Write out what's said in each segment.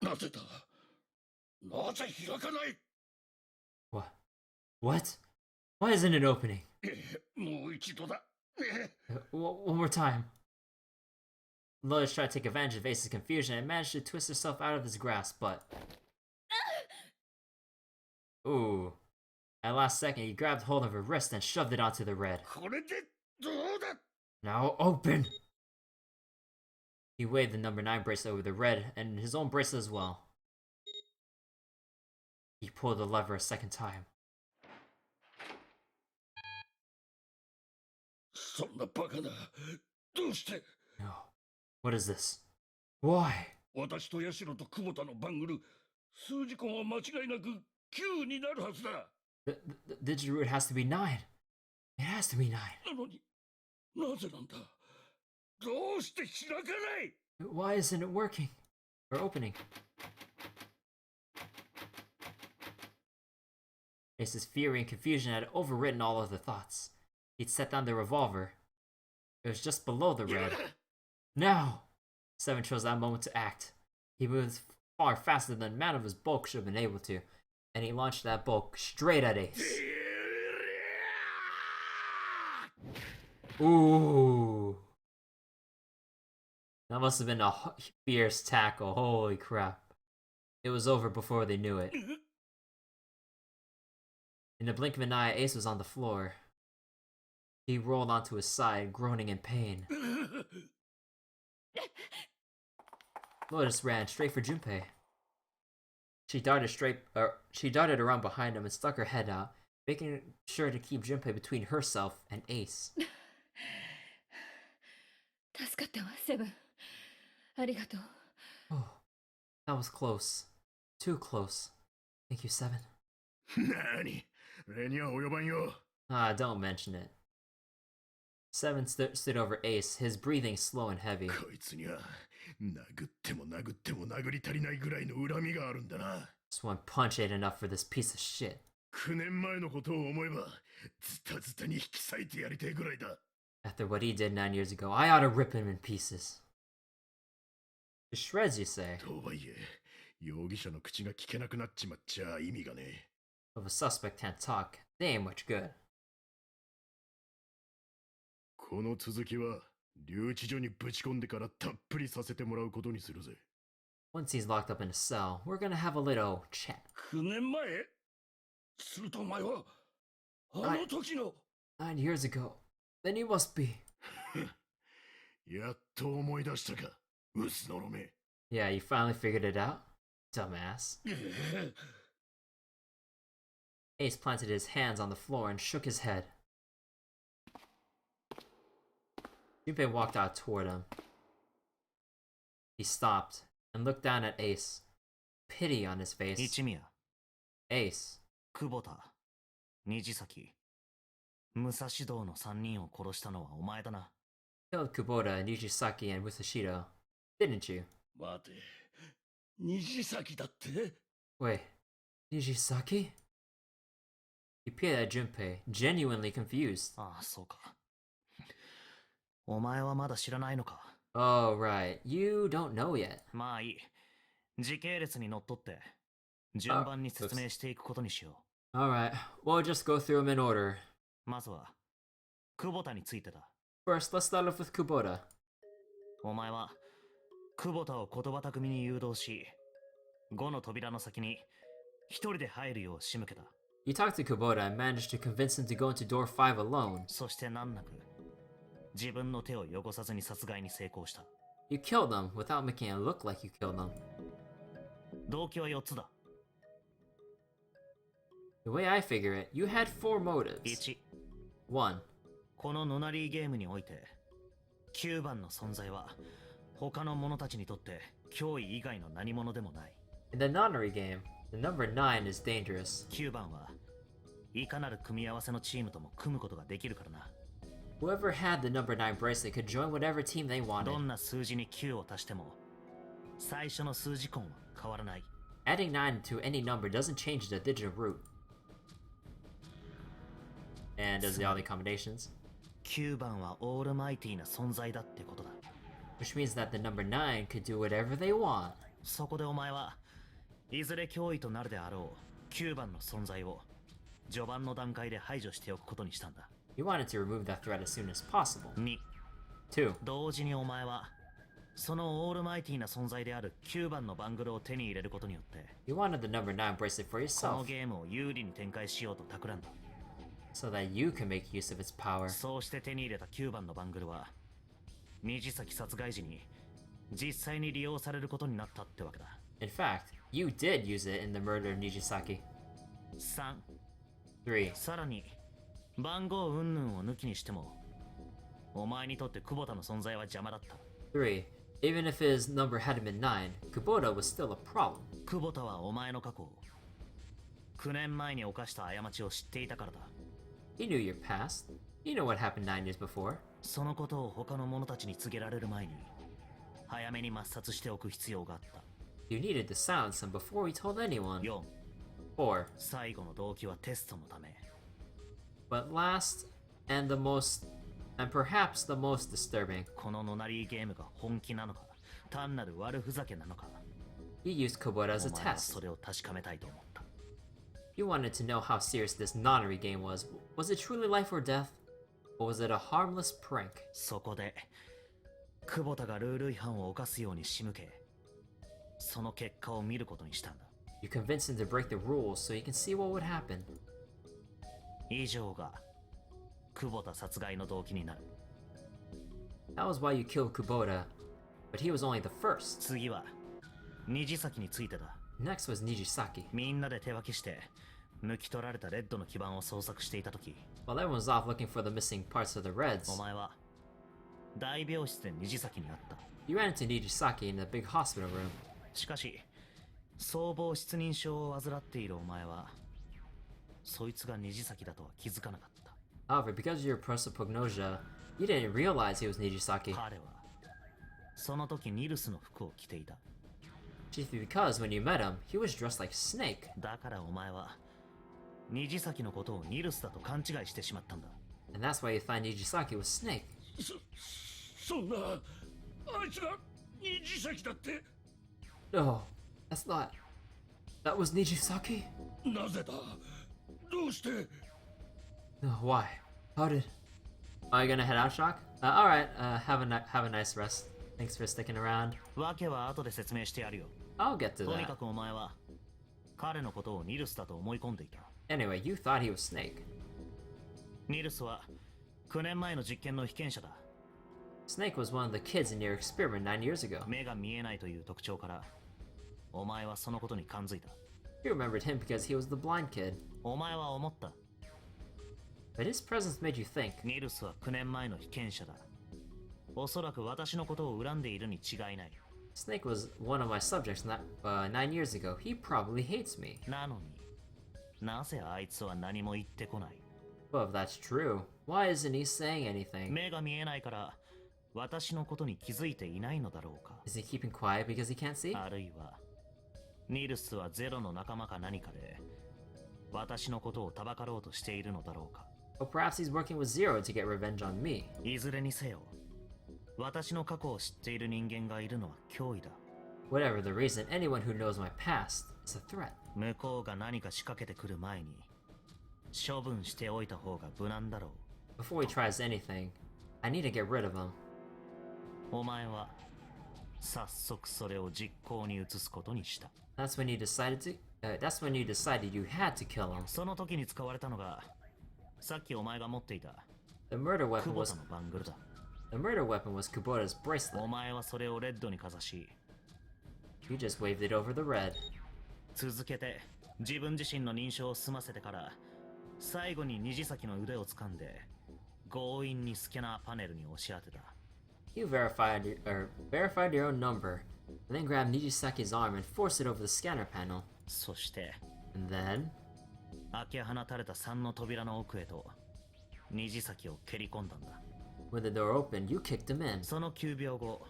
なぜだ。なぜ開かない。 What? What? Why isn't it opening? もう一度だ。 One more time. Lotus tried to take advantage of Ace's confusion and managed to twist herself out of his grasp, but... Ooh. At last second, he grabbed hold of her wrist and shoved it onto the red. これでどうだ。 Now open! He waved the number 9 bracelet over the red and his own bracelet as well. He pulled the lever a second time. そんなバカな。どうして。 No. What is this? Why? 私とヤシロと久保田のバングル、数字根は間違いなく9になるはずだ。 The digit root has to be 9. It has to be 9. なのになぜなんだ。どうして開かない。 Why isn't it working? Or opening? Ace's fury and confusion had overwritten all other thoughts. He'd set down the revolver. It was just below the red. Now! Seven chose that moment to act. He moved far faster than a man of his bulk should have been able to, and he launched that bulk straight at Ace. Ooh. That must have been a fierce tackle, holy crap. It was over before they knew it. In the blink of an eye, Ace was on the floor. He rolled onto his side, groaning in pain. Lotus ran straight for Junpei. She darted around behind him and stuck her head out, making sure to keep Junpei between herself and Ace. 助かったわ、セブン。ありがとう。 Oh, that was close. Too close. Thank you, Seven. 何。礼には及ばんよ。 Ah, don't mention it. Seven stood over Ace, his breathing slow and heavy. こいつには殴っても殴っても殴り足りないぐらいの恨みがあるんだな。 Just one punch ain't enough for this piece of shit. 9年前のことを思えばズタズタに引き裂いてやりてえぐらいだ。 After what he did 9 years ago, I ought to rip him in pieces. To shreds, you say? とはいえ、容疑者の口が聞けなくなっちまっちゃ意味がねえ。 If a suspect can't talk, they ain't much good. この続きは留置所にぶち込んでからたっぷりさせてもらうことにするぜ。 Once he's locked up in a cell, we're gonna have a little chat. 9年前。するとお前はあの時の。 9 years ago. Then you must be. やっと思い出したか、ウスのろめ。 Yeah, you finally figured it out? Dumbass. Ace planted his hands on the floor and shook his head. Junpei walked out toward him. He stopped and looked down at Ace. Pity on his face. 一宮、 Ace. 久保田、虹崎、武蔵道の3人を殺したのはお前だな。 Killed Kubota, Nijisaki, and Musashido, didn't you? 待て、虹崎だって。 Wait, Nijisaki? He peered at Junpei, genuinely confused. ああ、そうか。お前はまだ知らないのか。 Oh, right. You don't know yet. まあいい。時系列にのっとって、順番に説明していくことにしよ Alright, we'll just go through them in order. う。まずは、久保田についてだ。 First, let's start off with Kubota. お前は、久保田を言葉巧みに誘導し、5の扉の先に一人で入るよう仕向けた。 You talked to Kubota and managed to convince him to go into door 5 alone. そして難なく、自分の手を汚さずに殺害に成功した。 You killed them without making it look like you killed them. 動機は4つだ。 The way I figure it, you had 4 motives. 1、 1. このノナリーゲームにおいて、9番の存在は他の者たちにとって脅威以外の何者でもない。 In the Nonary game, the number 9 is dangerous. 9番はいかなる組み合わせのチームとも組むことができるからな。 Whoever had the number 9 bracelet could join whatever team they ど wanted. んな数字に9を足しても、最初の数字根は変わらない。 Adding 9 to any number doesn't change the digit root. And does all the combinations. 9番はオールマイティーな存在だってことだ。 Which means that the number 9 could do whatever they want. そこでお前はいずれ脅威となるであろう9番の存在を序盤の段階で排除しておくことにしたんだ。 You wanted to remove that threat as soon as possible. 2、 2. 同時にお前はそのオールマイティな存在である9番のバングルを手に入れることによって You wanted the number 9 bracelet for この yourself ゲームを有利に展開しようと企んだ。 so that you can make use of its power. そうして手に入れた9番のバングルは虹崎殺害時に実際に利用されることになったってわけだ。 In fact, you did use it in the murder of Nijisaki. 3、 3. さらに番号云々を抜きにしてもお前にとって久保田の存在は邪魔だった。 3. Even if his number had been 9, Kubota was still a problem. 久保田はお前の過去を9年前に犯した過ちを知っていたからだ。 He knew your past. You know what happened 9 years before. そのことを他の者たちに告げられる前に早めに抹殺しておく必要があった。 You needed to silence him before he told anyone. 4、 4. 最後の動機はテストのため。 But last, and perhaps the most disturbing, このノナリーゲームが本気なのか単なる悪ふざけなのか you used Kubota as a お前は test. それを確かめたいと思った。 You wanted to know how serious this Nonary game was. Was it truly life or death? Or was it a harmless prank? そこで久保田がルール違反を犯すように仕向けその結果を見ることにしたんだ。 You convinced him to break the rules so you can see what would happen. 以上が久保田殺害の動機になる。 That was why you killed Kubota, but he was only the first. 次は虹崎についてだ。 Next was Nijisaki. みんなで手分けして抜き取られたレッドの基盤を捜索していた時 While everyone was off looking for the missing parts of the Reds, お前は大病室で虹崎に会った。 you ran into Nijisaki in the big hospital room. しかし総合失認症を患っているお前はそいつが虹崎だとは気づかなかった。 However, because of your prosopagnosia, you didn't realize he was Nijisaki. 彼はその時ニルスの服を着ていた。 Chiefly because when you met him, he was dressed like Snake. だからお前は虹崎のことをニルスだと勘違いしてしまったんだ。 And that's why you thought Nijisaki was Snake. そんなあいつが虹崎だって No, that's not. That was Nijisaki? なぜだどうして No, why? How did? Are you gonna head out, Shock? Alright, have a nice rest. Thanks for sticking around. わけは後で説明してやるよ。 I'll get to とにか that. くお前は彼のことをニルスだと思い込んでいた。 Anyway, you thought he was Snake. ニルスは9年前の実験の被験者だ。 Snake was one of the kids in your experiment 9 years ago. 目が見えないという特徴からお前はそのことに感づいた。 You remembered him because he was the blind kid. お前は思った。 But his presence made you think, ニルスは9年前の被験者だ。おそらく私のことを恨んでいるに違いない。 Snake was one of my subjects 9 years ago. He probably hates me. なのになぜあいつは何も言ってこない。 Well, if that's true, why isn't he saying anything? 目が見えないから私のことに気づいていないのだろうか。 Is he keeping quiet because he can't see? あるいはニルスはゼロの仲間か何かで私のことをたばかろうとしているのだろうか。 Or perhaps he's working with Zero to get revenge on me. いずれにせよ私の過去を知っている人間がいるのは脅威だ。 Whatever the reason, anyone who knows my past is a threat. 向こうが何か仕掛けてくる前に処分しておいた方が無難だろう。 Before he tries anything, I need to get rid of him. お前は早速それを実行に移すことにした。 That's when you decided you had to kill him. その時に使われたのがさっきお前が持っていた The murder 久 weapon 保 was 田のバングルだ。 the murder weapon was Kubota's お bracelet. 前はそれをレッドにかざし You just waved it over the red. 続けて自分自身の認証を済ませてから最後に虹崎の腕を掴んで強引にスキャナーパネルに押し当てた。 You verified your own number, and then grabbed Nijisaki's arm and forced it over the scanner panel. そして And then, 開け放たれた3の扉の奥へと虹崎を蹴り込んだんだ。 when the door opened, you kicked him in. その9秒後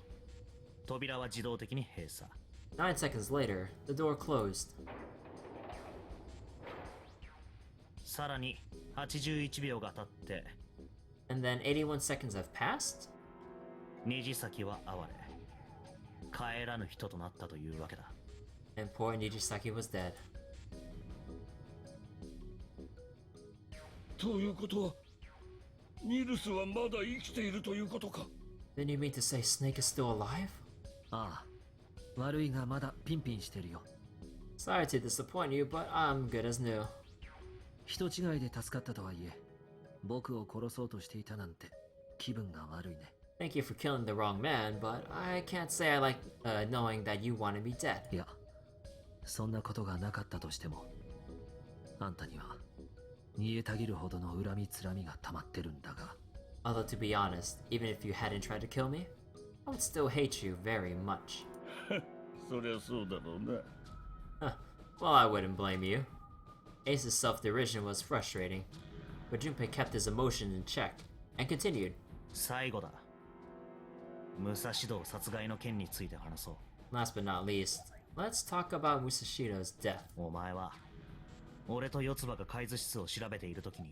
扉は自動的に閉鎖。 9 seconds later, the door closed. さらに81秒が経って And then 81 seconds have passed? 虹崎は哀れ帰らぬ人となったというわけだ。 And poor Nijisaki was dead. ということはニルスはまだ生きているということか。 Then you mean to say Snake is still alive? ああ、悪いがまだピンピンしてるよ。 Sorry to disappoint you, but I'm good as new. 人違いで助かったとはいえ、僕を殺そうとしていたなんて気分が悪いね。 Thank you for killing the wrong man, but I can't say I like knowing that you wanted me dead. いや、そんなことがなかったとしても、あんたには煮えたぎるほどの恨みつらみが溜まってるんだが。 Although to be honest, even if you hadn't tried to kill me, I would still hate you very much. そりゃそうだろうな。 Huh. Well, I wouldn't blame you. Ace's self-derision was frustrating, but Junpei kept his emotions in check and continued. 最後だ。武蔵道殺害の件について話そう。 Last but not least, let's talk about Musashido's death. お前は俺と四つ葉が海図室を調べているときに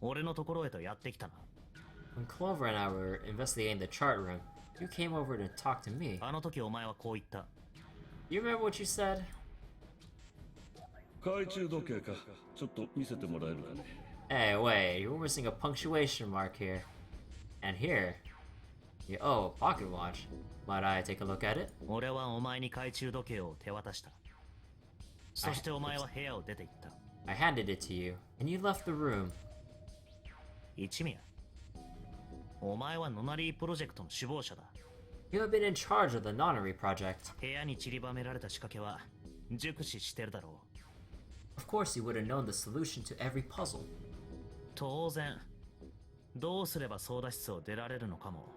俺のところへとやってきたな。 When Clover and I were investigating the chart room, you came over to talk to me. あの時お前はこう言った。 You remember what you said? 懐中時計か。ちょっと見せてもらえるかね。 Hey, wait, you're missing a punctuation mark here. And here. Oh, pocket watch. Might I take a look at it? 俺はお前に懐中時計を手渡した。そしてお前は部屋を出て行った。 I handed it to you, and you left the room. 一宮、お前はノナリープロジェクトの首謀者だ。 You have been in charge of the Nonary project. 部屋に散りばめられた仕掛けは熟知してるだろう。 Of course, you would have known the solution to every puzzle. 当然、どうすれば操舵室を出られるのかも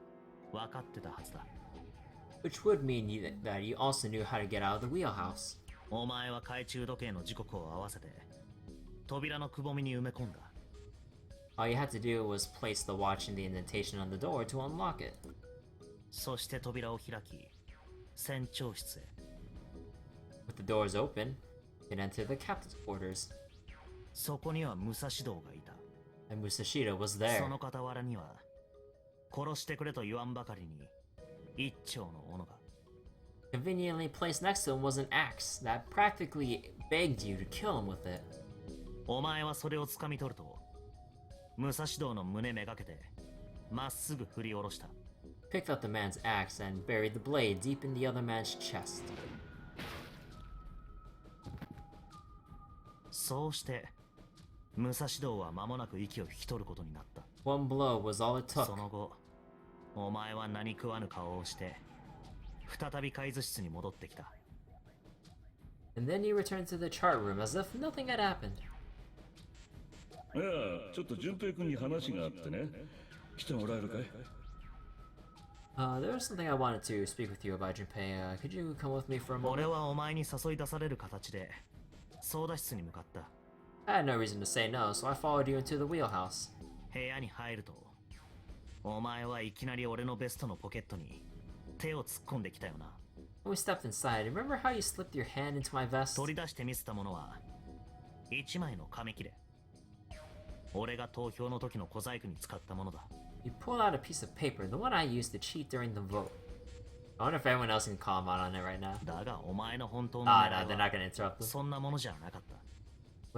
分かってたはずだ。 Which would mean that you also knew how to get out of the wheelhouse. お前は懐中時計の時刻を合わせて扉のくぼみに埋め込んだ。 All you had to do was place the watch in the indentation on the door to unlock it. そして扉を開き、船長室へ。 With the doors open, you can enter the captain's quarters, そこには武蔵道がいた。 and Musashida was そ there. の傍らには殺してくれと言わんばかりに一丁の斧が。 Conveniently placed next to him was an axe that practically begged you to kill him with it. お前はそれを掴み取ると武蔵道の胸めがけてまっすぐ振り下ろした。 Picked up the man's axe and buried the blade deep in the other man's chest. そうして武蔵道は間もなく息を引き取ることになった。 One blow was all it そ took. の後お前は何食わぬ顔をして再び海図室に戻ってきた。 And then you returned to the chart room as if nothing had happened. いや、ちょっと順平君に話があってね。来てもらえるかい？ There was something I wanted to speak with you about, Junpei. Could you come with me for a 俺 moment? はお前に誘い出される形で操舵室に向かった。 I had no reason to say no, so I followed you into the wheelhouse. 部屋に入るとお前はいきなり俺のベストのポケットに手を突っ込んできたよな。 When we stepped inside, remember how you slipped your hand into my vest? 取り出して見せたものは一枚の紙切れ。俺が投票の時の小細工に使ったものだ。 You pulled out a piece of paper, the one I used to cheat during the vote. I wonder if anyone else can call him out on it right now. だがお前の本当の Ah, 狙 no, い they're は not gonna interrupt us. そんなものじゃなかった。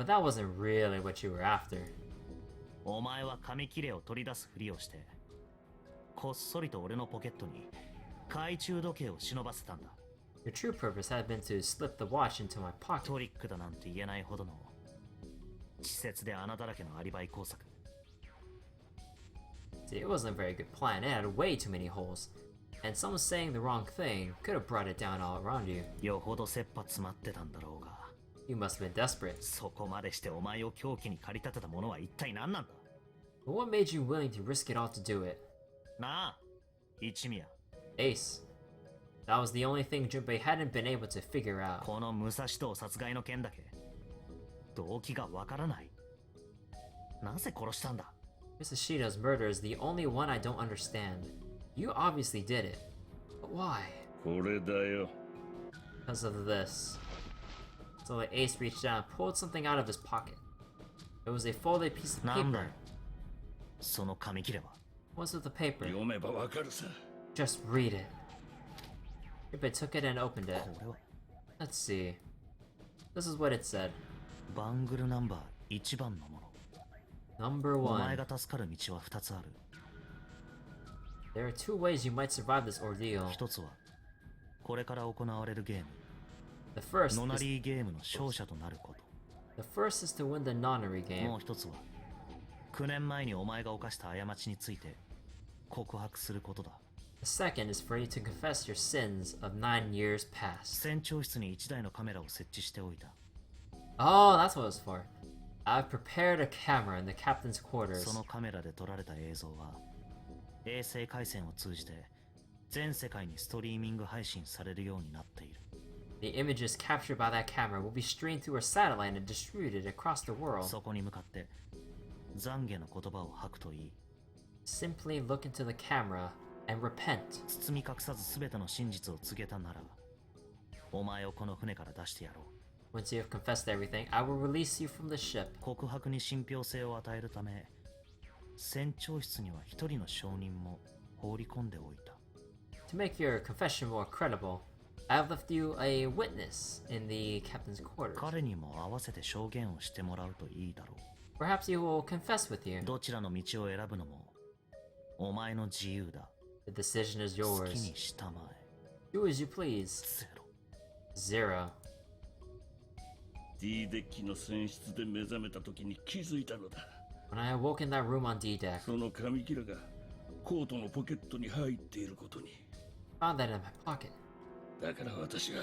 But that wasn't really what you were after. お前は紙切れを取り出すふりをしてこっそりと俺のポケットに懐中時計を忍ばせたんだ。 Your true purpose had been to slip the watch into my pocket. トリックだなんて言えないほどの稚拙で穴だらけのアリバイ工作。 See, it wasn't a very good plan. It had way too many holes. And someone saying the wrong thing could have brought it down all around you. よほど切羽詰まってたんだろうが、 You must have been desperate. そこまでしてお前を凶器に駆り立てたものは一体何なんだ。 But what made you willing to risk it all to do it? なあ、一宮。 Ace. That was the only thing Junpei hadn't been able to figure out. この武蔵道殺害の件だけ動機がわからない。なぜ殺したんだ。 Misashida's murder is the only one I don't understand. You obviously did it. But why? これだよ。 Because of this. So the Ace reached down and pulled something out of his pocket. It was a folded piece of なんだ paper. よその紙切れは。 What's with the paper? 読めばわかるさ。 Just read it. Junpei took it and opened it. これは Let's see. This is what it said. バングルナンバー1番のもの。 Number お前 1. が助かる道は2つある。 There are two ways you might survive this ordeal. 1つはこれから行われるゲーム The first ノナ is, リーゲームの勝者となるこ the first is to win the Nonary と。 game. もう1つは9年前にお前が犯した過ちについて告白することだ。 The second is for you to confess your sins of 9 years past. 船長室に1台のカメラを設置しておいた。 Oh, that's what it's for. I've prepared a camera in the captain's quarters. そのカメラで撮られた映像は衛星回線を通じて全世界にストリーミング配信されるようになっている。 The images captured by that camera will be streamed through a satellite and distributed across the world. そこに向かって懺悔の言葉を吐くといい。 Simply look into the camera and repent. 包み隠さず全ての真実を告げたならお前をこの船から出してやろう。 Once you have confessed everything, I will release you from the ship. 告白に信憑性を与えるため船長室には一人の証人も放り込んでおいた。 To make your confession more credible, I have left you a witness in the captain's quarters. 彼にも合わせて証言をしてもらうといいだろ Perhaps he will confess with you. う。どちらの道を選ぶのもお前の自由だ。 The decision is 好 yours. きにしたまえ。 Do as you please. ゼロ。 Zero. D デッキの船室で目覚めた時に気づいたのだ。 When I awoke in that room on D deck, その紙切れがコートのポケットに入っていることに。 I found that in my pocket. だから私が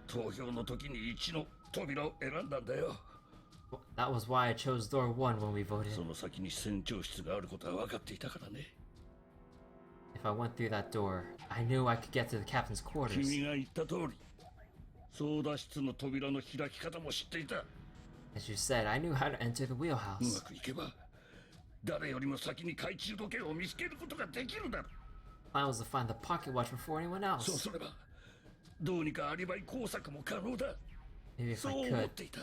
投票の時に1の扉を選んだんだよ。 That was why I chose door 1 when we voted. その先に船長室があることは分かっていたからね。 If I went through that door, I knew I could get to the captain's quarters. 君が言った通り、操舵室の扉の開き方も知っていた。 As you said, I knew how to enter the う wheelhouse. まくいけば、誰よりも先に懐中時計を見つけることができるだろう。 Plan was to find the pocket watch before anyone そう else. すれば、どうにかアリバイ工作も可能だ。 Maybe if そう I 思っ could, ていた。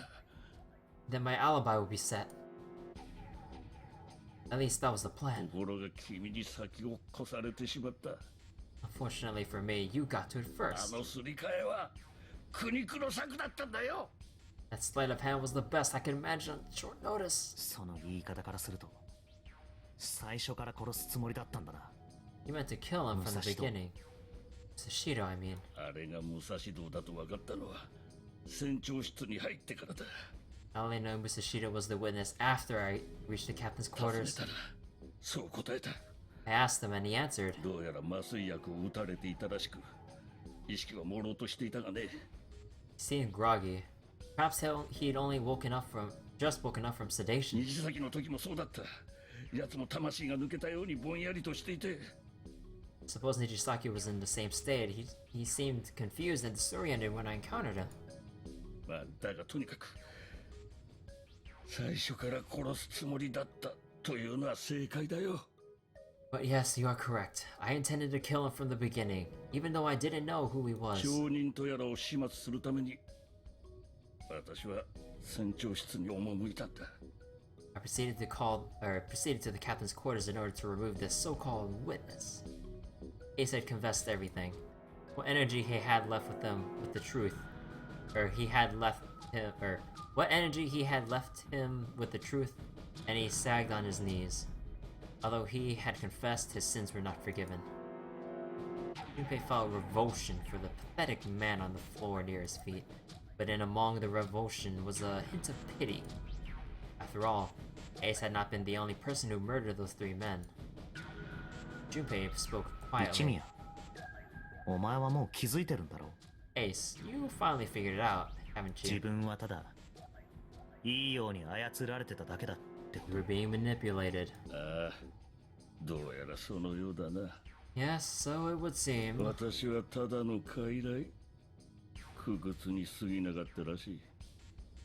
then my alibi would be set. At least that was the と plan. ころが君に先を越されてしまった。 Unfortunately for me, you got to it あ first. のすり替えは苦肉の策だったんだよ。 That sleight of hand was the best I could imagine on short notice. その言い方からすると最初から殺すつもりだったんだな。 You meant to kill him from the Musashido. beginning. Sushido, I mean. あれが武蔵道だと分かったのは船長室に入ってからだ。 I only know Musashido was the witness after I reached the captain's 尋ね quarters. たらそう答えた。 I asked him and he answered. どうやら麻酔薬を打たれていたらしく、意識は朦朧としていたがね。 He seemed groggy. Perhaps he'd only just woken up from sedation. 虹崎の時もそうだった。奴も魂が抜けたようにぼんやりとしていて。 Suppose Nijisaki was in the same state. He seemed confused and disoriented when I encountered him. まあだがとにかく最初から殺すつもりだったというのは正解だよ。 But yes, you are correct. I intended to kill him from the beginning, even though I didn't know who he was. 証人とやらを始末するために私は船長室に赴いたんだ。 I proceeded to the captain's quarters in order to remove this so-called witness. Ace had confessed everything. What energy he had left with him with the truth, what energy he had left him with the truth, and he sagged on his knees. Although he had confessed, his sins were not forgiven. Junpei felt revulsion for the pathetic man on the floor near his feet, but in among the revulsion was a hint of pity. After all, Ace had not been the only person who murdered those 3 men. Junpei spoke 一 quietly. 宮お前はもう気づいてるんだろう。 Ace, you finally figured it out, haven't 自 you? 分はただいいように操られてただけだってこ You were being manipulated. ああ、どうやらそのようだな。 Yes, so it would seem. 私はただの傀儡。苦屈に過ぎなかったらしい。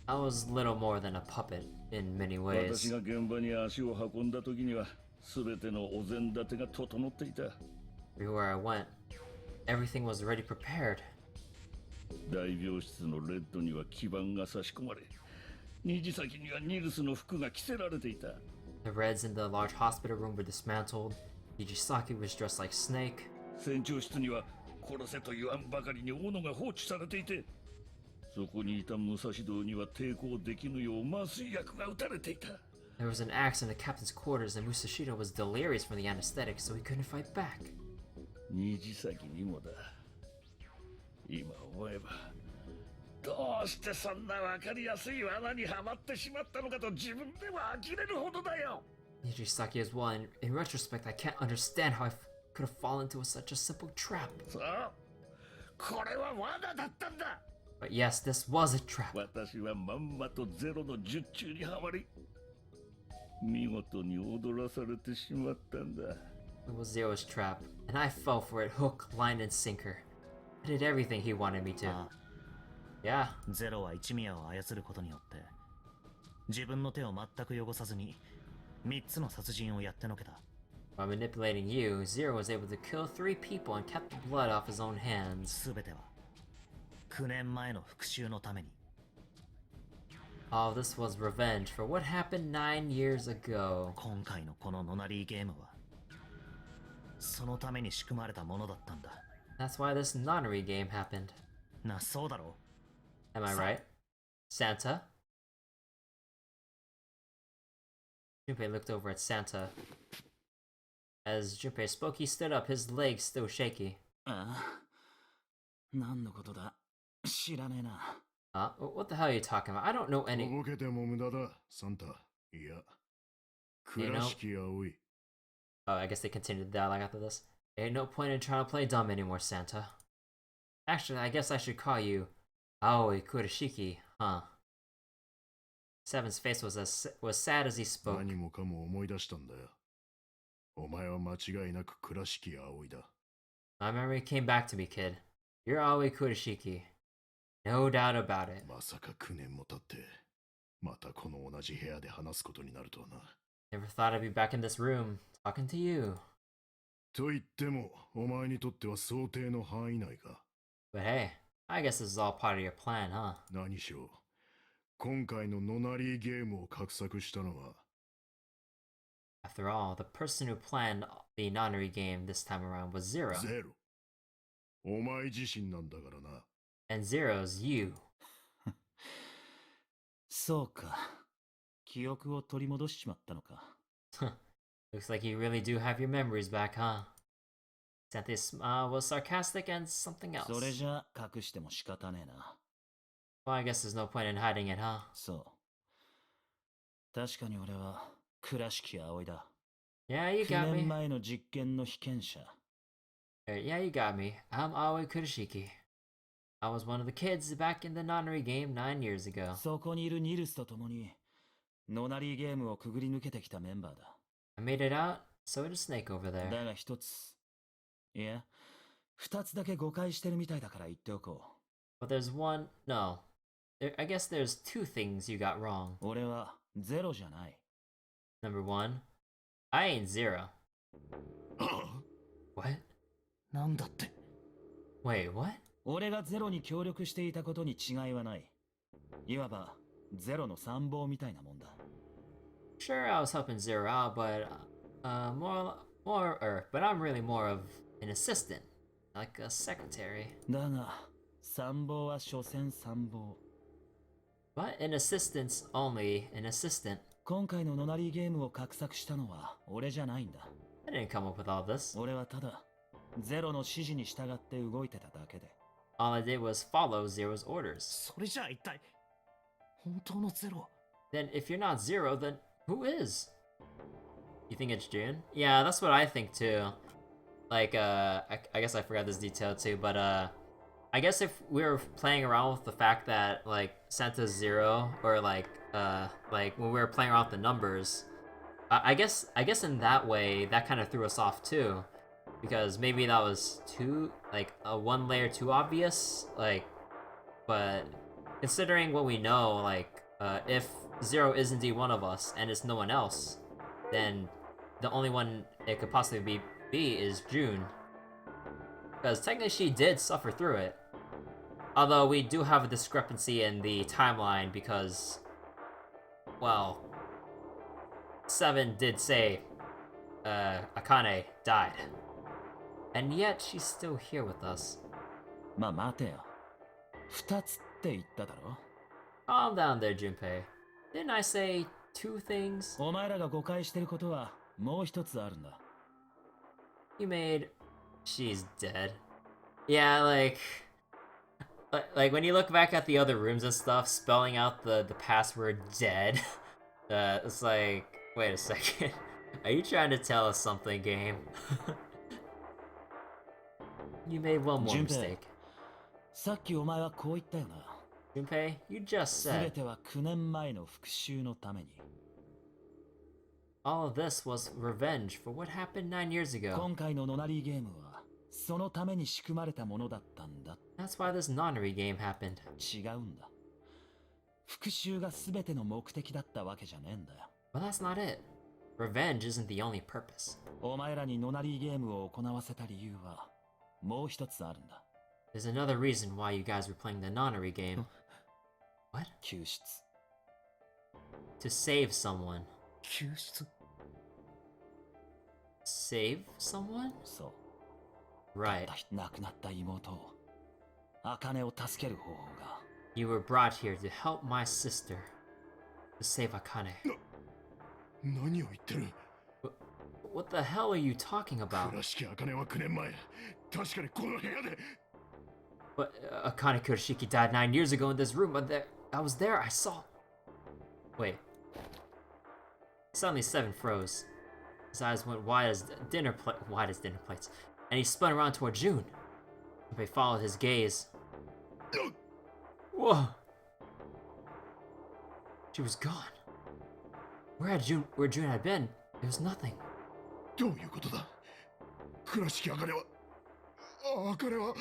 I was little more than a puppet in many 私 ways. が現場に足を運んだ時には全てのお膳立てが整っていた。 Everywhere I went, everything was already prepared. 大病室のレッドには基板が差し込まれ、虹先にはニルスの服が着せられていた。 The Reds in the large hospital room were dismantled. Nijisaki was dressed like Snake. 船長室には殺せと言わんばかりに斧が放置されていて、そこにいた武蔵道には抵抗できぬよう麻酔薬が打たれていた。 There was an axe in the captain's quarters, and Musashito was delirious from the anesthetic, so he couldn't fight back. 虹崎にもだ。今思えば、どうしてそんな分かりやすい罠にはまってしまったのかと自分では呆れるほどだよ。 Nijisaki as well, and in retrospect, I can't understand how I could have fallen into such a simple trap. さあ、これは罠だったんだ。 But yes, this was a trap. 私はまんまとゼロの術中にはまり、見事に踊らされてしまったんだ。 It was Zero's trap, and I fell for it hook, line, and sinker. I did everything he wanted me to. あ Yeah, ゼロは一宮を操ることによって自分の手を全く汚さずに3つの殺人をやってのけた。 by manipulating you, Zero was able to kill 3 people and kept the blood off his own hands. 全ては9年前の復讐のために。 All of this was revenge for what happened 9 years ago. 今回のこのノナリーゲームはそのために仕組まれたものだったんだ。 That's why this Nonary game happened. な、そうだろ Am I right? Santa? Junpei looked over at Santa. As Junpei spoke, he stood up, his legs still shaky. ああ、何のことだ知らねえな。 What the hell are you talking about? I don't know と any. ぼけても無駄だ、サンタ。いや、倉敷葵。 Oh, I guess they continued the dialogue after this. Ain't no point in trying to play dumb anymore, Santa. Actually, I guess I should call you Aoi Kurashiki, huh? Seven's face was sad as he spoke. 何もかも思い出したんだよ。お前は間違いなく倉敷葵だ。 My memory came back to me, kid. You're Aoi Kurashiki. No doubt about it. まさか9年も経って、またこの同じ部屋で話すことになるとはな。 Never thought I'd be back in this room, talking to you. と言っても、お前にとっては想定の範囲内か。 But hey, I guess this is all part of your plan, huh? 何しろ、今回のノナリーゲームを画策したのは、 After all, the person who planned the Nonary game this time around was Zero. ゼロ。お前自身なんだからな。 And Zero's you. そうか。記憶を取り戻しちまったのか。 Looks like you really do have your memories back, huh? Santa's smile was sarcastic and something else. それじゃ隠しても仕方ねえな。 Well, I guess there's no point in hiding it, huh? そう。確かに俺は倉敷葵だ。 Yeah, you 9 got 年 me. 前の実験の被験者。 Yeah, you got me. I'm Aoi Kurashiki. I was one of the kids back in the Nonary game 9 years ago. そこにいるニルスと共にノナリーゲームをくぐり抜けてきたメンバーだ。 I made it out, so did Snake over だ there. が一つ、いや、二つだけ誤解してるみたいだから言っておこ But there's one. No. I guess there's 2 things you got wrong. う。俺はゼロじゃない。 Number 1, I ain't Zero. What? なんだって。 Wait, what? 俺がゼロに協力していたことに違いはない。いわばゼロの参謀みたいなもんだ。 Sure, I was helping Zero out, but but I'm really more of an assistant, like a secretary. だが参謀は所詮参謀。 But an assistant's only an assistant. 今回のノナリーゲームを画策したのは俺じゃないんだ。 I didn't come up with all this. 俺はただゼロの指示に従って動いてただけで。 All I did was follow Zero's orders. それじゃあ一体本当のゼロ。 Then if you're not Zero, then who is? You think it's June? Yeah, that's what I think too. Like, I guess I forgot this detail too, but I guess if we were playing around with the fact that like Santa's Zero, or like when we were playing around with the numbers, I guess in that way that kind of threw us off too, because maybe that was too like one layer too obvious. Like, but considering what we know, like if Zero is indeed one of us and it's no one else, then the only one it could possibly be is June. Because technically she did suffer through it. Although we do have a discrepancy in the timeline because, well, 7 did say Akane died. And yet she's still here with us. まあ待てよ。二つって言っただろ。 Calm down there, Junpei. Didn't I say 2 things? お前らが誤解してることはもう一つあるんだ。 You made... She's dead. Yeah, like when you look back at the other rooms and stuff, spelling out the password dead, it's like, wait a second. Are you trying to tell us something, game? You made one more Junpei. mistake. さっきお前はこう言ったよな。 Junpei, you just すべ said ては9年前の復讐のために。 all of this was revenge for what happened 9 years ago. 今回のノナリーゲームはそのために仕組まれたものだったんだ。 That's why this Nonary game happened. 違うんだ。復讐が全ての目的だったわけじゃねえんだよ。 But that's not it. Revenge isn't the only purpose. お前らにノナリーゲームを行わせた理由はもう一つあるんだ。 There's another reason why you guys were playing the Nonary game. What? 救出。 To save someone. 救出 Save someone? そう Right. 亡くなった妹を茜を助ける方法が You were brought here to help my sister. To save Akane. 何を言ってる？ What the hell are you talking about? 倉敷茜は9年前、確かにこの部屋で。 But Akane Kurashiki died 9 years ago in this room, but I was there, I saw. Wait. Suddenly Seven froze. His eyes went wide as dinner plates, and he spun around toward June. They followed his gaze. Whoa! She was gone. Where June had been, there was nothing. どういうことだ？倉敷茜は、茜は。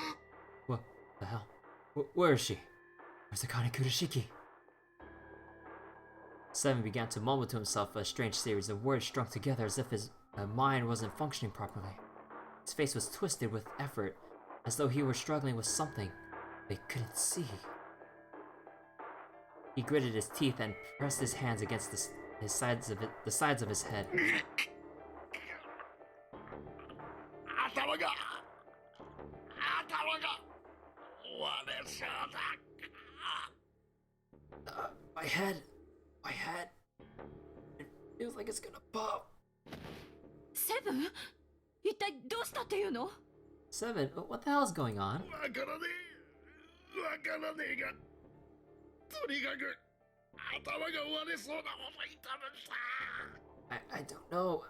What the hell? Where is she? Where's Akane Kurashiki? Seven began to mumble to himself a strange series of words strung together as if his mind wasn't functioning properly. His face was twisted with effort, as though he were struggling with something they couldn't see. He gritted his teeth and pressed his hands against the sides of his head. 頭が割れそうだ。 My head. It feels like it's gonna pop. セブン、一体どうしたっていうの？ Seven, what the hell is going on? わからねえが、とにかく頭が割れそうなほど痛めた。 I don't know.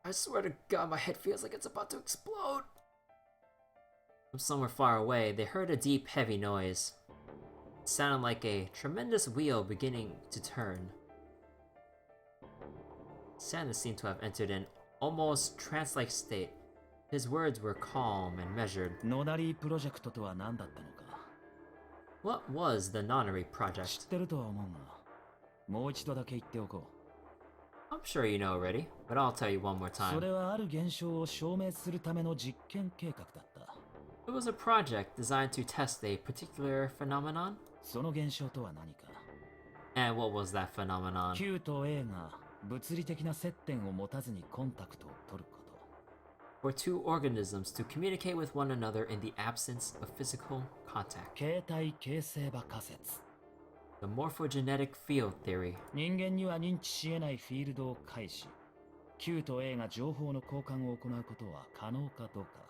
I swear to God, my head feels like it's about to explode. From somewhere far away, they heard a deep, heavy noise. It sounded like a tremendous wheel beginning to turn. Santa seemed to have entered an almost trance-like state. His words were calm and measured. ノナリープロジェクトとは何だったのか What was the Nonary 知 project? ってるとは思うがもう一度だけ言っておこ I'm sure you know already, but I'll tell you one more うそ time. れはある現象を証明するための実験計画だった It was a project designed to test a particular phenomenon. その現象とは何か And what was that phenomenon? Q と A が物理的な接点を持たずにコンタクトを取ること For two organisms to communicate with one another in the absence of physical contact. 形態形成場仮説 The morphogenetic field theory. 人間には認知し得ないフィールドを介し Q と A が情報の交換を行うことは可能かどうか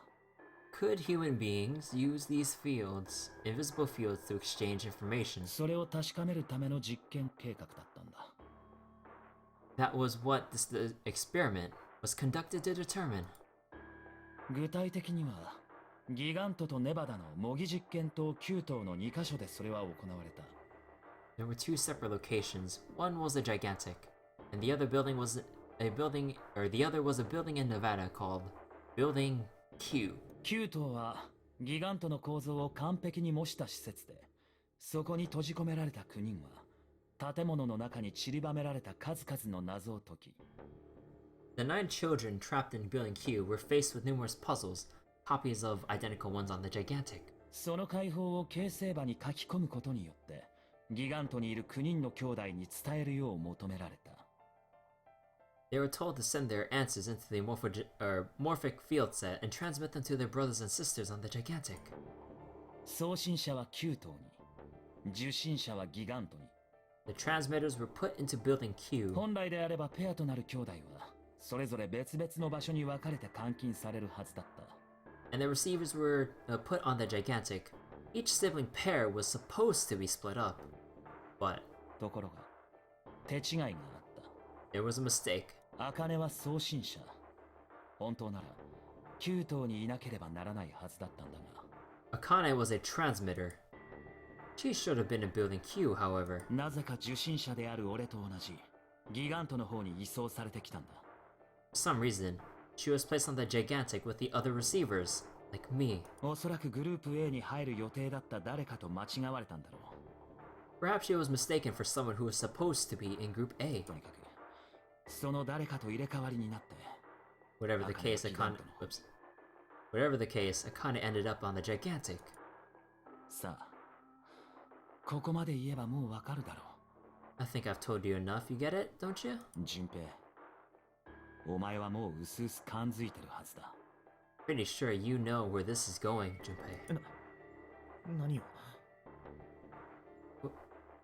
Could human beings use these fields, invisible fields, to exchange information? それを確かめるための実験計画だったんだ That was what this experiment was conducted to determine. 具体的にはギガントとネバダの模擬実験棟9棟の2カ所でそれは行われた There were two separate locations. One was a gigantic, and the other was a building in Nevada called Building Q. 9棟はギガントの構造を完璧に模した施設でそこに閉じ込められた9人は建物の中に散りばめられた数々の謎を解き The 9 children trapped in Building Q were faced with numerous puzzles, copies of identical ones on the gigantic. その解放を形成場に書き込むことによってギガントにいる9人の兄弟に伝えるよう求められた They were told to send their answers into the morphic field set and transmit them to their brothers and sisters on the Gigantic. 送信者は9頭に、受信者はギガントに。 The transmitters were put into Building Q. 本来であればペアとなる兄弟はそれぞれ別々の場所に分かれて監禁されるはずだった。 And the receivers were put on the Gigantic. Each sibling pair was supposed to be split up. But ところが手違いがあった。 there was a mistake. 茜は送信者。本当なら9頭にいなければならないはずだったんだが。 Akane was a transmitter. She should have been in Building Q, however. なぜか受信者である俺と同じギガントの方に移送されてきたんだ。 For some reason, she was placed on the Gigantic with the other receivers, like me. おそらくグループ A に入る予定だった誰かと間違われたんだろう。 Perhaps she was mistaken for someone who was supposed to be in Group A. とにかくその誰かと入れ替わりになって。 Whatever the case, Akane ended up on the Gigantic. さあ、ここまで言えばもうわかるだろ I think I've told you enough, you get it, don't you? う。順平、お前はもう薄々感づいてるはずだ。 Pretty sure you know where this is going, Junpei. 何を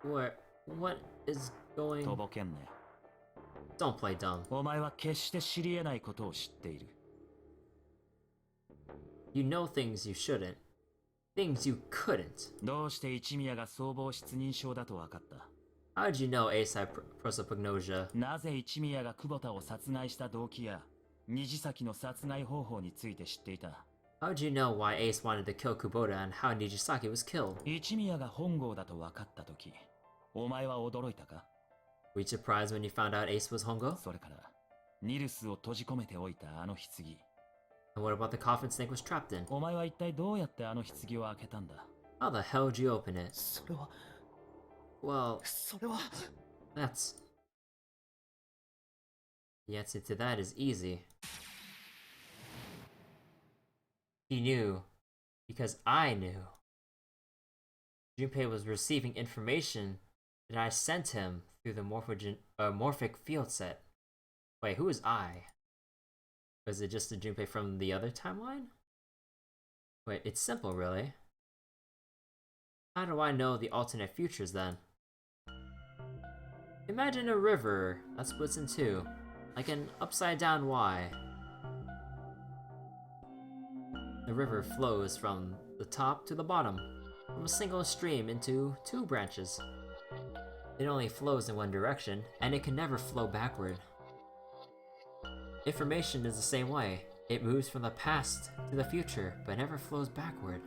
What is going? とぼけんね。 Don't play dumb. お前は決して知り得ないことを知っている。 You know things you shouldn't. Things you couldn't. どうして一宮が僧帽失認症だと分かった？ How'd you know Ace had prosopagnosia? なぜ一宮が久保田を殺害した動機や虹崎の殺害方法について知っていた？ How'd you know why Ace wanted to kill Kubota and how Nijisaki was killed? 一宮が本郷だと分かったとき、お前は驚いたか？ Were you surprised when you found out Ace was Hongo? それからニルスを閉じ込めておいたあの棺。 And what about the coffin Snake was trapped in? お前は一体どうやってあの棺を開けたんだ？ How the hell did you open it? それは Well, それは that's... The answer to that is easy. He knew. Because I knew. Junpei was receiving information that I sent him through the morphic field set. Wait, who is I? Was it just the Junpei from the other timeline? Wait, it's simple, really. How do I know the alternate futures then? Imagine a river that splits in two, like an upside down Y. The river flows from the top to the bottom, from a single stream into two branches. It only flows in one direction, and it can never flow backward. Information is the same way. It moves from the past to the future, but never flows backward.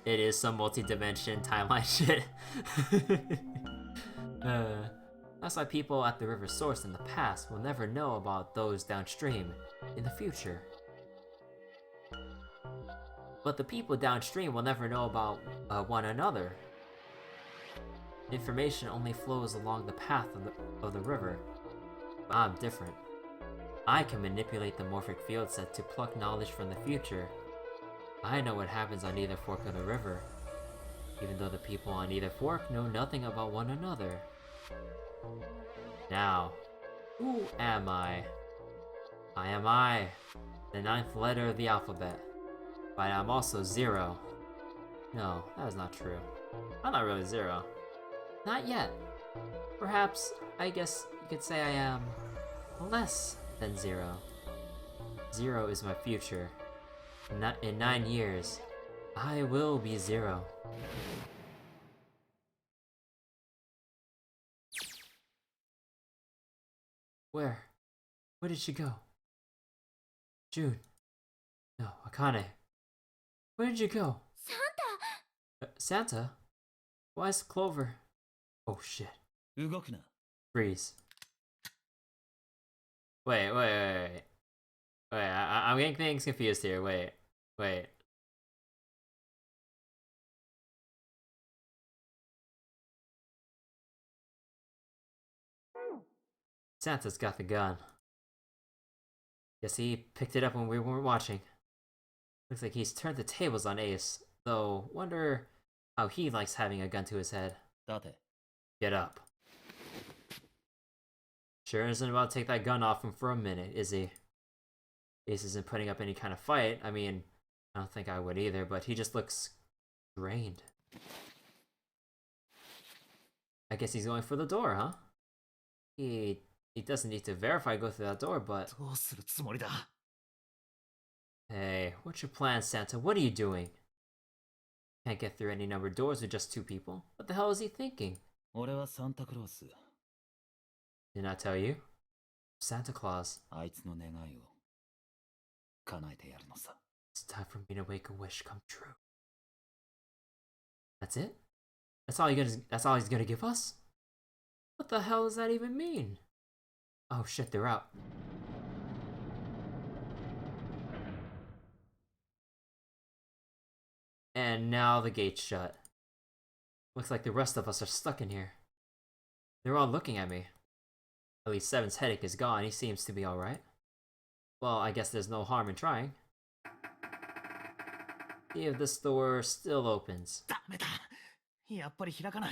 It is some multi-dimension timeline shit. That's why people at the river's source in the past will never know about those downstream in the future. But the people downstream will never know about one another. Information only flows along the path of the river. But I'm different. I can manipulate the morphic field set to pluck knowledge from the future. I know what happens on either fork of the river, even though the people on either fork know nothing about one another. Now, who am I? I am I, the ninth letter of the alphabet. But I'm also zero. No, that is not true. I'm not really zero. Not yet. Perhaps, I guess you could say I am less than zero. Zero is my future. In 9 years, I will be zero. Where? Where did she go? June. No, Akane. Where did you go? Santa! Santa? Why is Clover? Oh shit. 動くな。 Freeze. Wait. I'm getting things confused here. Wait. Santa's got the gun. Guess he picked it up when we weren't watching. Looks like he's turned the tables on Ace, though wonder how he likes having a gun to his head. 立て。 Get up. Sure isn't about to take that gun off him for a minute, is he? Ace isn't putting up any kind of fight. I mean, I don't think I would either, but he just looks drained. I guess he's going for the door, huh? He doesn't need to verify go through that door, but... どうするつもりだ Hey, what's your plan, Santa? What are you doing? Can't get through any numbered doors with just 2 people. What the hell is he thinking? 俺はサンタクロース Didn't I tell you? Santa Claus. あいつの願いを叶えてやるのさ It's time for me to make a wish come true. That's it? That's all he's gonna give us? What the hell does that even mean? Oh shit, they're out. And now the gate's shut. Looks like the rest of us are stuck in here. They're all looking at me. At least Seven's headache is gone. He seems to be alright. Well, I guess there's no harm in trying. See if this door still opens. ダメだやっぱり開かない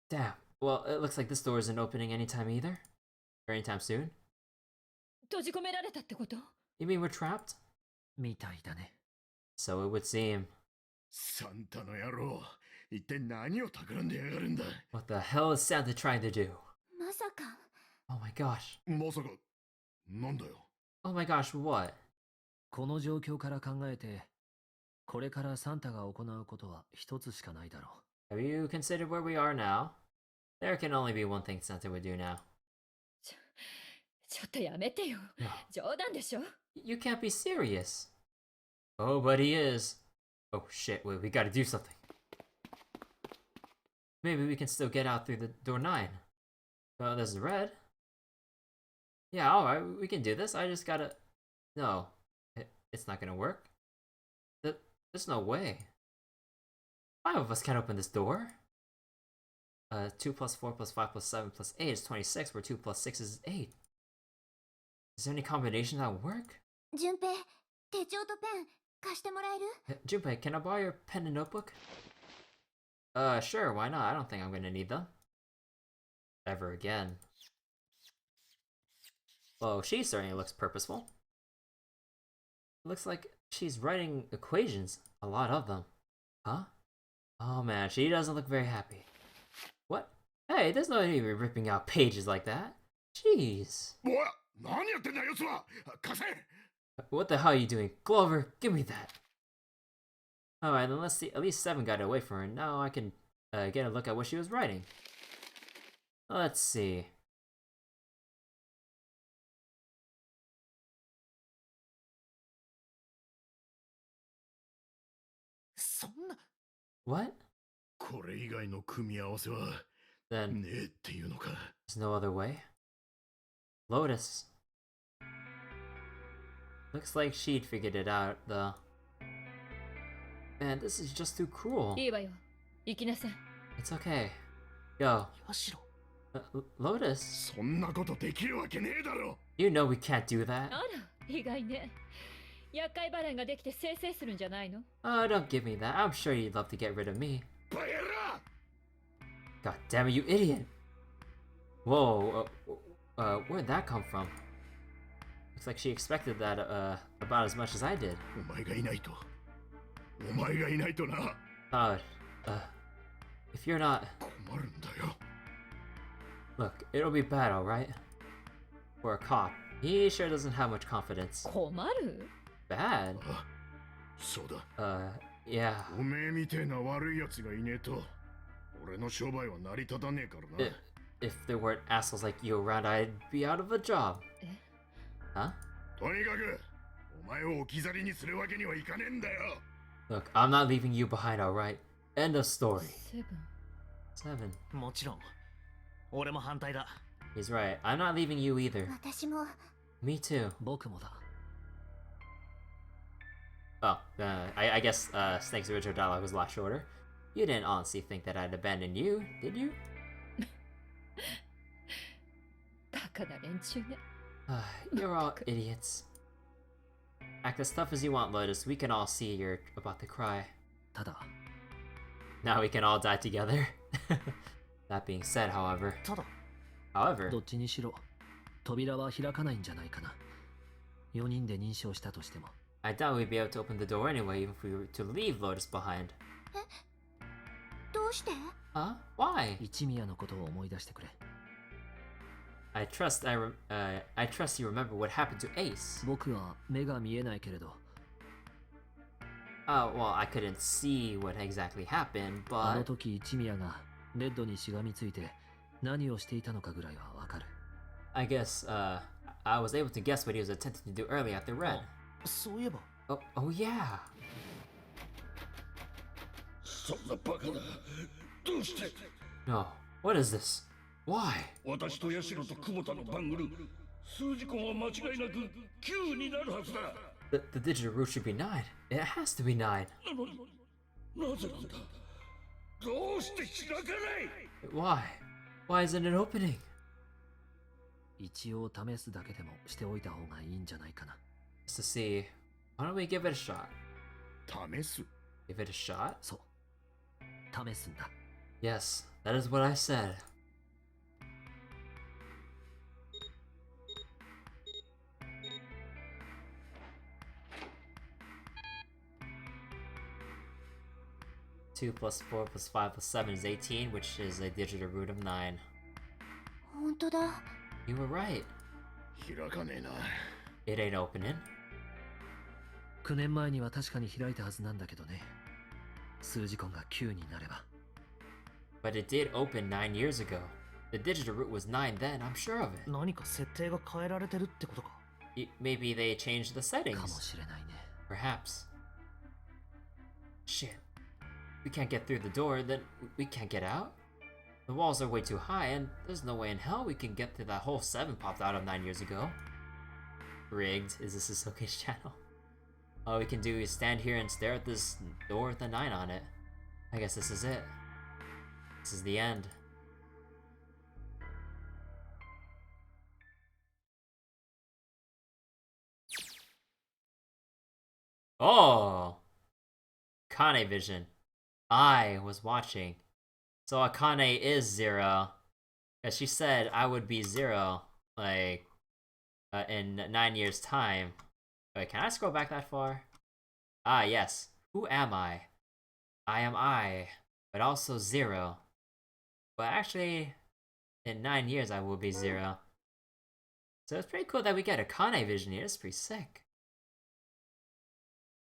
Damn. Well, it looks like this door isn't opening anytime either. Or anytime soon. 閉じ込められたってこと？ You mean we're trapped? みたいだね。 So it would seem. サンタの野郎、一体何を企んでやがるんだ。 What the hell is Santa trying to do? まさか。 Oh my gosh. まさか、なんだよ。 Oh my gosh, what? この状況から考えて、これからサンタが行うことは一つしかないだろ Have you considered where we are now? There can only be one thing Santa would do now. ちょっとやめてよ。冗談でしょ？ You can't be serious. Oh, but he is. Oh shit, wait, we gotta do something. Maybe we can still get out through the door 9. Oh, this is red. Yeah, alright, we can do this. I just gotta... No. It's not gonna work. There's no way. 5 of us can't open this door. 2 plus 4 plus 5 plus 7 plus 8 is 26, where 2 plus 6 is 8. Is there any combination that would work? 順平、手帳とペン貸してもらえる？ Junpei, can I borrow your pen and notebook? Sure, why not? I don't think I'm gonna need them. Ever again. Well, she certainly looks purposeful. Looks like she's writing equations. A lot of them. Huh? Oh man, she doesn't look very happy. What? Hey, there's no need to be ripping out pages like that. Jeez. おい、何やってんだよ、奴は。貸せ。 What the hell are you doing? Glover, give me that. Alright, then let's see. At least 7 got away from her. Now I can get a look at what she was writing. Let's see. What? これ以外の組み合わせは Then ねえっていうのか。 there's no other way. Lotus. Looks like she'd figured it out, though. Man, this is just too cruel. いいわよ。行きなさい。 It's okay. Go. よしろ Lotus? そんなことできるわけねえだろ。 You know we can't do that. あら、意外ね。厄介払いができてせいせいするんじゃないの？ Oh, don't give me that. I'm sure you'd love to get rid of me. バカ野郎。 God damn it, you idiot! Whoa, where'd that come from? Looks like she expected that, about as much as I did. お前がいないと。お前がいないとな。 Oh, if you're not... 困るんだよ。 Look, it'll be bad, alright? For a cop, he sure doesn't have much confidence. 困る？ Bad? あ、そうだ。 Yeah. おめえみてえな悪い奴がいねえと、俺の商売は成り立たねえからな。 If there weren't assholes like you around, I'd be out of a job. Huh? とにかく、お前を置き去りにするわけにはいかねえんだよ。 Look, I'm not leaving you behind, alright? End of story. セブン。 7. もちろん俺も反対だ He's right. I'm not leaving you either. 私も。 Me too. 僕もだ。 Oh, I guess Snake's original dialogue was a lot shorter. You didn't honestly think that I'd abandon you, did you? バカな連中ね。 You're all idiots. Act as tough as you want, Lotus. We can all see you're about to cry. ただ、 Now we can all die together. That being said, however, ただ However, どっちにしろ扉は開かないんじゃないかな。4人で認証したとしても。 I doubt we'd be able to open the door anyway even if we were to leave Lotus behind. どうして？ Huh? Why? 一宮のことを思い出してくれ。 I trust you remember what happened to Ace. 僕は目が見えないけれど、 Oh, well, I couldn't see what exactly happened, あの but 時一宮がレッドにしがみついて何をしていたのかぐらいはわかる。 I guess I was able to guess what he was attempting to do earlier at the red. そういえば Oh, yeah. そんなバカな。どうして？ No. What is this? Why? 私とヤシロと久保田のバングル、数字根は間違いなく9になるはずだ。 The digital root should be 9. It has to be 9. なぜなんだ？どうして開かない？ Why isn't it opening? 一応試すだけでもしておいた方がいいんじゃないかな。 Just to see. Why don't we give it a shot? 試す Give it a shot? そう。試すんだ。 Yes, that is what I said. Two plus 4 plus 5 plus 7 is 18, which is a digital root of 9. 本当だ。 You were right. 開かねえな。 It ain't opening. 9年前には確かに開いたはずなんだけどね。数字根が9になれば。 But it did open 9 years ago. The digital root was 9 then, I'm sure of it. 何か設定が変えられてるってことか。 Maybe they changed the かも settings. しれないね。 Perhaps. Shit. We can't get through the door, then we can't get out? The walls are way too high, and there's no way in hell we can get through that whole 7 popped out of 9 years ago. Rigged. Is this Hisoke's channel? All we can do is stand here and stare at this door with a 9 on it. I guess this is it. This is the end. Oh! Akane vision. I was watching. So Akane is 0. Because she said I would be 0, like, in 9 years' time. Wait, can I scroll back that far? Ah, yes. Who am I? I am I, but also 0. But actually, in 9 years I will be 0. So it's pretty cool that we get Akane vision here. It's pretty sick.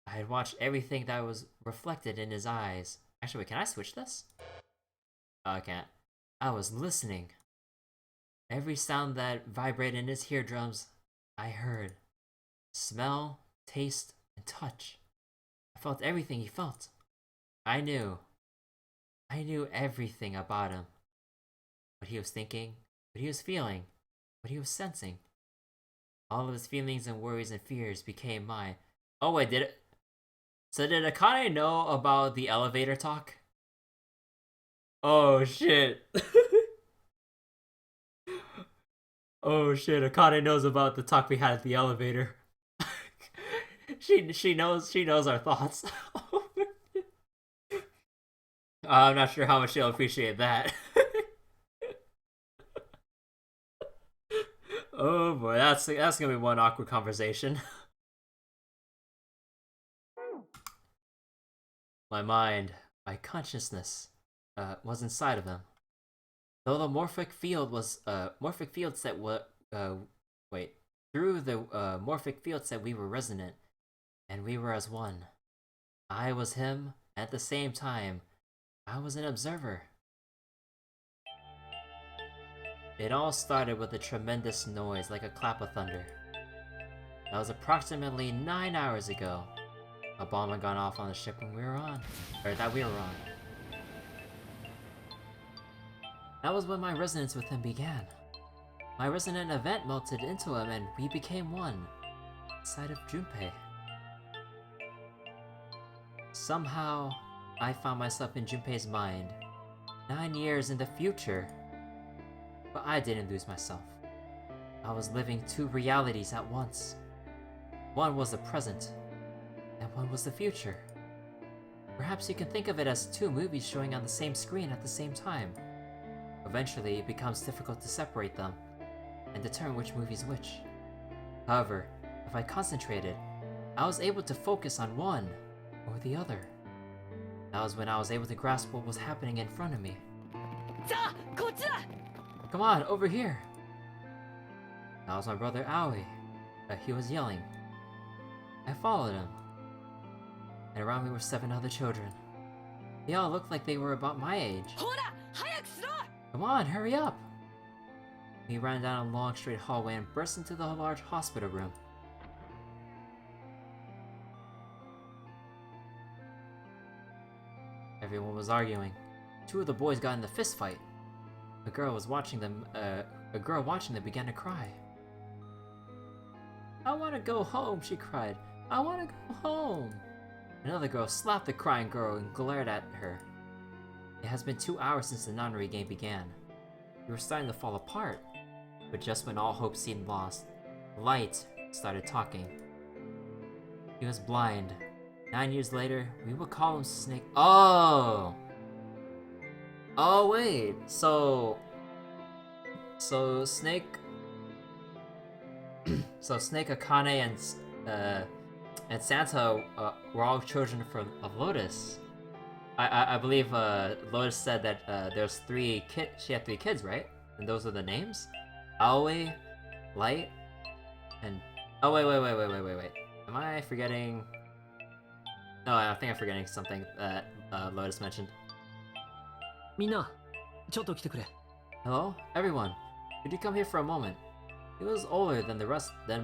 I had watched everything that was reflected in his eyes. Actually, wait, can I switch this? Oh, I can't. I was listening. Every sound that vibrated in his eardrums, I heard. Smell, taste, and touch. I felt everything he felt. I knew everything about him. What he was thinking, what he was feeling, what he was sensing. All of his feelings and worries and fears became mine. Oh wait, did it? So did Akane know about the elevator talk? Oh shit. Oh shit, Akane knows about the talk we had at the elevator. she knows our thoughts. I'm not sure how much she'll appreciate that. Oh boy, that's gonna be one awkward conversation. My mind, my consciousness, was inside of him. Though the morphic field was morphic field set through the morphic field set we were resonant, and we were as one. I was him, and at the same time, I was an observer. It all started with a tremendous noise like a clap of thunder. That was approximately 9 hours ago. A bomb had gone off on the ship when we were on. Or that we were on. That was when my resonance with him began. My resonant event melted into him and we became one. Inside of Junpei. Somehow, I found myself in Junpei's mind. 9 years in the future. But I didn't lose myself. I was living two realities at once. One was the present, and one was the future. Perhaps you can think of it as two movies showing on the same screen at the same time. Eventually, it becomes difficult to separate them and determine which movie is which. However, if I concentrated, I was able to focus on one or the other. That was when I was able to grasp what was happening in front of me. Come on, over here! That was my brother Aoi. He was yelling. I followed him. And around me were 7 other children. They all looked like they were about my age. Come on, hurry up! We ran down a long straight hallway and burst into the large hospital room. Everyone was arguing. 2 of the boys got in the fist fight. A girl watching them began to cry. I want to go home, she cried. I want to go home. Another girl slapped the crying girl and glared at her. It has been 2 hours since the Nonary game began. We were starting to fall apart. But just when all hope seemed lost, Light started talking. He was blind. 9 years later, we would call him Snake. Oh! Oh wait, so Snake, so Snake, Akane, and Santa were all children of Lotus. I believe Lotus said that there's 3 kids. She had 3 kids, right? And those are the names: Aoi, Light, and oh wait. Am I forgetting? No, I think I'm forgetting something that Lotus mentioned. みんな、ちょっと来てくれ。 Hello, everyone. Could you come here for a moment? He was older than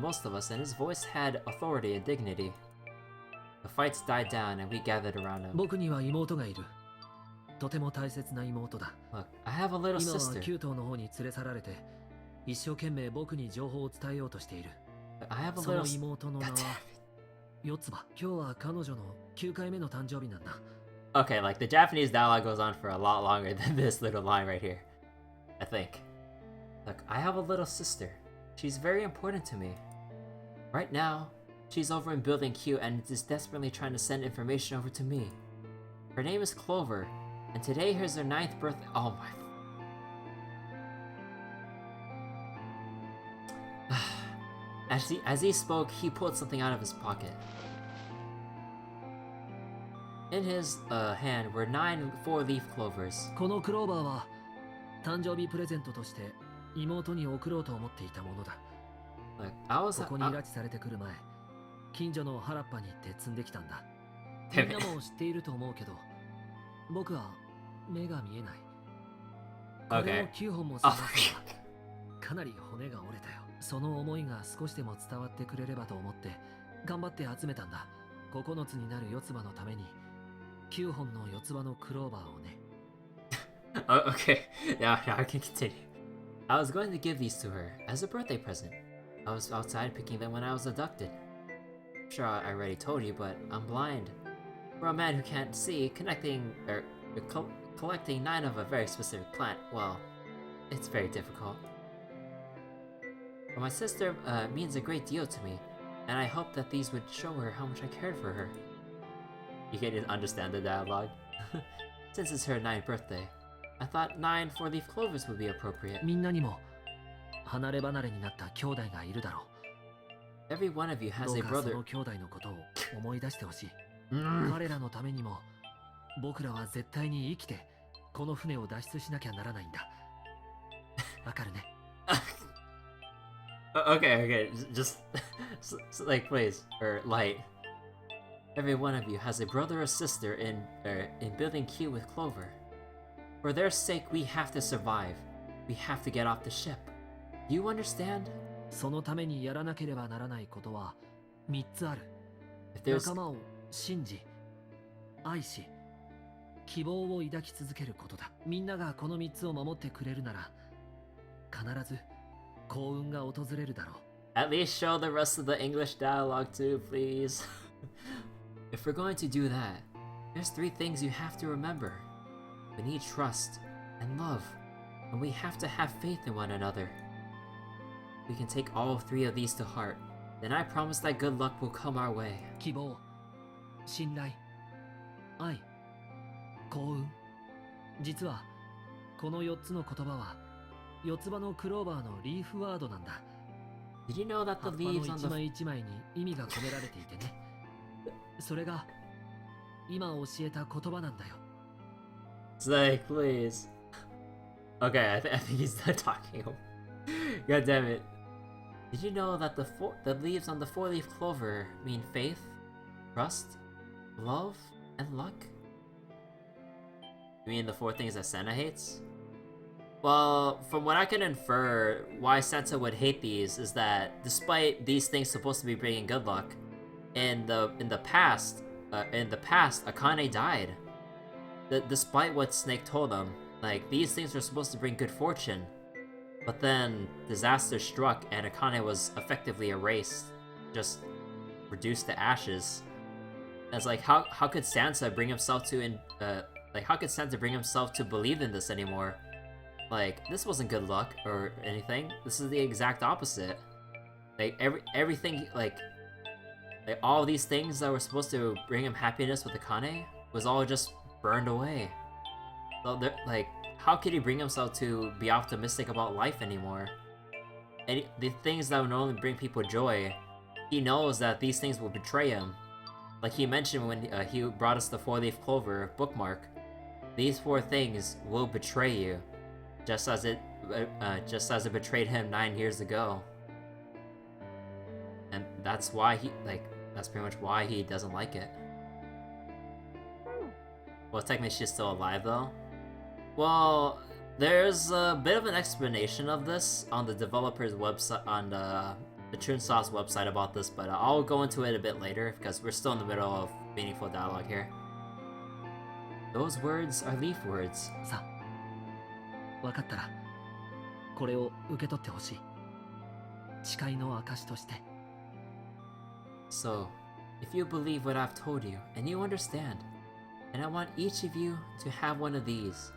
most of us, and his voice had authority and dignity. The fights died down, and we gathered around him. 僕には妹がいる。とても大切な妹だ。 Look, I have a little 今は sister. 9頭の方に連れ去られて、一生懸命僕に情報を伝えようとしている。 I have a その little. 妹の名は God damn it. 四つ葉。今日は彼女の9回目の誕生日なんだ。 Okay, like the Japanese dialogue goes on for a lot longer than this little line right here. I think. Look, I have a little sister. She's very important to me. Right now, she's over in Building Q and is desperately trying to send information over to me. Her name is Clover, and today is her 9th birthday. Oh my. As he spoke, he pulled something out of his pocket. In his hand were 9 4-leaf clovers. このクローバーは誕生日プレゼントとして妹に贈ろうと思っていたものだ。 Look, I was ここに拉致されてくる前、近所の原っぱに行って積んできたんだ。み Damn んな it. も知っていると思うけど、僕は目が見えない。これを Okay. 9本も探すのはかなり骨が折れたよ。その思いが少しでも伝わってくれればと思って頑張って集めたんだ。9つになる四つ葉のために9本の四つ葉のクローバーをね。Oh, okay, now I can continue. I was going to give these to her as a birthday present. I was outside picking them when I was abducted. Sure, I already told you, but I'm blind. For a man who can't see, collecting 9 of a very specific plant, well, it's very difficult. But my sister means a great deal to me, and I hoped that these would show her how much I cared for her. You can understand the dialogue. Since it's her 9th birthday, I thought 9 4-leaf clovers would be appropriate. みんなにも離れ離れになった兄弟がいるだろ Every one of you う。 has ど a うかそ brother. の兄弟のことを思い出してほしい。 Mm. 彼らのためにも僕らは絶対に生きてこの船を脱出しなきゃならないんだ。わかるね。Okay, just like please, or Light. Every one of you has a brother or sister in Building Q with Clover. For their sake, we have to survive. We have to get off the ship. Do you understand? そのためにやらなければならないことは3つある。 If there's 仲間を信じ、愛し、希望を抱き続けることだ。みんながこの3つを守ってくれるなら、必ず幸運が訪れるだろう。 at least show the rest of the English dialogue too, please. If we're going to do that, there's 3 things you have to remember. We need trust and love, and we have to have faith in one another. We can take all 3 of these to heart, then I promise that good luck will come our way. 希望、信頼、愛、幸運。実はこの4つの言葉は四つ葉のクローバーのリーフワードなんだ。 Did you know that 葉 the っぱの leaves on 一 the 枚一枚に意味が込められていてね。それが今教えた言葉なんだよ。 It's like, please. Okay, I think he's done talking. God damn it. Did you know that the leaves on the four-leaf clover mean faith, trust, love, and luck? You mean the four things that Santa hates? Well, from what I can infer, why Santa would hate these is that despite these things supposed to be bringing good luck, in the past, Akane died. Despite what Snake told him, like, these things were supposed to bring good fortune, but then disaster struck and Akane was effectively erased, just reduced to ashes. It's like, how could Santa bring himself to how could Santa bring himself to believe in this anymore? Like, this wasn't good luck or anything. This is the exact opposite. Like, everything, like all these things that were supposed to bring him happiness with Akane was all just burned away. So, like, how could he bring himself to be optimistic about life anymore? And the things that would normally bring people joy, he knows that these things will betray him. Like he mentioned when he brought us the four-leaf clover bookmark, these four things will betray you, just as it betrayed him 9 years ago. And that's why that's pretty much why he doesn't like it. Well, technically she's still alive though. Well, there's a bit of an explanation of this on the developer's website, on the Chunsoft's website about this, but I'll go into it a bit later because we're still in the middle of meaningful dialogue here. Those words are leaf words. さあ、分かったらこれを受け取ってほしい。誓いの証として。 So, if you believe what I've told you, and you understand, and I want each of you to have one of these.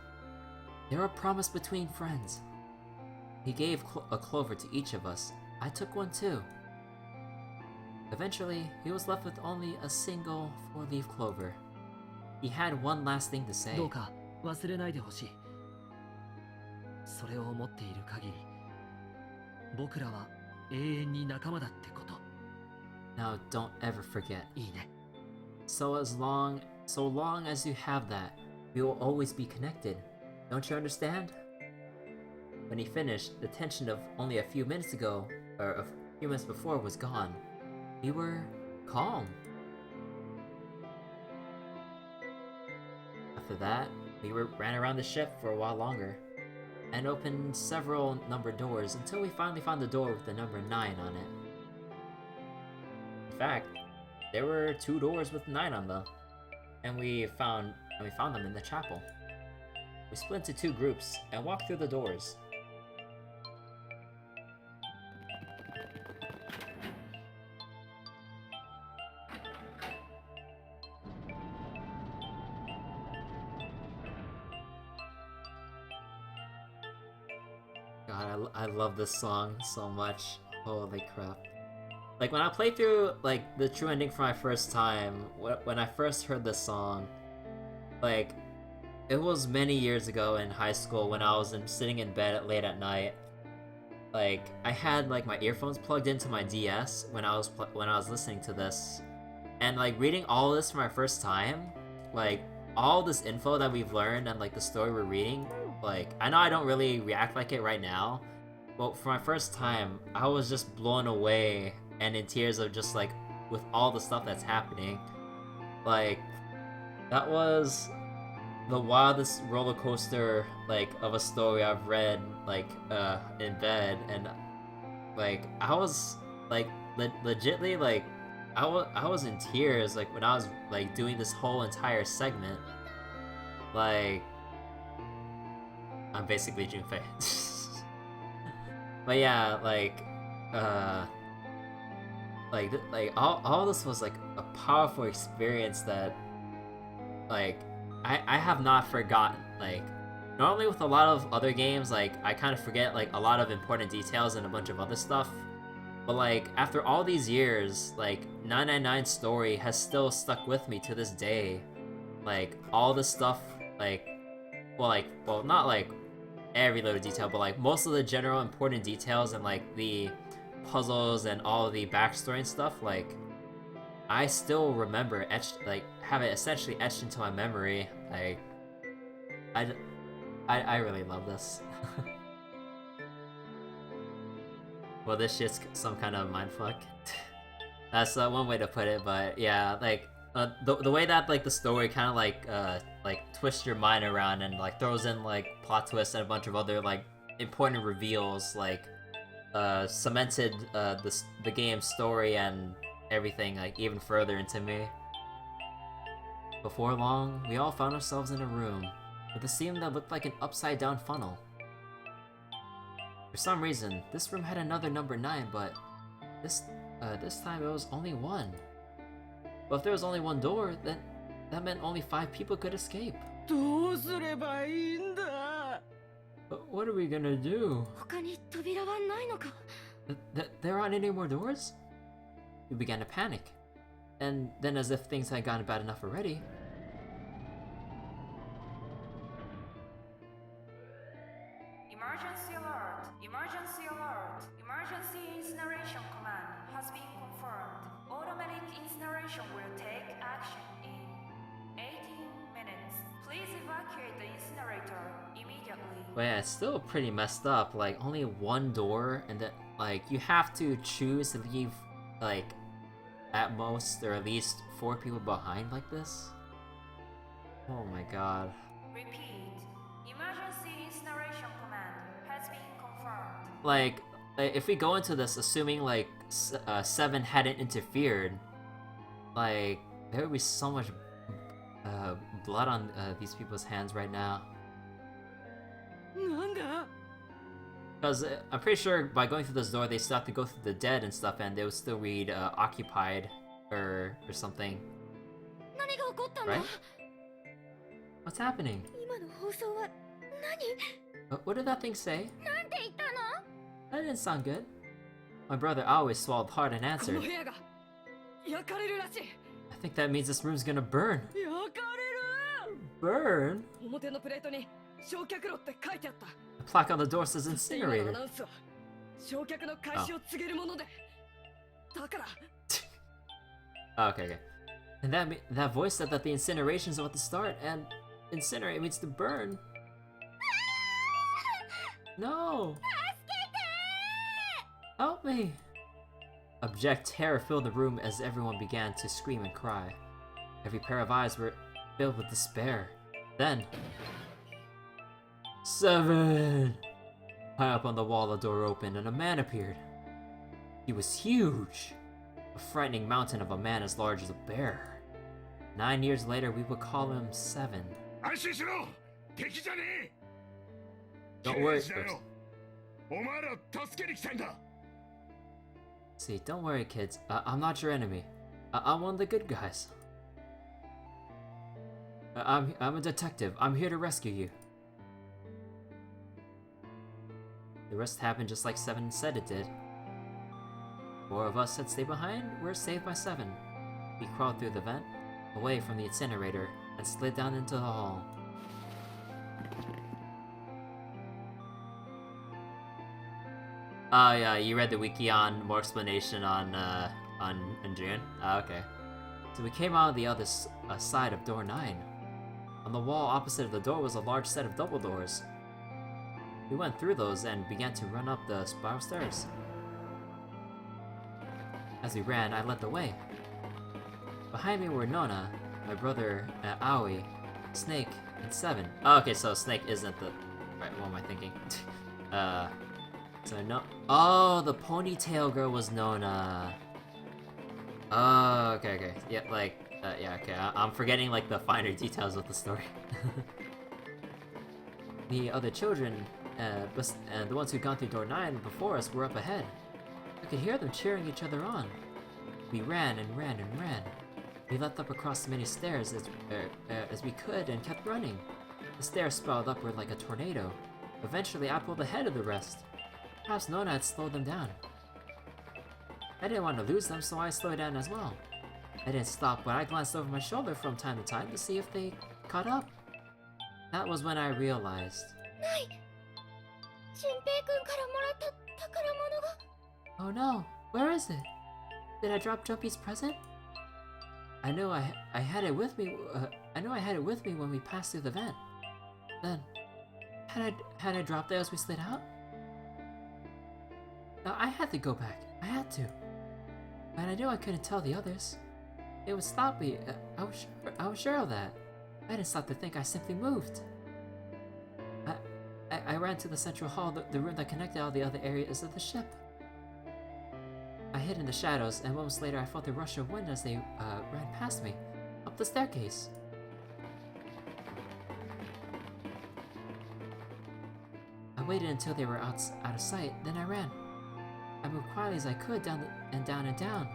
They're a promise between friends. He gave a clover to each of us. I took one too. Eventually, he was left with only a single four-leaf clover. He had one last thing to say. どうか忘れないでほしい。それを思っている限り、僕らは永遠に仲間だってこと。 Now don't ever forget. いいね。 So long as you have that, we will always be connected. Don't you understand? When he finished, the tension of only a few minutes ago, or a few minutes before, was gone. We were calm. After that, we ran around the ship for a while longer, and opened several numbered doors until we finally found the door with the number 9 on it. In fact, there were 2 doors with 9 on them, and we found them in the chapel. We split into 2 groups and walked through the doors. God, I love this song so much. Holy crap. Like, when I played through, like, the true ending for my first time, when I first heard this song, like, it was many years ago in high school when I was sitting in bed late at night. Like, I had, like, my earphones plugged into my DS when I was listening to this. And, like, reading all of this for my first time, like, all this info that we've learned and, like, the story we're reading, like, I know I don't really react like it right now, but for my first time, I was just blown away and in tears of just, like, with all the stuff that's happening. Like, that was the wildest roller coaster, like, of a story I've read, like, in bed, and, like, I was, like, legitly, like, I was in tears, like, when I was, like, doing this whole entire segment. Like, I'm basically Junpei. But yeah, like, all this was, like, a powerful experience that, like, I have not forgotten. Like, normally with a lot of other games, like, I kind of forget, like, a lot of important details and a bunch of other stuff. But, like, after all these years, like, 999's story has still stuck with me to this day. Like, all the stuff, like, well, not, like, every little detail, but like most of the general important details and like the puzzles and all the backstory and stuff, like I still remember have it essentially etched into my memory. Like I really love this. Well, this shit's some kind of mindfuck. That's one way to put it, but yeah, like the way that like the story kind of like twists your mind around and like throws in like plot twists and a bunch of other like important reveals, like cemented the game's story and everything like even further into me. Before long, we all found ourselves in a room with a ceiling that looked like an upside down funnel. For some reason, this room had another number 9, but this time it was only 1. But if there was only one door, then that meant only 5 people could escape. どうすればいいんだ But what are we gonna do? 他に扉はないのか There aren't any more doors? We began to panic. And then as if things had gotten bad enough already, Emergency alert! Emergency alert! Emergency incineration command has been confirmed. Automatic incineration will take action in 18 minutes. Please evacuate the incinerator immediately. but yeah, it's still pretty messed up. Like only one door, and then like you have to choose to leave like at most or at least 4 people behind like this. Oh my god. Repeat. Emergency incineration command has been confirmed. Like if we go into this assuming like 7 hadn't interfered, like there would be so much blood on these people's hands right now. なんだ Because I'm pretty sure by going through this door, they still have to go through the dead and stuff, and they would still read occupied or something, 何が起こったんだ right? What's happening? 今の放送は何 What did that thing say? なんて言ったの That didn't sound good. My brother always swallowed hard and この answered, 部屋が焼かれるらしい I think that means this room's gonna burn. 焼かれる Burn? 表のプレートに焼却炉って書いてあった The plaque on the door says そして今のア incinerator. ナウンスは焼却の開始を告げるものでだから Okay, okay. And that voice said that the incineration's about to start, and incinerate means to burn. No! Help me! Abject terror filled the room as everyone began to scream and cry. Every pair of eyes were filled with despair. Then... 7! High up on the wall, the door opened and a man appeared. He was huge! A frightening mountain of a man as large as a bear. 9 years later, we would call him 7. 安心しろ敵じゃねえ Don't worry. 刑事だよお前ら助けに来たんだ See, don't worry, kids. I'm not your enemy. I'm one of the good guys. I'm a detective. I'm here to rescue you. The rest happened just like 7 said it did. 4 of us had stayed behind. Were saved by 7. We crawled through the vent, away from the incinerator, and slid down into the hall. Oh yeah, you read the wiki on more explanation on in June. Okay. So we came out of the other side of door 9. On the wall opposite of the door was a large set of double doors. We went through those and began to run up the spiral stairs. As we ran, I led the way. Behind me were Nona, my brother Aoi, Snake, and 7. Oh, okay, so Snake isn't the... Right, what am I thinking? So no... Oh, the ponytail girl was Nona. Oh, okay, okay. Yeah, like... yeah, okay. I'm forgetting, like, the finer details of the story. The other children, the ones who'd gone through door 9 before us were up ahead. I could hear them cheering each other on. We ran and ran and ran. We leapt up across as many stairs as we could and kept running. The stairs spiraled upward like a tornado. Eventually, I pulled ahead of the rest. Perhaps Nona had slowed them down. I didn't want to lose them, so I slowed down as well. I didn't stop, but I glanced over my shoulder from time to time to see if they caught up. That was when I realized. 君からもらった宝物が。 Oh no, where is it? Did I drop Jumpy's present? I know I had it with me. I know I had it with me when we passed through the vent. Then, had I dropped it as we slid out? I had to go back. I had to. But I knew I couldn't tell the others. It would stop me. I was sure of that. I didn't stop to think. I simply moved. I ran to the central hall, the room that connected all the other areas of the ship. I hid in the shadows, and moments later I felt a rush of wind as they ran past me, up the staircase. I waited until they were out of sight, then I ran. I moved quietly as I could down and down.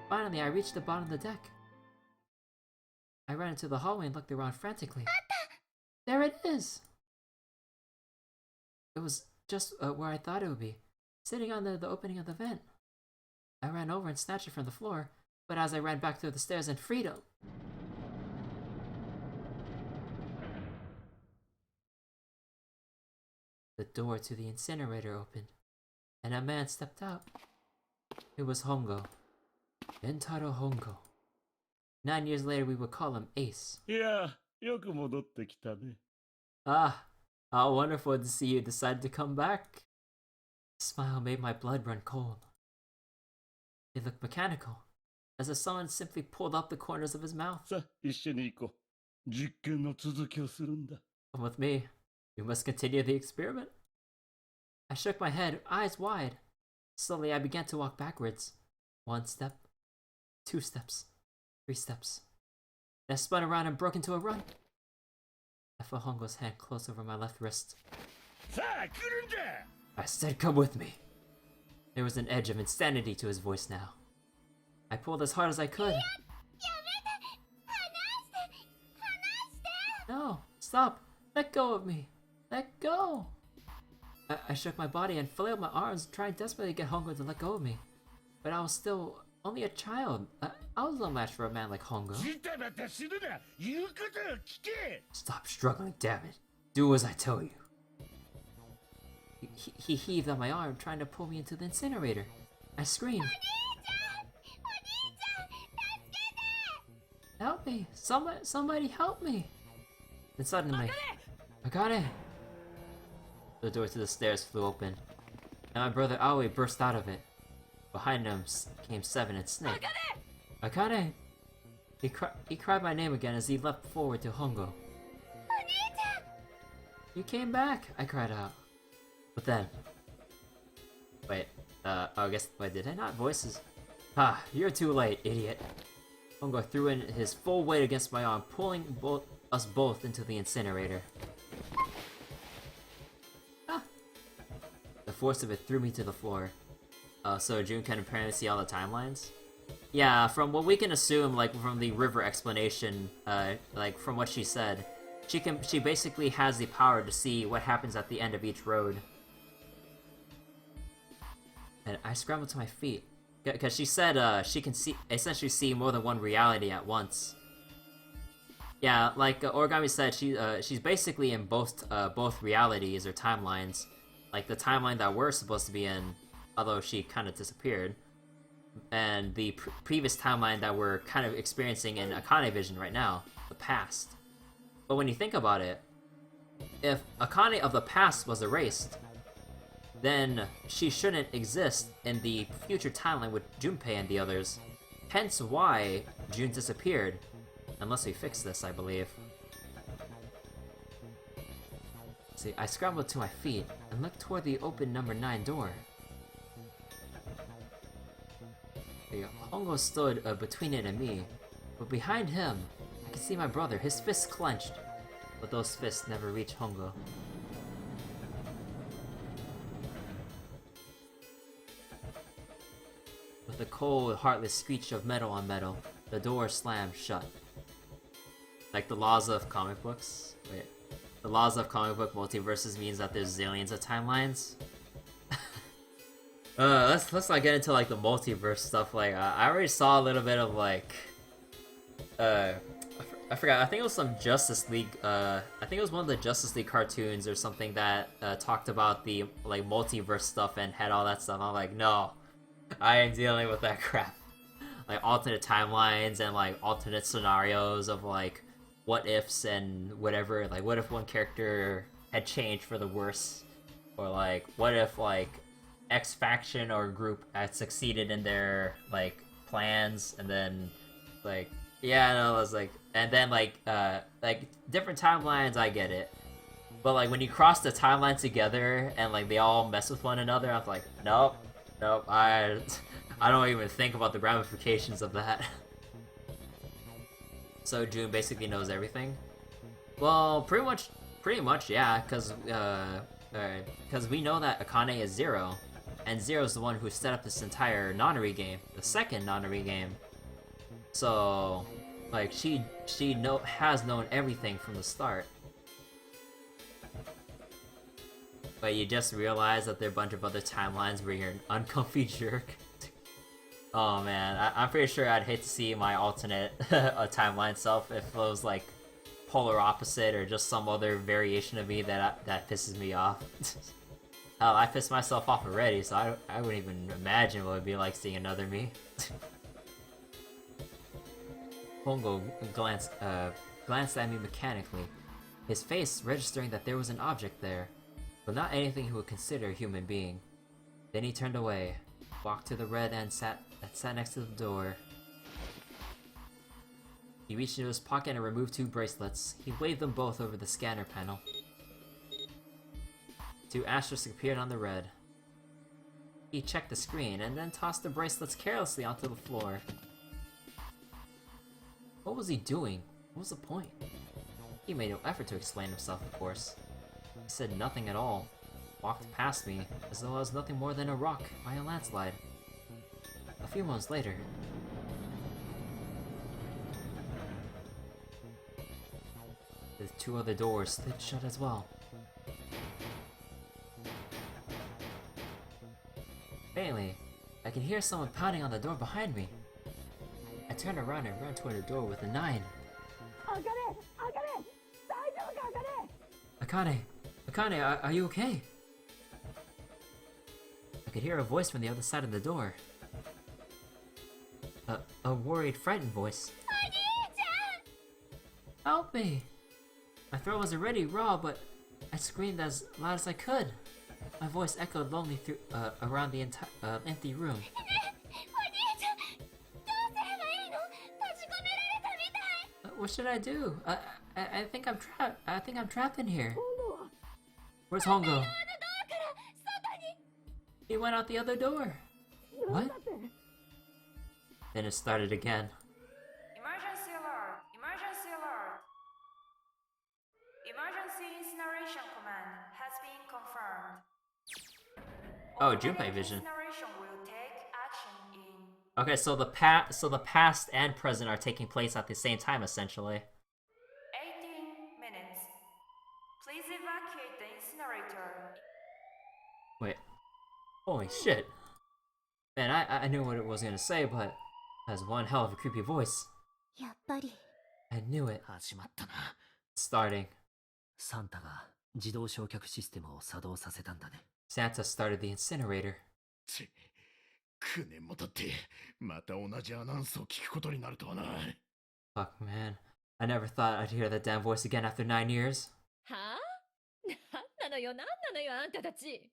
Finally, I reached the bottom of the deck. I ran into the hallway and looked around frantically. There it is! It was just where I thought it would be, sitting on the opening of the vent. I ran over and snatched it from the floor, but as I ran back through the stairs in freedom... The door to the incinerator opened, and a man stepped out. It was Hongo. Entaro Hongo. 9 years later, we would call him Ace. いや、よく戻ってきたね。 Ah, how wonderful to see you decide to come back. The smile made my blood run cold. It looked mechanical, as if someone simply pulled up the corners of his mouth. さあ、一緒に行こう。実験の続きをするんだ。 Come with me. We must continue the experiment. I shook my head, eyes wide. Slowly, I began to walk backwards. 1 step, 2 steps, 3 steps. Then I spun around and broke into a run. I felt Hongo's hand close over my left wrist. さあ、来るんじゃ。 I said, come with me. There was an edge of insanity to his voice now. I pulled as hard as I could. No, stop. Let go of me. Let go. I shook my body and flailed my arms, trying desperately to get Hongo to let go of me. But I was still only a child. I was no match for a man like Hongo. ジタバタするな。言うことを聞け。 Stop struggling, damn it. Do as I tell you. He heaved on my arm, trying to pull me into the incinerator. I screamed. Help me! Somebody help me! Then suddenly, I got it! The door to the stairs flew open, and my brother Aoi burst out of it. Behind him came Seven and Snake. Akane! He cried my name again as he leapt forward to Hongo. You came back! I cried out. But then... Wait, wait, did I not voices? Ah, you're too late, idiot. Hongo threw in his full weight against my arm, pulling us both into the incinerator. Ah! The force of it threw me to the floor. So June can apparently see all the timelines? Yeah, from what we can assume, like, from the river explanation, like, from what she said, she basically has the power to see what happens at the end of each road. And I scrambled to my feet, because she said, she can essentially see more than one reality at once. Yeah, like Origami said, she's basically in both realities or timelines. Like the timeline that we're supposed to be in, although she kind of disappeared, and the previous timeline that we're kind of experiencing in Akane Vision right now, the past. But when you think about it, if Akane of the past was erased, then she shouldn't exist in the future timeline with Junpei and the others. Hence why June disappeared. Unless we fix this, I believe. See, I scrambled to my feet and looked toward the open number 9 door. Hongo stood between it and me, but behind him, I could see my brother, his fists clenched, but those fists never reached Hongo. With a cold, heartless screech of metal on metal, the door slammed shut. Like the laws of comic books? Wait. The laws of comic book multiverses means that there's zillions of timelines? Let's not get into like the multiverse stuff. Like, I already saw a little bit of like, I forgot. I think it was some Justice League. I think it was one of the Justice League cartoons or something that talked about the like multiverse stuff and had all that stuff. I'm like, no, I ain't dealing with that crap. Like alternate timelines and like alternate scenarios of like what ifs and whatever. Like, what if one character had changed for the worse, or like what if like X faction or group had succeeded in their like plans, and then like. Yeah, no, it's like, and then like different timelines, I get it, but like when you cross the timeline together and like they all mess with one another, I'm like, nope, I don't even think about the ramifications of that. So June basically knows everything. Well, pretty much, yeah, because we know that Akane is Zero, and Zero is the one who set up this entire Nonary game, the second Nonary game. So, like, she has known everything from the start. But you just realize that there are a bunch of other timelines where you're an uncomfy jerk. Oh man, I'm pretty sure I'd hate to see my alternate timeline self if it was like polar opposite or just some other variation of me that pisses me off. Hell, I pissed myself off already, so I wouldn't even imagine what it would be like seeing another me. Hongo glanced at me mechanically, his face registering that there was an object there, but not anything he would consider a human being. Then he turned away, walked to the red and sat next to the door. He reached into his pocket and removed 2 bracelets. He waved them both over the scanner panel. 2 asterisks appeared on the red. He checked the screen and then tossed the bracelets carelessly onto the floor. What was he doing? What was the point? He made no effort to explain himself, of course. He said nothing at all, walked past me as though I was nothing more than a rock by a landslide. A few moments later, the 2 other doors slid shut as well. Faintly, I could hear someone pounding on the door behind me. I turned around and ran toward the door with a 9. Akane, are you okay? I could hear a voice from the other side of the door. A worried, frightened voice. Help me! My throat was already raw, but I screamed as loud as I could. My voice echoed lonely through around the empty room. What should I do? I think I'm trapped. I think I'm trapped in here. Where's Hongo? He went out the other door. What? Then it started again. Emergency alert! Emergency alert! Emergency incineration command has been confirmed. Oh, Junpei vision. Incineration will take action in Okay, so the past and present are taking place at the same time, essentially. 18 minutes. Please evacuate the incinerator. Wait. Holy shit. Man, I knew what it was gonna say, but that's one hell of a creepy voice. やっぱり I knew it. 始まったな。 Starting. サンタが自動焼却システムを作動させたんだね。 Santa started the incinerator. 9年も経ってまた同じアナウンスを聞くことになるとはな。 Fuck, man. I never thought I'd hear that damn voice again after 9 years. はぁなんなのよあんたたち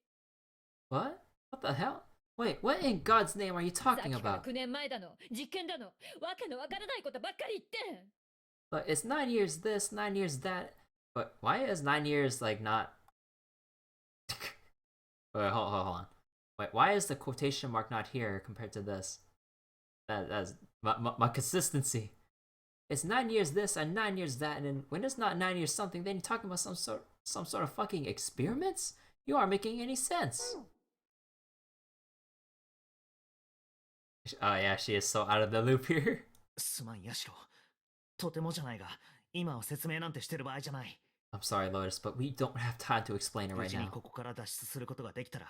What? What the hell? Wait, what in God's name are you さっ talking きから about? 9年前だの実験だのわけのわからないことばっかり言って But it's 9 years this, 9 years that. But why is 9 years like not? Wait, hold on. Wait, why is the quotation mark not here compared to this? That's my consistency. It's 9 years this and 9 years that, and then when it's not 9 years something, then you're talking about some sort of fucking experiments? You aren't making any sense. Oh yeah, she is so out of the loop here. すまん、ヤシロ。とてもじゃないが、今は説明なんてしてる場合じゃない。 I'm sorry, Lotus, but we don't have time to explain it 無 right 事に now. ここから脱出することができたら、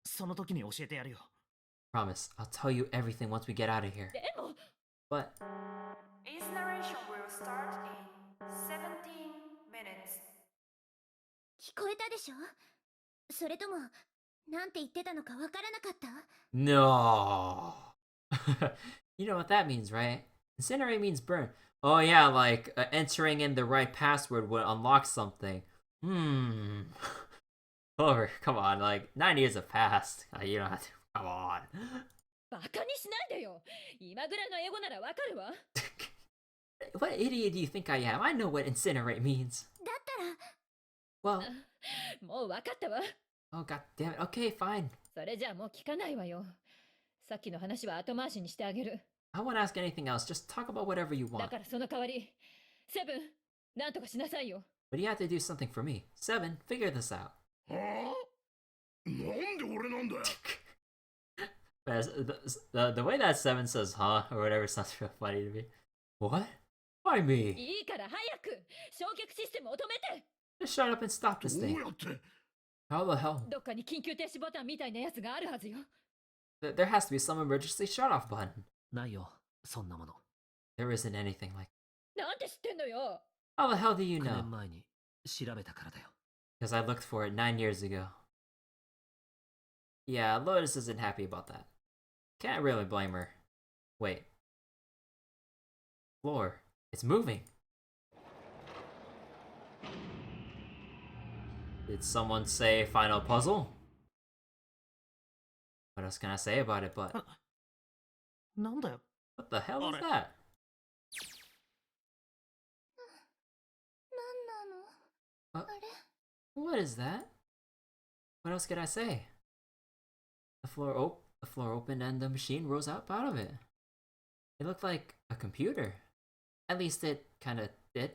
その時に教えてやるよ。 Promise, I'll tell you everything once we get out of here. でも But Its narration will start in 17 minutes. 聞こえたでしょ？それとも、なんて言ってたのかわからなかった？ No. You know what that means, right? Incinerate means burn. Oh yeah, like entering in the right password would unlock something. Clover, come on, like 9 years have passed. You don't have to. Come on. バカにしないでよ。今ぐらいの英語ならわかるわ。What idiot do you think I am? I know what incinerate means. だったら、 Well, もうわかったわ。 oh god damn it. Okay, fine. それじゃあもう聞かないわよ。さっきの話は後回しにしてあげる。 I won't ask anything else. Just talk about whatever you だ want. からその代わり、セブン、なんとかしなさいよ。 But you have to do something for me. 7, figure this out. はあ、なんで俺なんだよ。 The way that 7 says huh or whatever sounds real funny to me. What? Why me? いいから早く焼却システムを止めて。 Just shut up and stop this どう thing. やって。 How the hell? どっかに緊急停止ボタンみたいなやつがあるはずよ。 There has to be some emergency shut-off button. ないよ、そんなもの。 There isn't anything like. なんて知ってんのよ。 How the hell do you 9 know? 年前に調べたからだよ。 Because I looked for it 9 years ago. Yeah, Lotus isn't happy about that. Can't really blame her. Wait. Floor. It's moving. Did someone say final puzzle? What else can I say about it but... なんだよ。 What the hell is that? なんなの？ Uh, あれ？ What is that? What else could I say? The floor opened and the machine rose up out of it. It looked like a computer. At least it kinda did.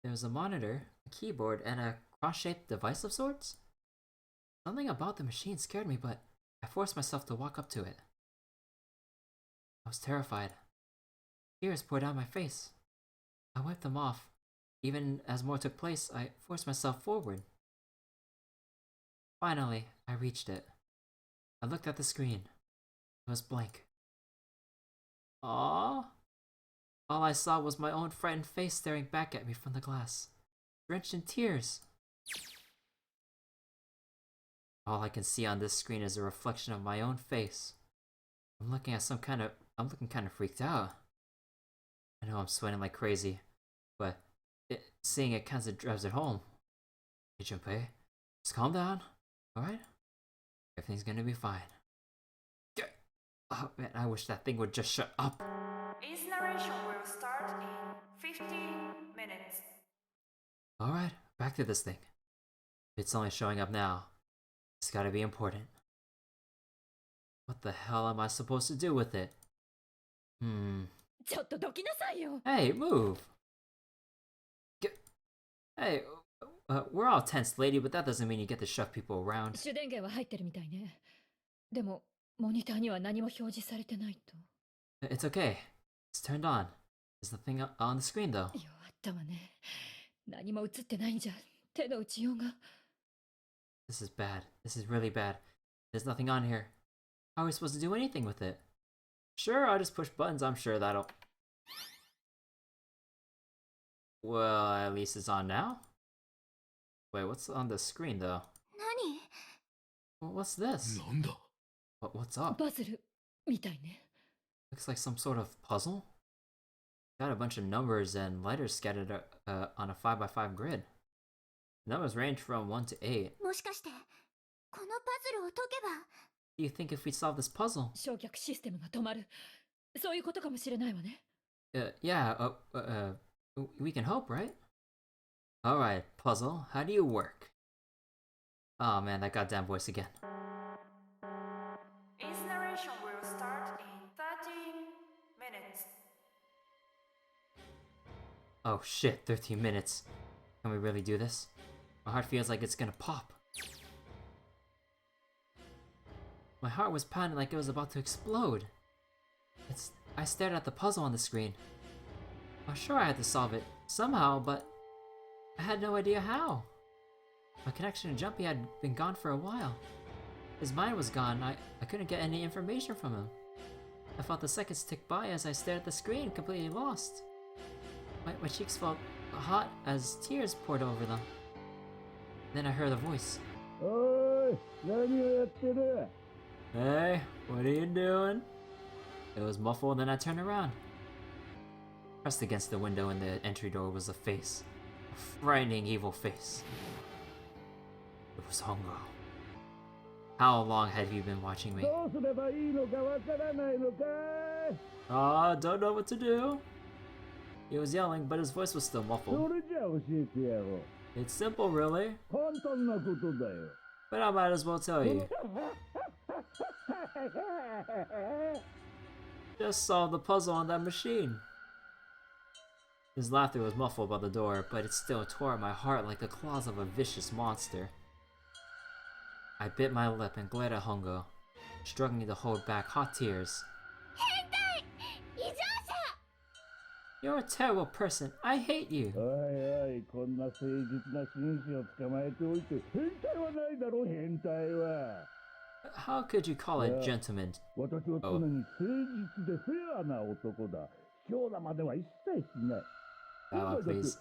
There was a monitor, a keyboard, and a cross-shaped device of sorts. Something about the machine scared me, but I forced myself to walk up to it. I was terrified. Tears poured down my face. I wiped them off. Even as more took place, I forced myself forward. Finally, I reached it. I looked at the screen. It was blank. Aww. All I saw was my own frightened face staring back at me from the glass, drenched in tears. All I can see on this screen is a reflection of my own face. I'm looking kind of freaked out. I know I'm sweating like crazy, but seeing it kind of drives it home. Hey Junpei, just calm down, alright? Everything's gonna be fine. Oh man, I wish that thing would just shut up. Its narration will start in 15 minutes. Alright, back to this thing. If it's only showing up now, it's gotta be important. What the hell am I supposed to do with it? ちょっとどきなさいよ。 Hey, move! Hey, we're all tense, lady, but that doesn't mean you get to shove people around. 主電源は入ってるみたいね。でも、モニターには何も表示されてないと。 It's okay. It's turned on. There's nothing on the screen, though. 弱ったわね。何も映ってないんじゃ、手の打ちようが。 This is bad. This is really bad. There's nothing on here. How are we supposed to do anything with it? Sure, I'll just push buttons. I'm sure that'll... Well, at least it's on now. Wait, what's on the screen, though? 何？ What's this? なんだ。 What's up? パズルみたいね。 Looks like some sort of puzzle? Got a bunch of numbers and letters scattered on a 5x5 grid. Numbers range from 1 to 8. もしかして、このパズルを解けば。 Do you think if we solve this puzzle? 焼却システムが止まる。そういうことかもしれないわね。Yeah, we can hope, right? Alright, puzzle, how do you work? Oh man, that goddamn voice again. Its narration will start in 13 minutes. Oh shit, 13 minutes. Can we really do this? My heart feels like it's gonna pop. My heart was pounding like it was about to explode. I stared at the puzzle on the screen. I was sure I had to solve it, somehow, but I had no idea how. My connection to Jumpy had been gone for a while. His mind was gone, I couldn't get any information from him. I felt the seconds tick by as I stared at the screen, completely lost. My cheeks felt hot as tears poured over them. Then I heard a voice. Hey, what are you doing? It was muffled, then I turned around. Pressed against the window in the entry door was a face. A frightening, evil face. It was Hongo. How long had he been watching me? Don't know what to do. He was yelling, but his voice was still muffled. It's simple, really. But I might as well tell you. Just solve the puzzle on that machine. His laughter was muffled by the door, but it still tore at my heart like the claws of a vicious monster. I bit my lip and glared at Hongo, struggling to hold back hot tears. You're a terrible person. I hate you. How could you call a gentleman? Please.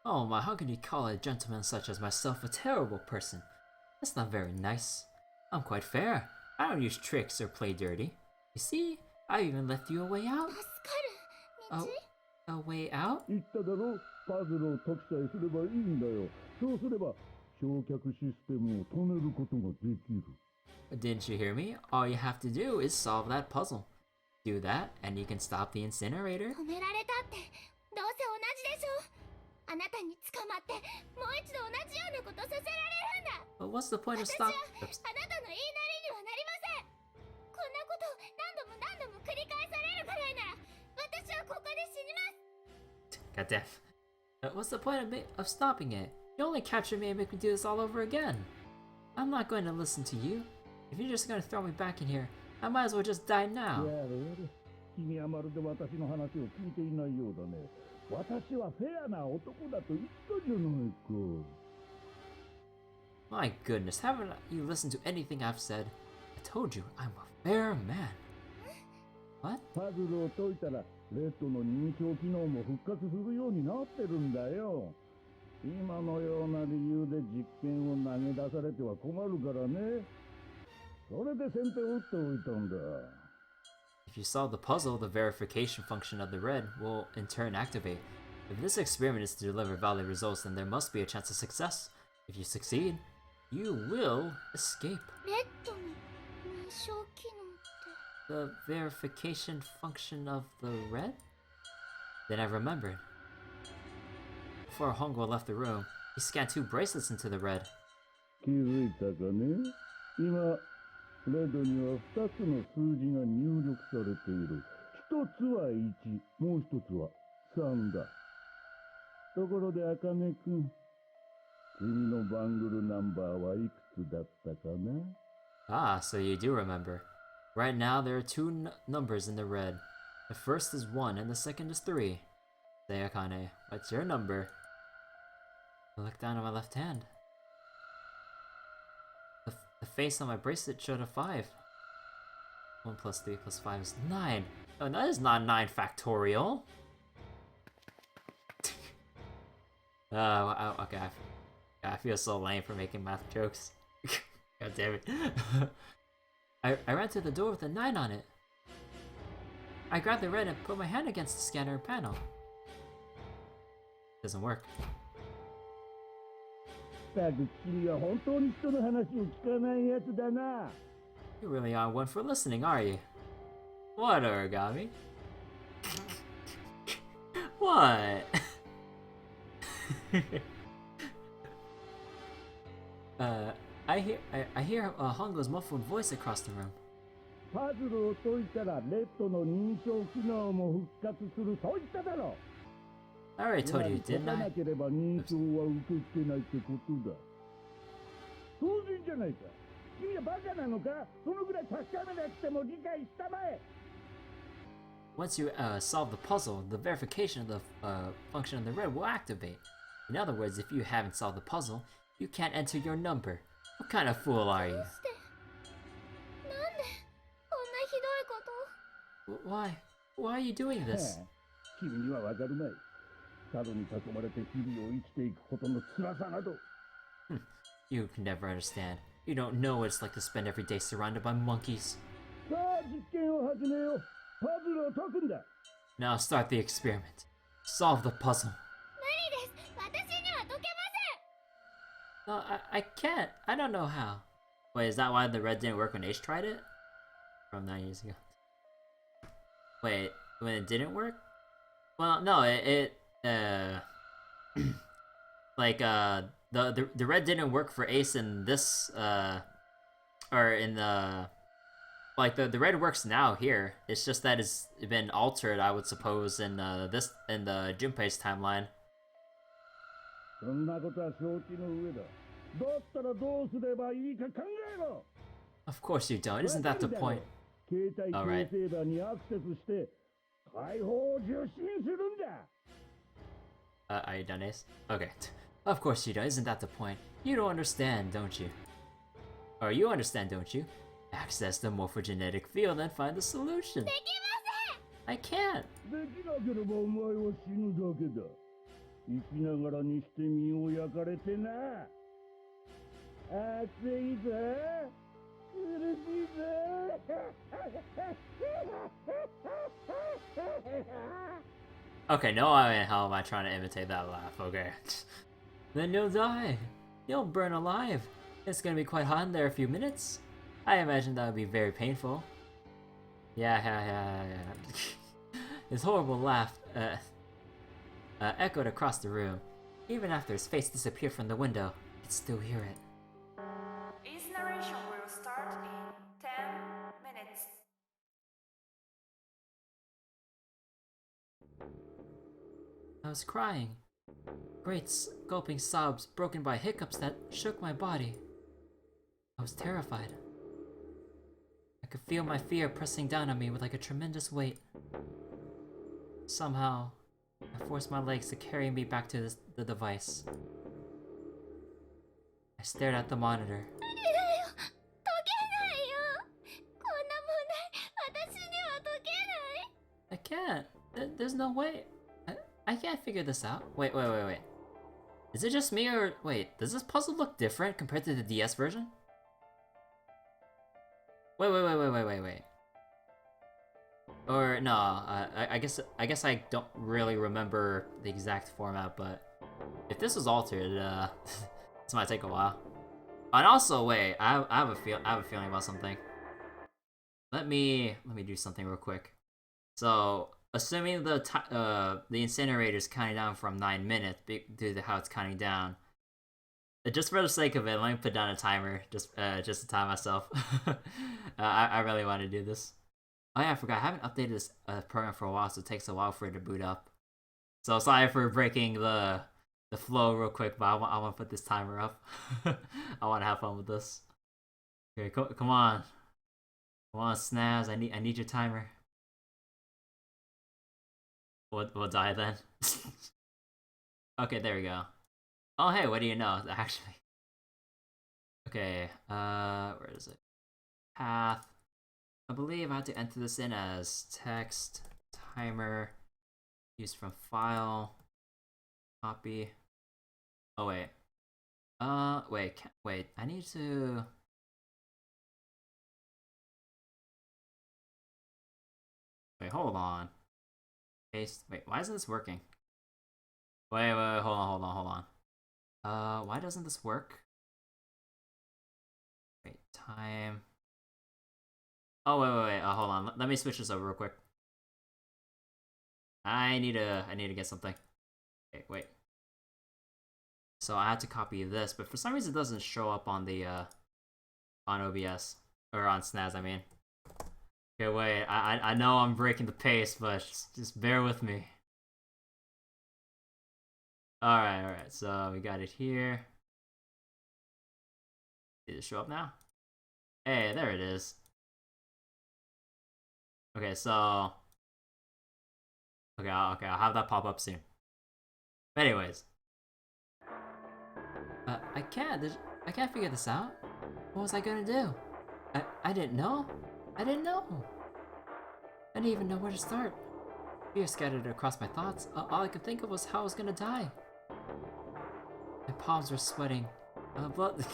Oh my, how can you call a gentleman such as myself a terrible person? That's not very nice. I'm quite fair. I don't use tricks or play dirty. You see, I even left you a way out. A way out? Didn't you hear me? All you have to do is solve that puzzle. Do that, and you can stop the incinerator. But what's the point of stopping? Goddamn. What's the point of stopping it? You only capture me and make me do this all over again. I'm not going to listen to you. If you're just going to throw me back in here, I might as well just die now. My goodness, haven't you listened to anything I've said? I told you, I'm a fair man. What? If you solve the puzzle, the verification function of the red will in turn activate. If this experiment is to deliver valid results, then there must be a chance of success. If you succeed, you will escape. The verification function of the red? Then I remembered. Before Hongo left the room, he scanned 2 bracelets into the red. Ah, so you do remember. Right now, there are 2 numbers in the red. The first is 1 and the second is 3. Say, Akane, what's your number? I looked down at my left hand. The face on my bracelet showed a 5. 1 plus 3 plus 5 is 9. Oh, that is not 9 factorial. Okay. I feel so lame for making math jokes. God damn it. I ran to the door with a 9 on it. I grabbed the red and put my hand against the scanner panel. Doesn't work. You really are one for listening, are you? What, Origami? What? I hear Hongo's muffled voice across the room. I already told you, didn't I? Once you solve the puzzle, the verification of the function of the red will activate. In other words, if you haven't solved the puzzle, you can't enter your number. What kind of fool are you? Why? Why are you doing this? 君にはわかるまい。角に囲まれて日々を生きていくことの辛さなど。You can never understand. You don't know what it's like to spend every day surrounded by monkeys. さあ、実験を始めよう。パズルを解くんだ。 Now start the experiment. Solve the puzzle. 無理です。私には解けま No, I can't. I don't know how. Wait, is that why the red didn't work when Ace tried it? From 9 years ago. Wait, when it didn't work? Well, no, like, the red didn't work for Ace in this, or in the, like, the red works now here. It's just that it's been altered, I would suppose, in, in the Junpei's timeline. そんなことは承知の上だ。どうしたらどうすればいいか考えろ。 Of course you don't. Isn't that the point? 携帯 Alright. 構成版にアクセスして解放を受信するんだ。 Are you done, Ace? Okay. Of course you don't. Isn't that the point? You don't understand, don't you? Or you understand, don't you? Access the morphogenetic field and find the solution. できま I can't. できなければお前は死ぬだけだ。生きながらにして身を焼かれてな。熱いぜ。苦しいぜ。 Okay, no way in hell am I trying to imitate that laugh, okay. Then you'll die. You'll burn alive. It's gonna be quite hot in there a few minutes. I imagine that would be very painful. Yeah. His horrible laugh echoed across the room. Even after his face disappeared from the window, I could still hear it. Its narration will start in 10 minutes. I was crying. Great gulping sobs broken by hiccups that shook my body. I was terrified. I could feel my fear pressing down on me with like a tremendous weight. Somehow, I forced my legs to carry me back to the device. I stared at the monitor. 無理だよ。解けないよ。こんな問題、私には解けない。 I can't. There's no way. I can't figure this out. Wait. Is it just me or... Wait, does this puzzle look different compared to the DS version? Wait. Or no, I guess I don't really remember the exact format, but if this was altered, this might take a while. And also, wait, I have a feeling about something. Let me do something real quick. So, assuming the incinerator's counting down from 9 minutes due to how it's counting down, just for the sake of it, let me put down a timer just to time myself. I really want to do this. Oh yeah, I forgot. I haven't updated this program for a while, so it takes a while for it to boot up. So sorry for breaking the flow real quick, but I want to put this timer up. I want to have fun with this. Okay, come on, Snaz. I need your timer. We'll die then. Okay, there we go. Oh hey, what do you know? Actually. Okay, where is it? Path. I believe I have to enter this in as text, timer, used from file, copy. Oh wait. Wait, I need to... Wait, hold on. Paste, wait, why isn't this working? Wait, hold on. Why doesn't this work? Wait, time. Oh, wait, hold on. Let me switch this over real quick. I need to get something. Okay, wait. So I had to copy this, but for some reason it doesn't show up on the, on OBS. Or on SNAS, I mean. Okay, wait, I know I'm breaking the pace, but just bear with me. Alright, so we got it here. Did it show up now? Hey, there it is. Okay, so... Okay, I'll have that pop up soon. But anyways. I can't figure this out. What was I gonna do? I didn't know. I didn't even know where to start. Fear scattered across my thoughts. All I could think of was how I was gonna die. My palms were sweating. Blood.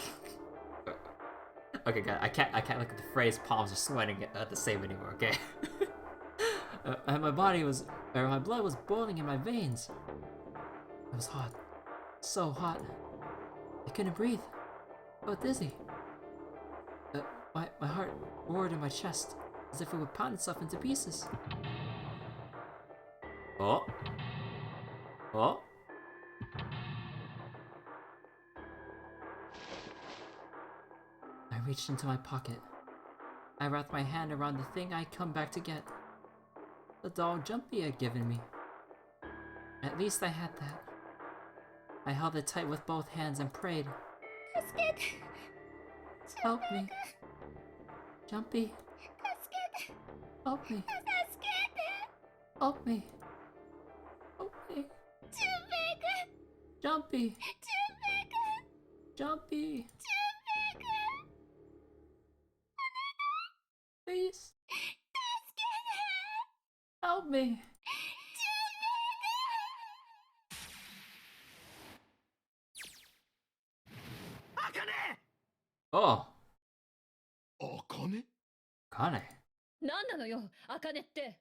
Okay, God, I can't look at the phrase "palms are sweating" the same anymore. Okay. And my blood was boiling in my veins. It was hot, so hot. I couldn't breathe. I felt dizzy. My heart roared in my chest, as if it would pound itself into pieces. Oh. Oh. I reached into my pocket. I wrapped my hand around the thing I'd come back to get. The doll Jumpy had given me. At least I had that. I held it tight with both hands and prayed. Help me. Jumpy. Help me. Help me. Help me. Jumpy. Jumpy. Please. Help me. Oh. 茜 Akane. 何なのよ、茜って。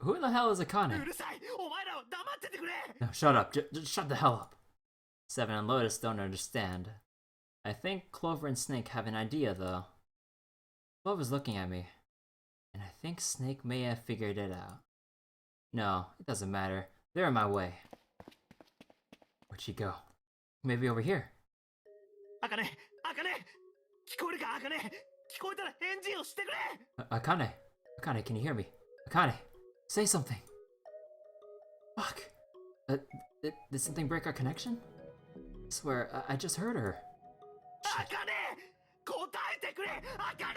Who the hell is Akane? うるさいお前らは黙っててくれ No, shut up. Just shut the hell up. Seven and Lotus don't understand. I think Clover and Snake have an idea, though. Clover's looking at me. And I think Snake may have figured it out. No, it doesn't matter. They're in my way. Where'd she go? Maybe over here. 茜茜聞こえるか茜聞こえたら返事をしてくれ Akane. Akane, can you hear me? Akane, say something. Fuck. Did something break our connection? I swear, I just heard her. 茜答えてくれ茜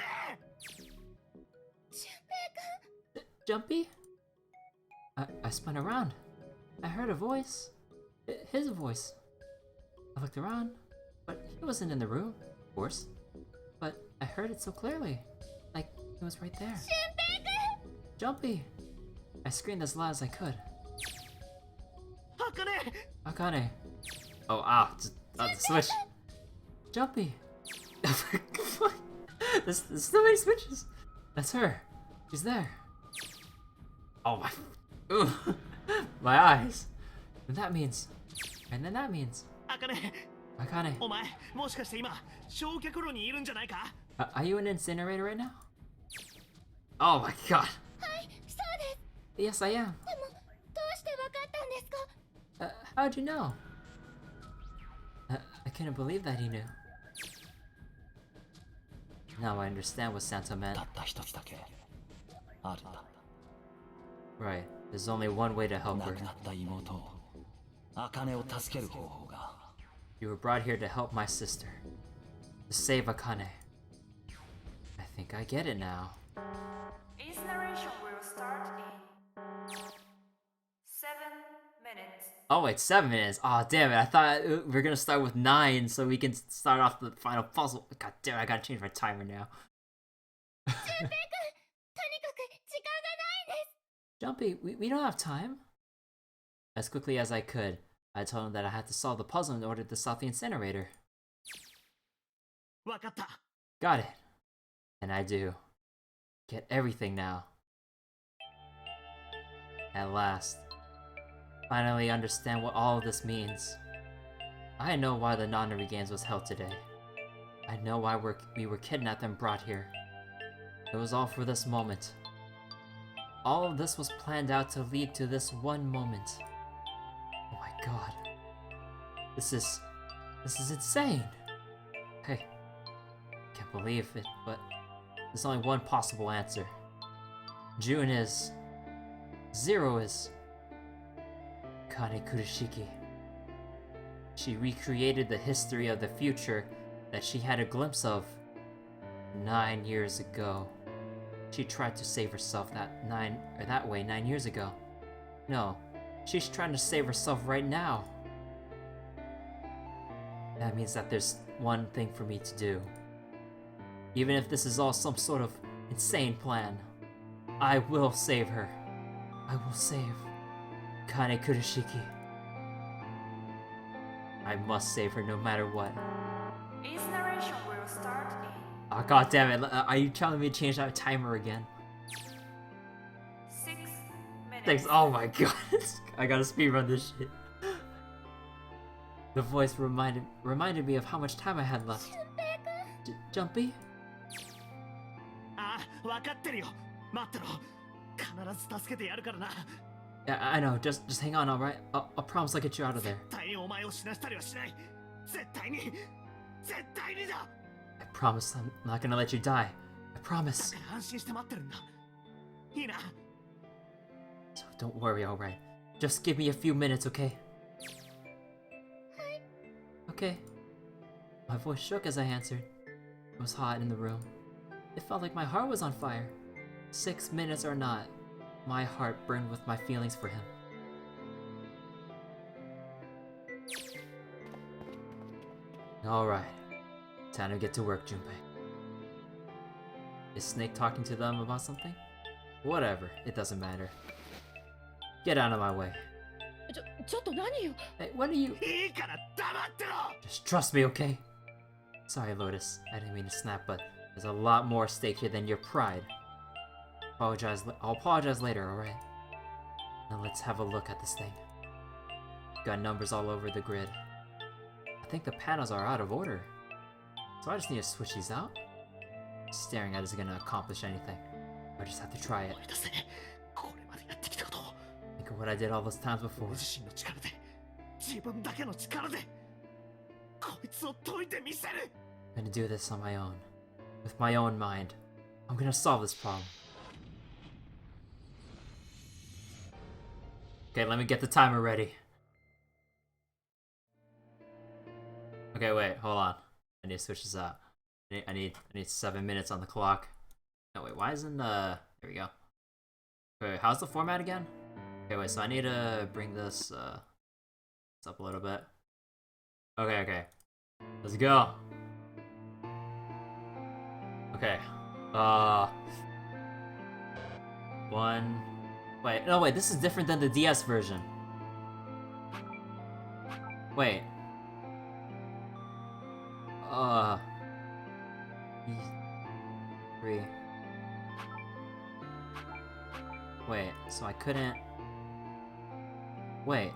Jumpy? I spun around. I heard a voice. His voice. I looked around, but he wasn't in the room, of course. But I heard it so clearly. Like, he was right there. Jumpy! I screamed as loud as I could. 茜 Akane. Oh, the switch. Jumpy. There's so many switches. That's her. She's there. Oh my. Ugh. My eyes. And that means. And then that means. 茜 Akane. お前もしかして今焼却炉にいるんじゃないか Are you an incinerator right now? Oh my god. はいそうです Yes, I am. でもどうしてわかったんですか How'd you know? I couldn't believe that he knew. Now I understand what Santa meant. たった一つだけあるんだ Right. There's only one way to help 亡 her. くなった妹茜を助ける方法が You were brought here to help my sister. To save Akane. I think I get it now. Incineration will start in 7 minutes. Oh wait, 7 minutes. Oh damn it! I thought we were gonna start with 9 so we can start off the final puzzle. God damn it! I gotta change my timer now. とにかく時間がないんです Jumpy, we don't have time. As quickly as I could, I told him that I had to solve the puzzle in order to stop the incinerator. わかった Got it. And I do. Get everything now. At last. Finally understand what all of this means. I know why the Nonary Games was held today. I know why we were kidnapped and brought here. It was all for this moment. All of this was planned out to lead to this one moment. Oh my god. This is insane. Hey, can't believe it, but there's only one possible answer. June is. Zero is. Kane Kurishiki. She recreated the history of the future that she had a glimpse of 9 years ago. She tried to save herself that way 9 years ago. No, she's trying to save herself right now. That means that there's one thing for me to do. Even if this is all some sort of insane plan. I will save her. I will save Kane Kurashiki. I must save her no matter what. Its narration will start in Oh, god damn it. Are you telling me to change that timer again? 6 minutes. Thanks. Oh my god. I gotta speedrun this shit. The voice reminded me of how much time I had left. Jumpy? ああ、分かってるよ。待ってろ。必ず助けてやるからな。 Yeah, I know. Just hang on, alright? I'll promise I'll get you out of there. 絶対にお前を死なしたりはしない。絶対にだ。 I promise I'm not gonna let you die. I promise. 安心して待ってるんだ。いいな。 So don't worry, alright? Just give me a few minutes, okay? Okay. My voice shook as I answered. It was hot in the room. It felt like my heart was on fire. 6 minutes or not, my heart burned with my feelings for him. Alright. Time to get to work, Junpei. Is Snake talking to them about something? Whatever, it doesn't matter. Get out of my way. ちょっと何よ。 Hey, what are you? いいから黙ってろ。 Just trust me, okay? Sorry, Lotus. I didn't mean to snap, but there's a lot more at stake here than your pride. I'll apologize later, alright? Now let's have a look at this thing. Got numbers all over the grid. I think the panels are out of order. So I just need to switch these out? Staring at it isn't gonna accomplish anything. I just have to try it. 思い出せ。これまでやってきたことを。 Think of what I did all those times before. 自身の力で、自分だけの力で、こいつを解いてみせる。 I'm gonna do this on my own. With my own mind. I'm gonna solve this problem. Okay, let me get the timer ready. Okay, wait, hold on. I need to switch this out. I need 7 minutes on the clock. No, wait, why isn't there we go. Wait, how's the format again? Okay, wait, so I need to bring this up a little bit. Okay. Let's go. Okay. One. Wait, no, wait, this is different than the DS version. Wait. 3. Wait, so I couldn't. Wait,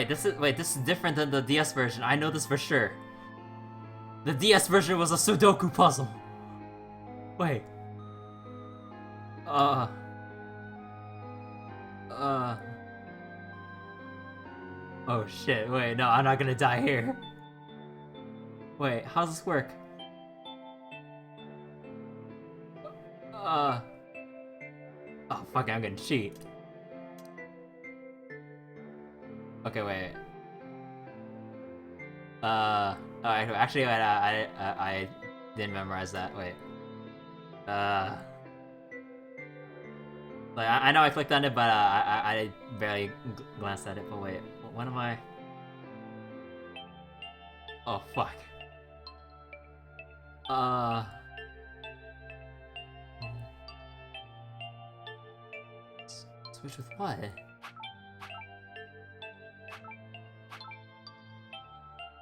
this is different than the DS version. I know this for sure. The DS version was a Sudoku puzzle. Wait. Oh shit, wait, no, I'm not gonna die here. Wait, how's this work? Oh fuck it, I'm gonna cheat. Okay, wait. Actually, wait, I didn't memorize that. Wait. Like, I know I clicked on it, but I barely glanced at it. But wait, what am I? Oh fuck. Switch with what?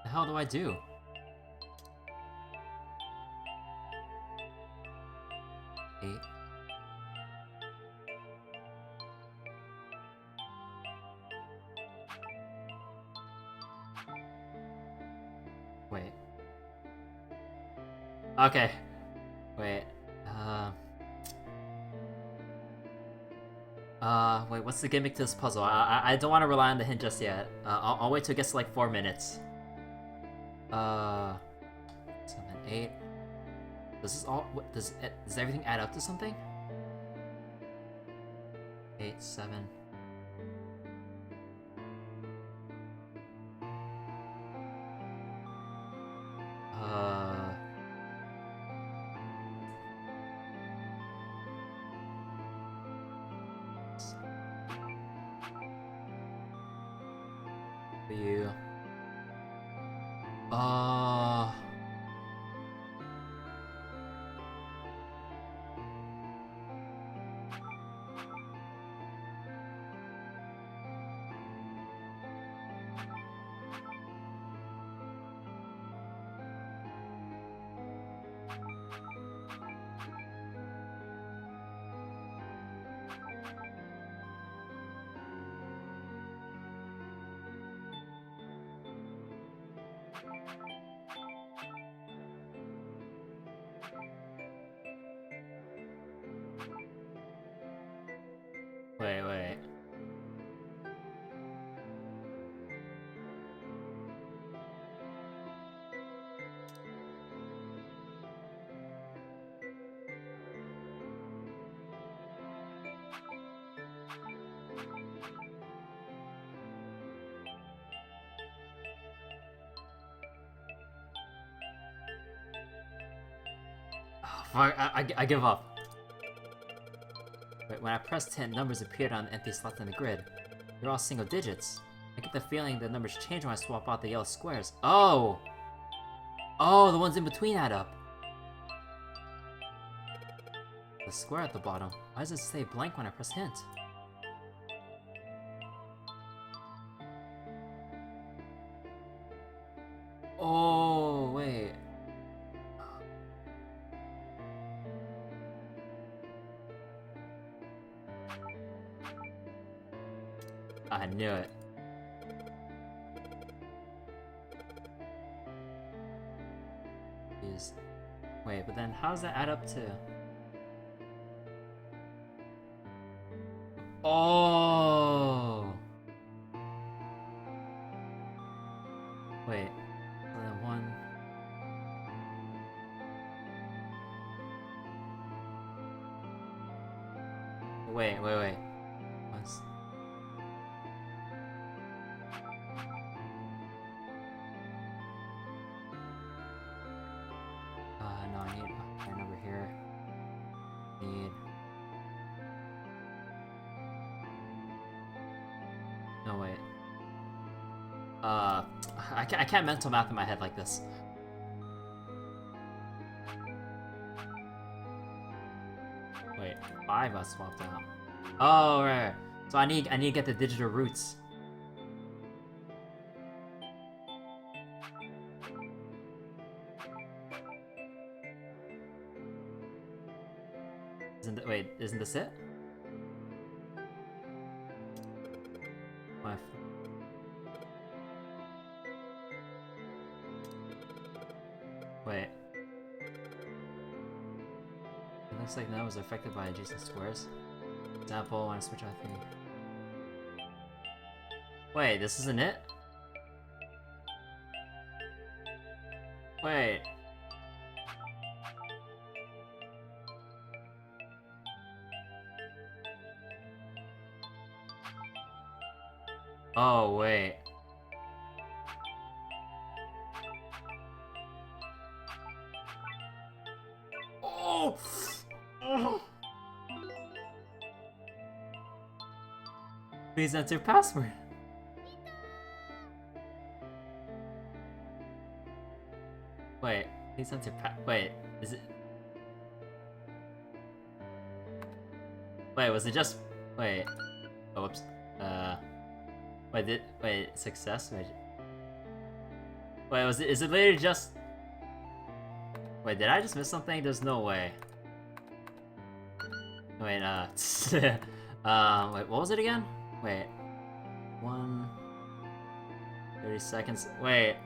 The hell do I do? Eight. Wait. Okay. Wait. Wait, what's the gimmick to this puzzle? I don't want to rely on the hint just yet. I'll wait till it gets to like 4 minutes. 7, 8. Does this all, does everything add up to something? 8, 7. For you. fuck, I give up. Wait, when I pressed hint, numbers appeared on the empty slots in the grid. They're all single digits. I get the feeling the numbers change when I swap out the yellow squares. Oh! Oh, the ones in between add up. The square at the bottom. Why does it say blank when I press hint? Oh, wait. I knew it. Jeez. Wait, but then how does that add up to... Oh! Wait. And then one... Wait. What's... No, I need a number here. Need... No, wait. I can't mental math in my head like this. Wait, 5 got swapped out. Oh, right. So I need to get the digital roots. Isn't this it? What? Wait. It looks like that was affected by adjacent squares. Example, when I switch out thing. Wait, this isn't it? Wait. Oh, wait. Oh! Oh! Please enter password. Wait, please enter wait, is it... Wait, was it just... Wait. Oh, whoops. Wait, success? Wait, is it literally just... Wait, did I just miss something? There's no way. Wait, wait, what was it again? Wait. 30 seconds. Wait.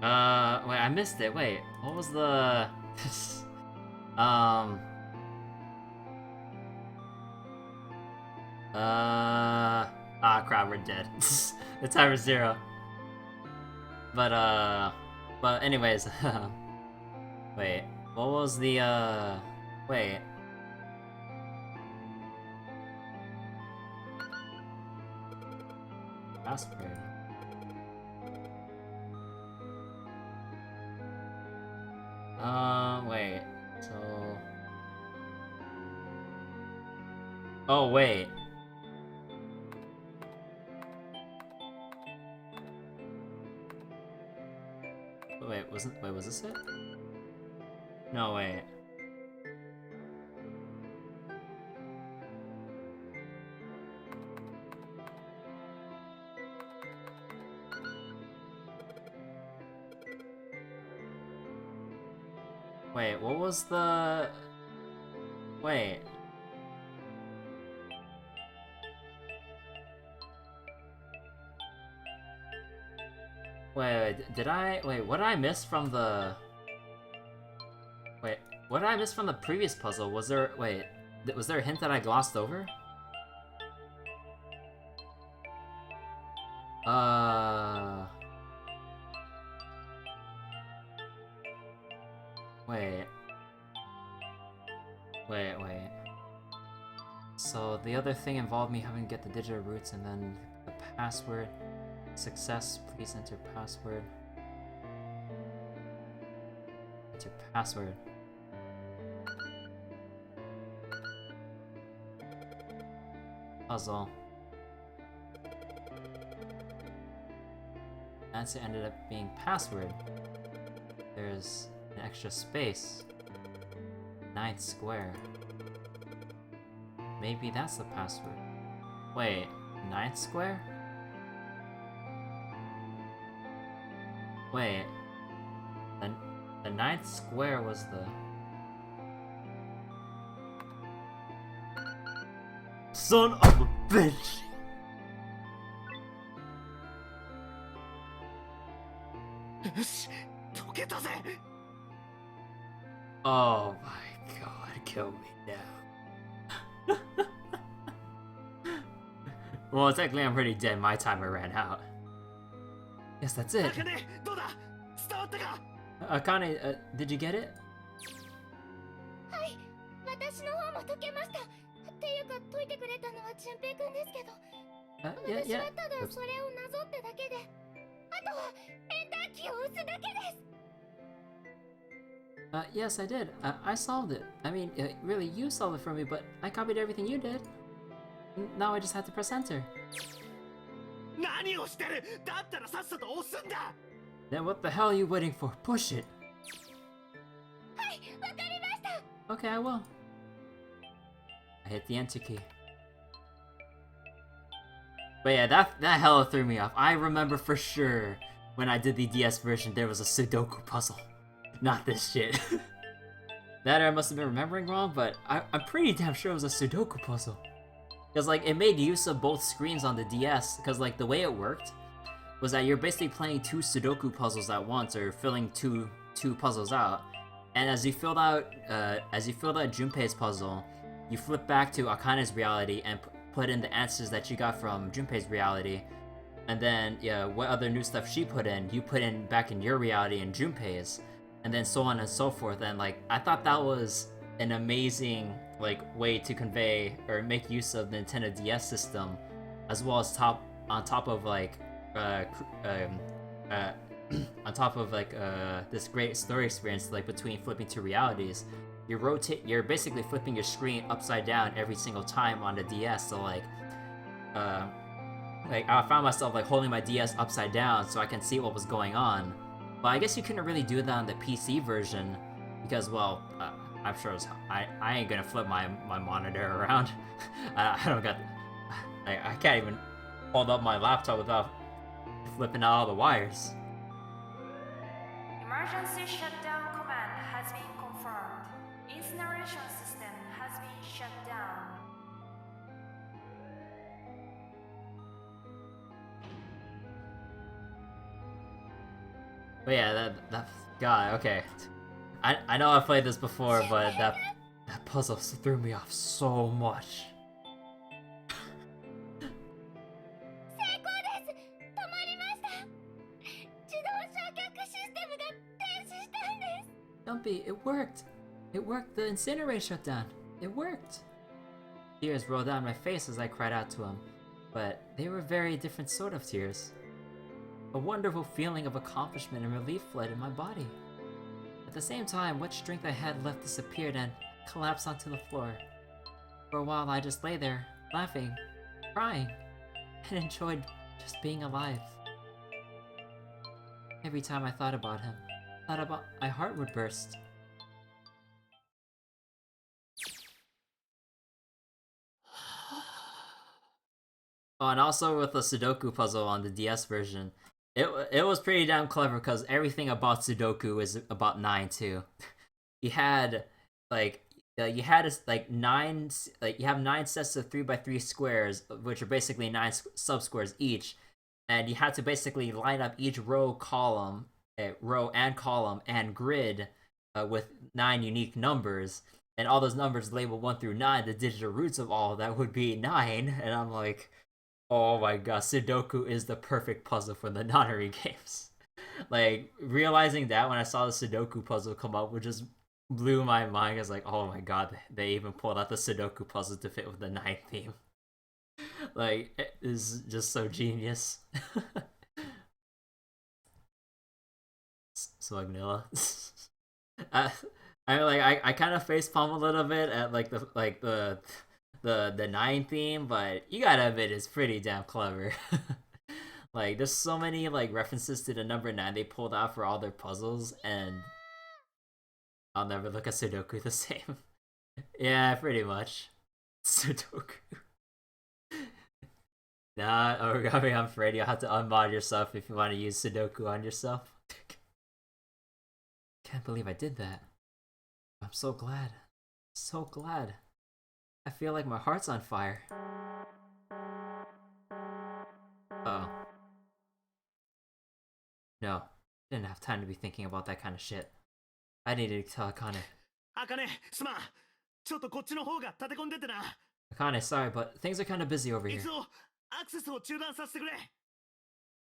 Wait, I missed it. Wait, what was the... Ah, crap, we're dead. The timer's 0. But anyways, wait, what was the, wait. Password. Wait, so... Oh, wait. Wait, was this it? No, wait. Wait, what was the... Wait. Wait, what did I miss from the... Wait, what did I miss from the previous puzzle? Was there a hint that I glossed over? Wait. So the other thing involved me having to get the digital roots and then the password. Success, please enter password. Enter password. puzzle. Answer ended up being password. There's an extra space. 9th square. Maybe that's the password. Wait, 9th square? Wait. The 9th square was the... Son of a bitch! Oh my god, kill me now. Well, technically I'm pretty dead, my timer ran out. Yes, that's it. Akane, did you get it? はい、私の方も解けました。っていうか解いてくれたのは淳平くんですけど、私はただそれをなぞっただけで、あとはエンターキーを押すだけです。Yes, I did. I solved it. I mean, really, you solved it for me, but I copied everything you did. Now I just have to press enter. 何をしてる？だったらさっさと押すんだ。 Then what the hell are you waiting for? Push it. はい、わかりました。 Okay, I will. I hit the enter key. But yeah, that hella threw me off. I remember for sure when I did the DS version, there was a Sudoku puzzle. Not this shit. That I must have been remembering wrong, but I'm pretty damn sure it was a Sudoku puzzle. Because like it made use of both screens on the DS, because like the way it worked was that you're basically playing 2 Sudoku puzzles at once, or filling two puzzles out. And as you filled out Junpei's puzzle, you flip back to Akane's reality and put in the answers that you got from Junpei's reality. And then yeah, what other new stuff she put in, you put in back in your reality and Junpei's. And then so on and so forth. And like I thought that was an amazing like way to convey or make use of the Nintendo DS system, as well as on top of like this great story experience like between flipping 2 realities. You're basically flipping your screen upside down every single time on the DS. So like I found myself like holding my DS upside down so I can see what was going on. But I guess you couldn't really do that on the PC version because, well, I'm sure I ain't gonna flip my monitor around. I don't got, I can't even hold up my laptop without flipping out all the wires. Emergency shutdown command has been confirmed. Incineration system has been shut down. But yeah, that God, okay. I know I've played this before, but that puzzle threw me off so much. 成功です。止まりました。自動焼却システムが停止したんです。 Dumpy, it worked. It worked. The incinerator shut down. It worked. Tears rolled down my face as I cried out to him, but they were very different sort of tears. A wonderful feeling of accomplishment and relief fled in my body. At the same time, what strength I had left disappeared and collapsed onto the floor. For a while I just lay there, laughing, crying, and enjoyed just being alive. Every time I thought about him, my heart would burst. Oh, and also with the Sudoku puzzle on the DS version, it was pretty damn clever because everything about Sudoku is about 9 too. You had you have 9 sets of 3x3 squares, which are basically 9 sub-squares each, and you had to basically line up each row and column and grid with 9 unique numbers, and all those numbers labeled 1 through 9. The digital roots of all of that would be 9, and I'm like, oh my god, Sudoku is the perfect puzzle for the Nonary games. Like, realizing that when I saw the Sudoku puzzle come up, it just blew my mind. I was like, oh my god, they even pulled out the Sudoku puzzle to fit with the 9 theme. Like, it is just so genius. Swagnilla. I kind of facepalm a little bit at the the 9 theme, but you gotta admit it's pretty damn clever. Like, there's so many like references to the number 9 they pulled out for all their puzzles, and I'll never look at Sudoku the same. Yeah, pretty much. Sudoku. Nah, Origami, I'm afraid you'll have to unmod yourself if you want to use Sudoku on yourself. Can't believe I did that. I'm so glad. So glad. I feel like my heart's on fire. Uh-oh. No, didn't have time to be thinking about that kind of shit. I needed to tell Akane. Akane, すまん。ちょっとこっちの方が立て込んでてな。Akane, sorry, but things are kind of busy over here. いつもアクセスを中断させてくれ。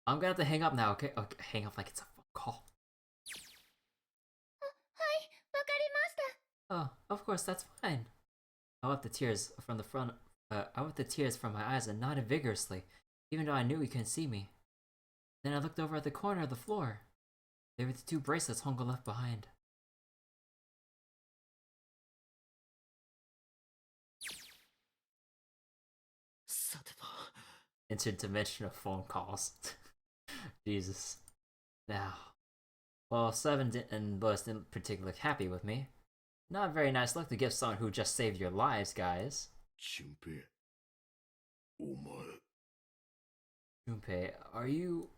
I'm gonna have to hang up now, okay? Okay, hang up like it's a phone call. はいわかりました。 Oh, of course, that's fine. I wiped the tears from the front. I wiped the tears from my eyes and nodded vigorously, even though I knew he couldn't see me. Then I looked over at the corner of the floor. There were the 2 bracelets Hongo left behind. Interdimensional phone calls. Jesus. Now, well, Seven and Buzz didn't particularly happy with me. Not a very nice look to give someone who just saved your lives, guys. 俊平、お前、 Junpei, are you...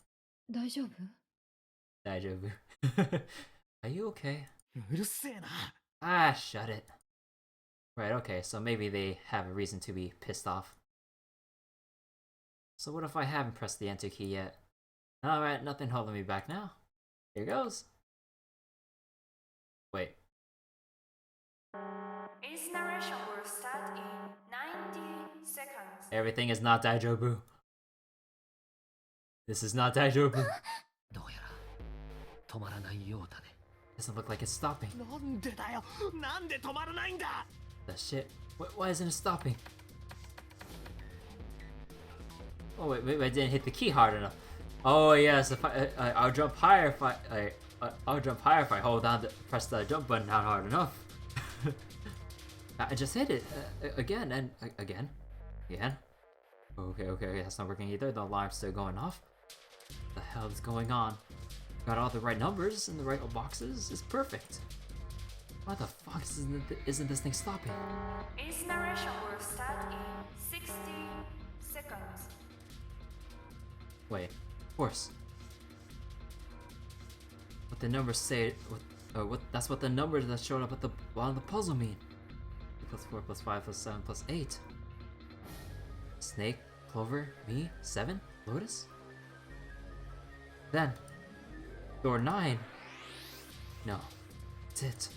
大丈夫？ Daijoubu? Are you okay? うるせえな。 Ah, shut it. Right, okay, so maybe they have a reason to be pissed off. So what if I haven't pressed the enter key yet? Alright, nothing holding me back now. Here goes. Wait. Its narration will start in 90 seconds. Everything is not Daijoubu. This is not Daijoubu. どうやら止まらないようだね。 Doesn't look like it's stopping. なんでだよ。なんで止まらないんだ。 The shit. Why isn't it stopping? Oh wait, maybe I didn't hit the key hard enough. Oh yes, if I'll jump higher if I'll jump higher if I hold down press the jump button down hard enough. I just hit it again and again. Okay, that's not working either. The alarm's still going off. What the hell is going on? Got all the right numbers in the right boxes. It's perfect. Why the fuck isn't this thing stopping? Its narration will start in 60 seconds. Wait, of course. What the numbers say? That's what the numbers that showed up at the bottom of the puzzle mean. 2 + 4 + 5 + 7 + 8. Snake, Clover, me, 7, Lotus. Then, door 9. No, it's it.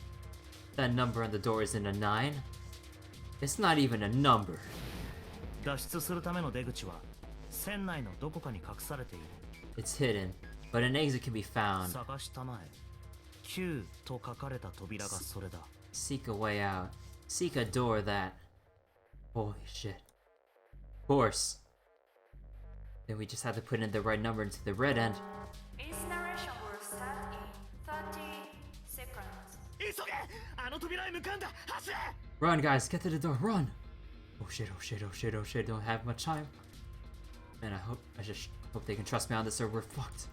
That number on the door isn't a 9. It's not even a number. 脱出するための出口は船内のどこかに隠されている。 It's hidden, but an exit can be found. 探したまえ。Q と書かれた扉がそれだ。 Seek a way out. Seek a door that... Holy shit. Of course. Then we just have to put in the right number into the red end. Its narration will start in 30 seconds. 急げ。あの扉へ向かうんだ。走れ。 Run, guys, get to the door, run! Oh shit, don't have much time. Man, I just hope they can trust me on this or we're fucked.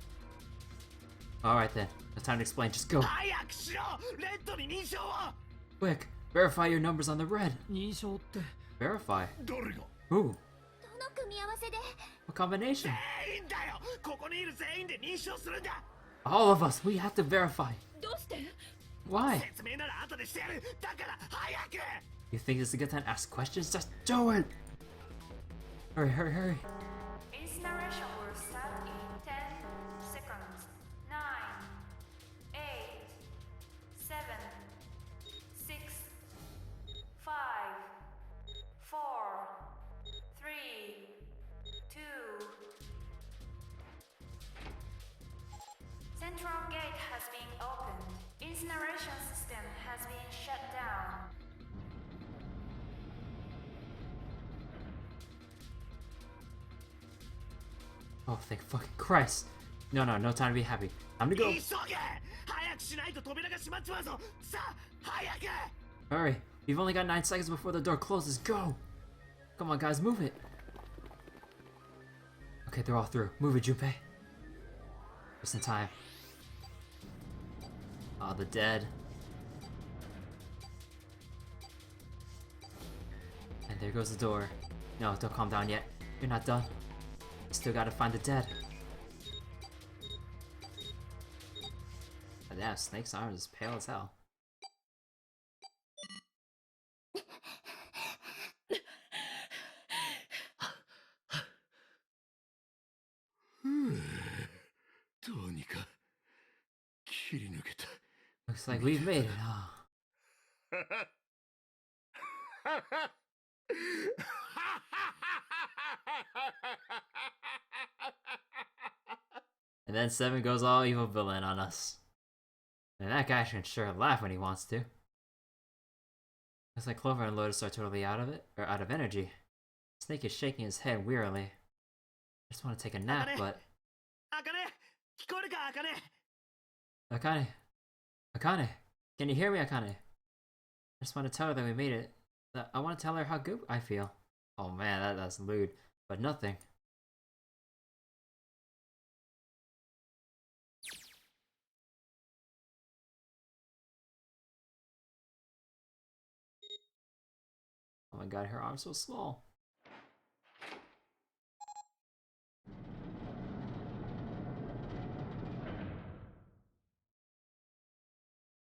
Alright then, no time to explain, just go. 早くしろ。レッドに認証を。 Quick, verify your numbers on the red. 認証って。 Verify? 誰が Who? どの組み合わせで？ What combination? 全員だよ。ここにいる全員で認証するんだ。 All of us, we have to verify. どうして？ Why? 説明なら後でしてやる。だから早く。 You think this is a good time to ask questions? Just do it! Hurry. Its narration will start in 10 seconds. 9, 8, 7, 6, 5, 4, 3, 2. Central gate has been opened. Its narration system has been shut down. Oh, thank fucking Christ. No time to be happy. Time to go. 急げ。早くしないと扉が閉まっちまうぞ。さあ早く。 Hurry. We've only got 9 seconds before the door closes. Go! Come on, guys, move it. Okay, they're all through. Move it, Junpei. Just in time. Oh, the dead. And there goes the door. No, don't calm down yet. You're not done. You still gotta find the dead. Oh, damn, Snake's arms is pale as hell. Looks like we've made it, huh? And then 7 goes all evil villain on us. And that guy can sure laugh when he wants to. Looks like Clover and Lotus are totally out of it, or out of energy. Snake is shaking his head wearily. I just want to take a nap, but... Akane! Akane! Can you hear me, Akane? I just want to tell her that we made it. That I want to tell her how good I feel. Oh man, that's lewd. But nothing. Oh my god, her arm's so small.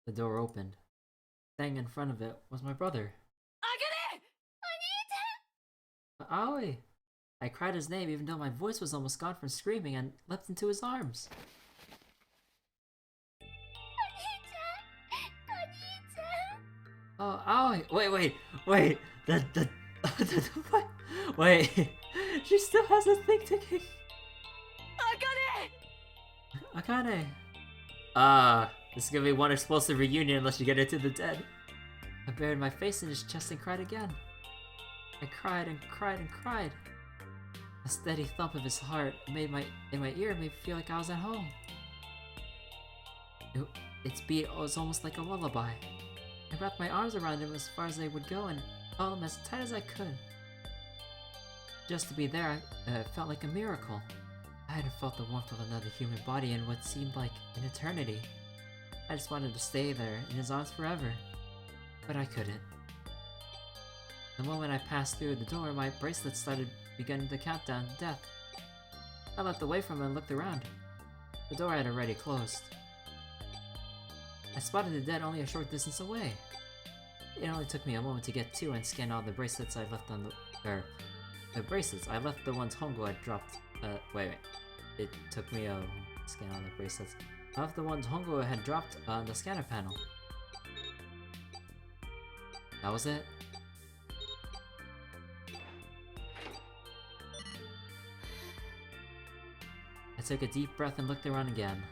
The door opened. Standing in front of it was my brother. Aoi! I cried his name even though my voice was almost gone from screaming and leapt into his arms. Oh, Aoi! Wait! The what? Wait! She still has a thing ticking! Akane! This is gonna be one explosive reunion unless you get into the dead. I buried my face in his chest and cried again. I cried and cried and cried. A steady thump of his heart in my ear made me feel like I was at home. Its beat was almost like a lullaby. I wrapped my arms around him as far as they would go and held him as tight as I could. Just to be there, felt like a miracle. I hadn't felt the warmth of another human body in what seemed like an eternity. I just wanted to stay there in his arms forever, but I couldn't. The moment I passed through the door, my bracelet began the countdown to death. I leapt away from it and looked around. The door had already closed. I spotted the dead only a short distance away. It only took me a moment to get to and scan all the bracelets I left on the bracelets. I left the ones Hongo had dropped. Wait. It took me a scan all the bracelets. I left the ones Hongo had dropped on the scanner panel. That was it. I took a deep breath and looked around again.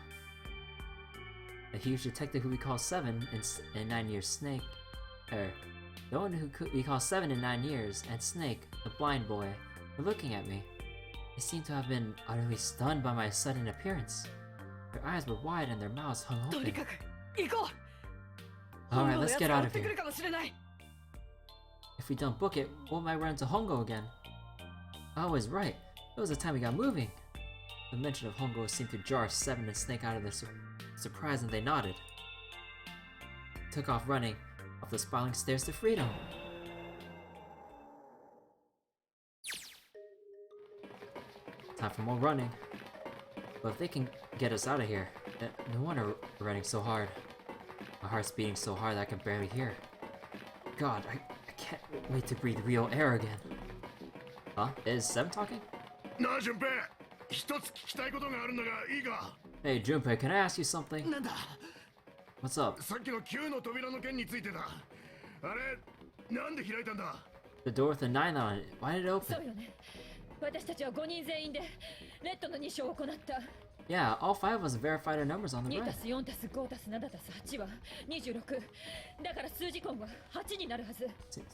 A huge detective who we call 7 in 9 years, Snake. The one who we call 7 in 9 years, and Snake, the blind boy, were looking at me. They seemed to have been utterly stunned by my sudden appearance. Their eyes were wide and their mouths hung open. Alright, let's get out of here. If we don't book it, we might run into Hongo again. I was right. It was the time we got moving. The mention of Hongo seemed to jar 7 and Snake out of their surprise, and they nodded. Took off running up the spiraling stairs to freedom. Time for more running. But if they can get us out of here, no wonder we're running so hard. My heart's beating so hard that I can barely hear. God, I can't wait to breathe real air again. Huh? Is 7 talking? Hey Junpei, can I ask you something? What's up? The door with the 9 on it. Why did it open? Yeah, all 5 of us verified our numbers on the red.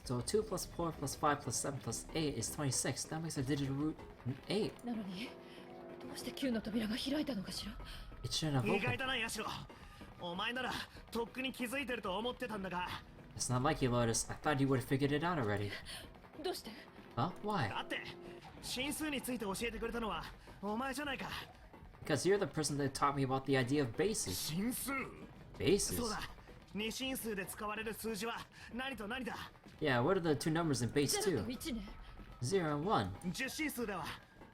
So 2 plus 4 plus 5 plus 7 plus 8 is 26. That makes a digital root 8. It shouldn't have opened. It's not like you, Lotus. I thought you would have figured it out already. Huh? Why? だって進数について教えてくれたのはお前じゃないか。 Because you're the person that taught me about the idea of bases. 進数 Bases? そうだ。二進数で使われる数字は何と何だ。 Yeah, what are the two numbers in base 0 2? と1ね。 0 and 1. 十進数では。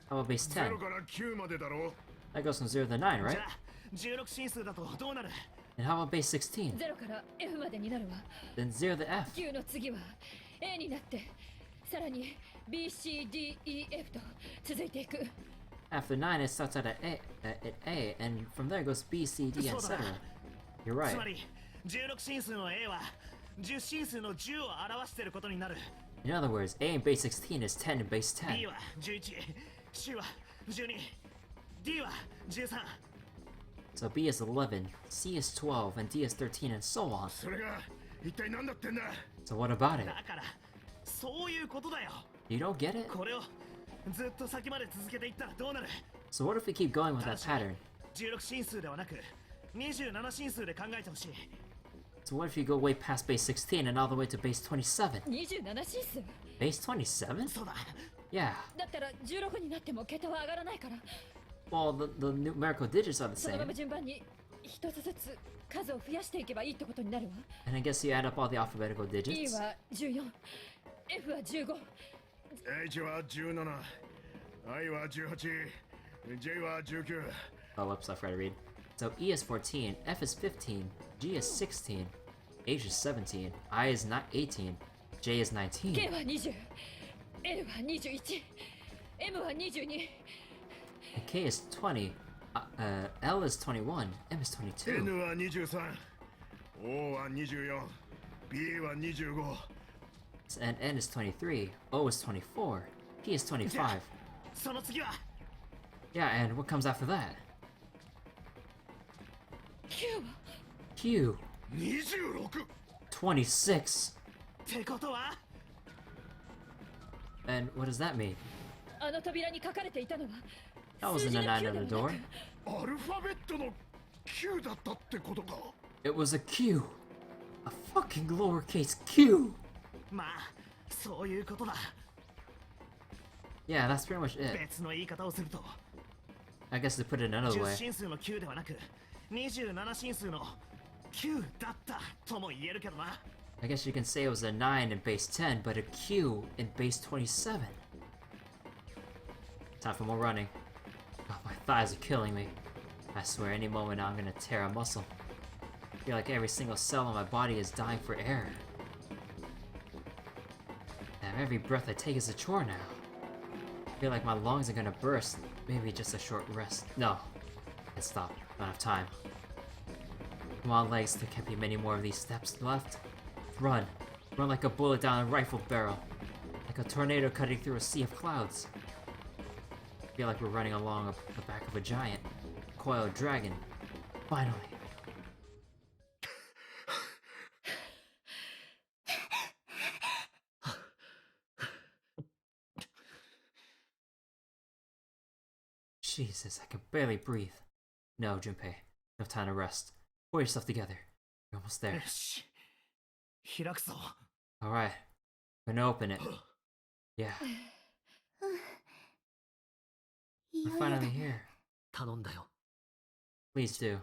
How about base 10? 0から9までだろ。 That goes from 0 to 9, じ right? ゃあ16進数だとどうなる。 And how about base 16? 0から F までになるわ。 Then 0 to F. 9の次は A になって、さらに BCDEF と続いていく。 After 9, it starts at A, and from there goes B, C, D, etc. You're つ right. まり16進数の A は10進数の10を表していることになる。 In other words, A in base 16 is 10 in base 10. B は11、C は12、D は13。 So B is 11, C is 12, and D is 13, and so on. それが一体何だってんだ。 So what about it? だからそういうことだよ。 You don't get it? これをずっと先まで続けていったらどうなる。 So what if we keep going with that pattern? 16進数ではなく27進数で考えてほしい。 So what if you go way past base 16 and all the way to base 27? 27進数 Base 27? そうだ。 Yeah. だったら16になっても桁は上がらないから、 Well, the numerical digits are the そのま same. ま順番に一つずつ数を増やしていけばいいってことになるわ。 And I guess you add up all the alphabetical E digits. は14、F は15、 H は17、I は18、J は19。 Oh, whoops, I forgot to read. So E is 14, F is 15, G is 16, H is 17, I is not 18, J is 19. K は20、L は21、M は22、 And K is 20, L is 21, M is 22. N は23、O は24、B は25。 And N is 23, O is 24, P is 25. その次は Yeah, and what comes after that? Q は Q, 26。 26. ってことは And what does that mean? あの扉に書かれていたのは That 数 wasn't 字 a の 9 Q on で the はな door. く、アルファベットの Q だったってことか。 It was a Q. A fucking lowercase Q. まあそういうことだ。 Yeah, that's pretty much it. 別の言い方をすると I guess to put it another 10 way, 進数の9ではなく27進数の9だったとも言えるけどな。 I guess you can say it was a 9 in base 10, but a Q in base 27. Time for more running. Oh, my thighs are killing me. I swear any moment now I'm gonna tear a muscle. I feel like every single cell in my body is dying for air. Damn, every breath I take is a chore now. I feel like my lungs are gonna burst. Maybe just a short rest. No. Let's stop. Don't have time. Come on, legs. There can't be many more of these steps left. Run. Run like a bullet down a rifle barrel. Like a tornado cutting through a sea of clouds. I feel like we're running along the back of a giant. Coiled dragon. Finally. Jesus, I can barely breathe. No, Junpei. No time to rest. Pull yourself together. You're almost there. よし開くぞ。 Alright. I'm gonna open it. Yeah. We're finally here. 頼んだよ。 Please do.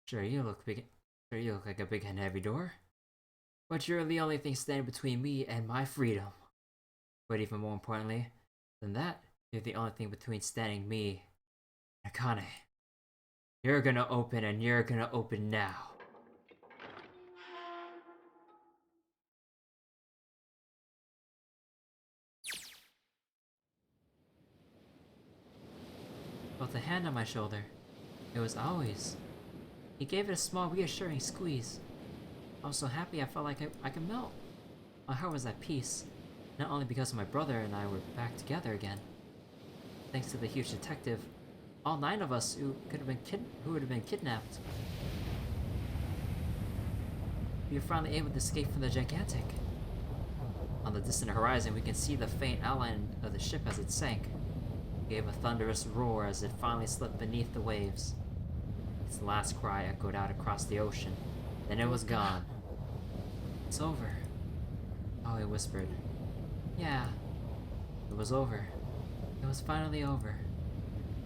Sure, you look big. Sure, you look like a big and heavy door. But you're the only thing standing between me and my freedom. But even more importantly than that, you're the only thing between standing me and Akane. You're gonna open and you're gonna open now. Felt a hand on my shoulder. It was always. He gave it a small reassuring squeeze. I was so happy I felt like I could melt. My heart was at peace, not only because my brother and I were back together again. Thanks to the huge detective, all 9 of us who would have been kidnapped. We were finally able to escape from the gigantic. On the distant horizon, we can see the faint outline of the ship as it sank. It gave a thunderous roar as it finally slipped beneath the waves. Its last cry echoed out across the ocean. Then it was gone. It's over. Oh, he whispered. Yeah, It was over. It was finally over.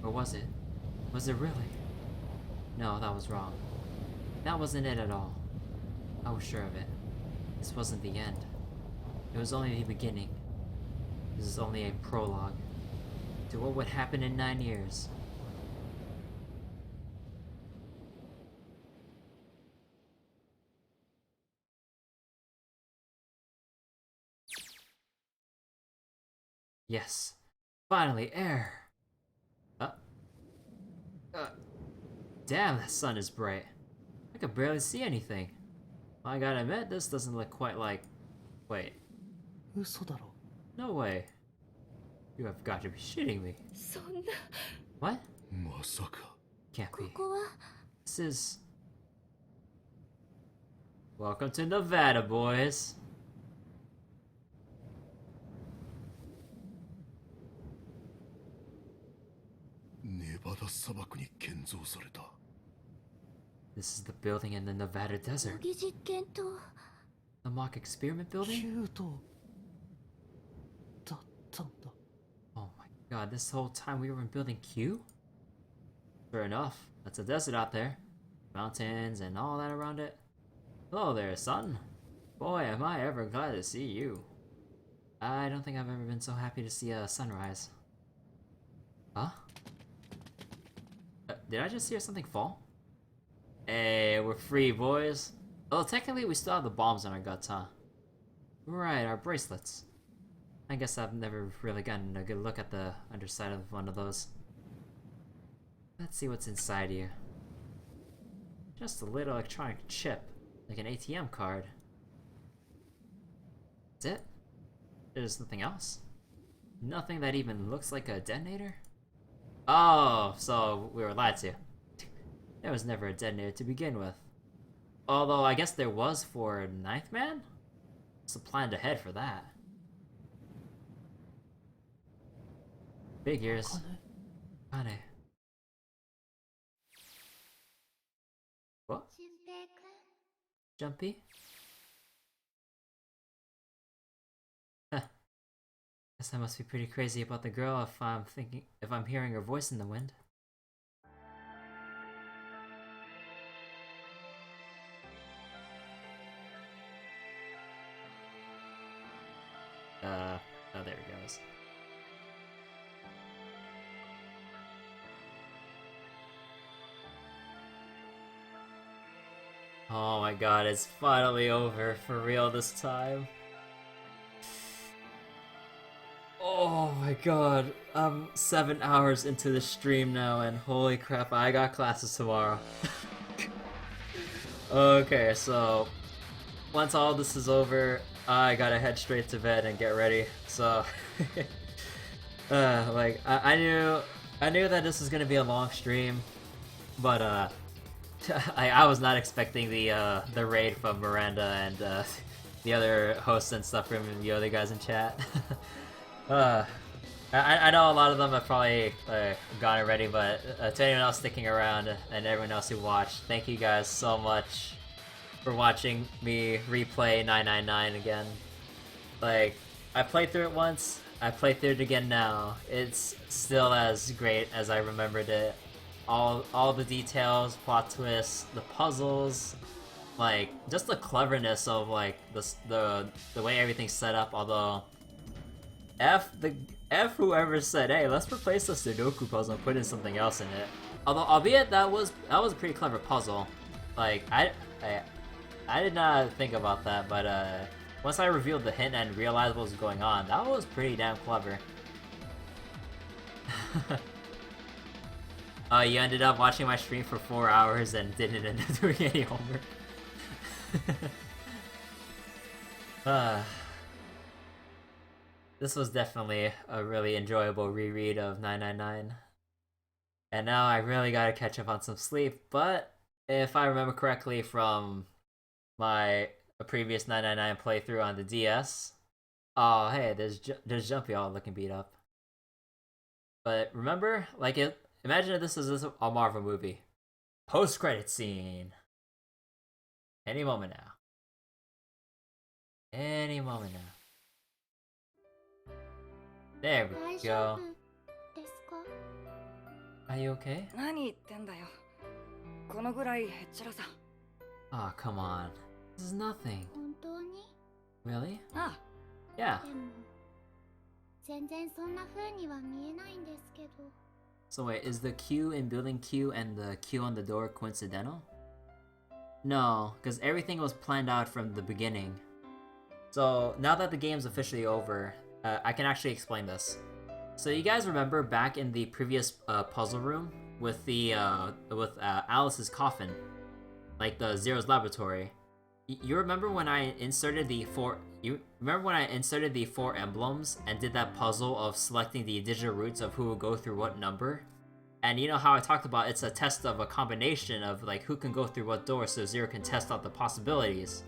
Or was it? Was it really? No, that was wrong. That wasn't it at all. I was sure of it. This wasn't the end. It was only the beginning. This is only a prologue to what would happen in 9 years. Yes. Finally, air! Damn, the sun is bright. I could barely see anything. I gotta admit, this doesn't look quite like... Wait. 嘘だろ No way. You have got to be shitting me. そんな What? まさか Can't こ be. こは This is... Welcome to Nevada, boys. Nevada 砂漠に建造された This is the building in the Nevada 模 desert. 擬実験棟 The mock experiment building? 9とだったんだ Oh my god, this whole time we were in building Q? Sure enough, that's a desert out there. Mountains and all that around it. Hello there, son. Boy, am I ever glad to see you. I don't think I've ever been so happy to see a sunrise. Huh? Did I just hear something fall? Hey, we're free, boys. Oh, technically we still have the bombs on our guts, huh? Right, our bracelets. I guess I've never really gotten a good look at the underside of one of those. Let's see what's inside you. Just a little electronic chip, like an ATM card. That's it? There's nothing else? Nothing that even looks like a detonator? Oh, so we were lied to. There was never a detonator to begin with. Although I guess there was for Ninth Man? So planned ahead for that. Figures. Kane. What? 俊平くん Jumpy? Huh. Guess I must be pretty crazy about the girl if I'm hearing her voice in the wind. Oh, there it goes. Oh my god, it's finally over for real this time. Oh my god, I'm 7 hours into the stream now and holy crap, I got classes tomorrow. Okay, so once all this is over, I gotta head straight to bed and get ready. So, like I knew that this was gonna be a long stream, but I was not expecting the raid from Miranda and the other hosts and stuff from the other guys in chat. I know a lot of them have probably gone already, but to anyone else sticking around and everyone else who watched, thank you guys so much for watching me replay 999 again. Like, I played through it once, I played through it again now. It's still as great as I remembered it. All the details, plot twists, the puzzles, like just the cleverness of like the way everything's set up. Although F whoever said, hey, let's replace the Sudoku puzzle and put in something else in it. Although albeit that was a pretty clever puzzle. Like I did not think about that, but once I revealed the hint and realized what was going on, that was pretty damn clever. You ended up watching my stream for 4 hours and didn't end up doing any homework. This was definitely a really enjoyable reread of 999. And now I really gotta catch up on some sleep, but if I remember correctly from my previous 999 playthrough on the DS, oh hey, there's Jumpy all looking beat up. But remember, like imagine if this is a Marvel movie. Post-credit scene. Any moment now. Any moment now. There 大 we 丈 go. 夫ですか？ Are you okay? 何言ってんだよ。このぐらいへっちゃらさ。Oh, come on. This is nothing. 本当に？ Really? あ Yeah. でも全然そんな風には見えないんですけど。 So wait, is the Q in building Q and the Q on the door coincidental? No, because everything was planned out from the beginning. So now that the game's officially over, I can actually explain this. So you guys remember back in the previous puzzle room with the Alice's coffin, like the Zero's laboratory. You remember when I inserted the four emblems and did that puzzle of selecting the digital roots of who will go through what number? And you know how I talked about it's a test of a combination of like who can go through what door so Zero can test out the possibilities.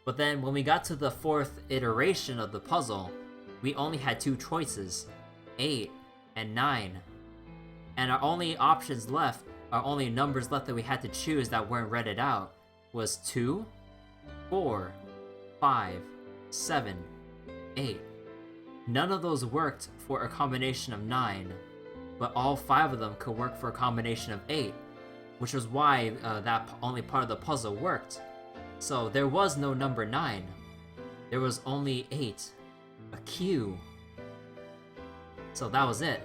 But then when we got to the fourth iteration of the puzzle, we only had two choices, 8 and 9. And our only options left, our only numbers left that we had to choose that weren't read out was 2, 4, 5, 7, 8. None of those worked for a combination of 9, but all 5 of them could work for a combination of 8, which was why that only part of the puzzle worked. So there was no number 9. There was only 8. A Q. So that was it.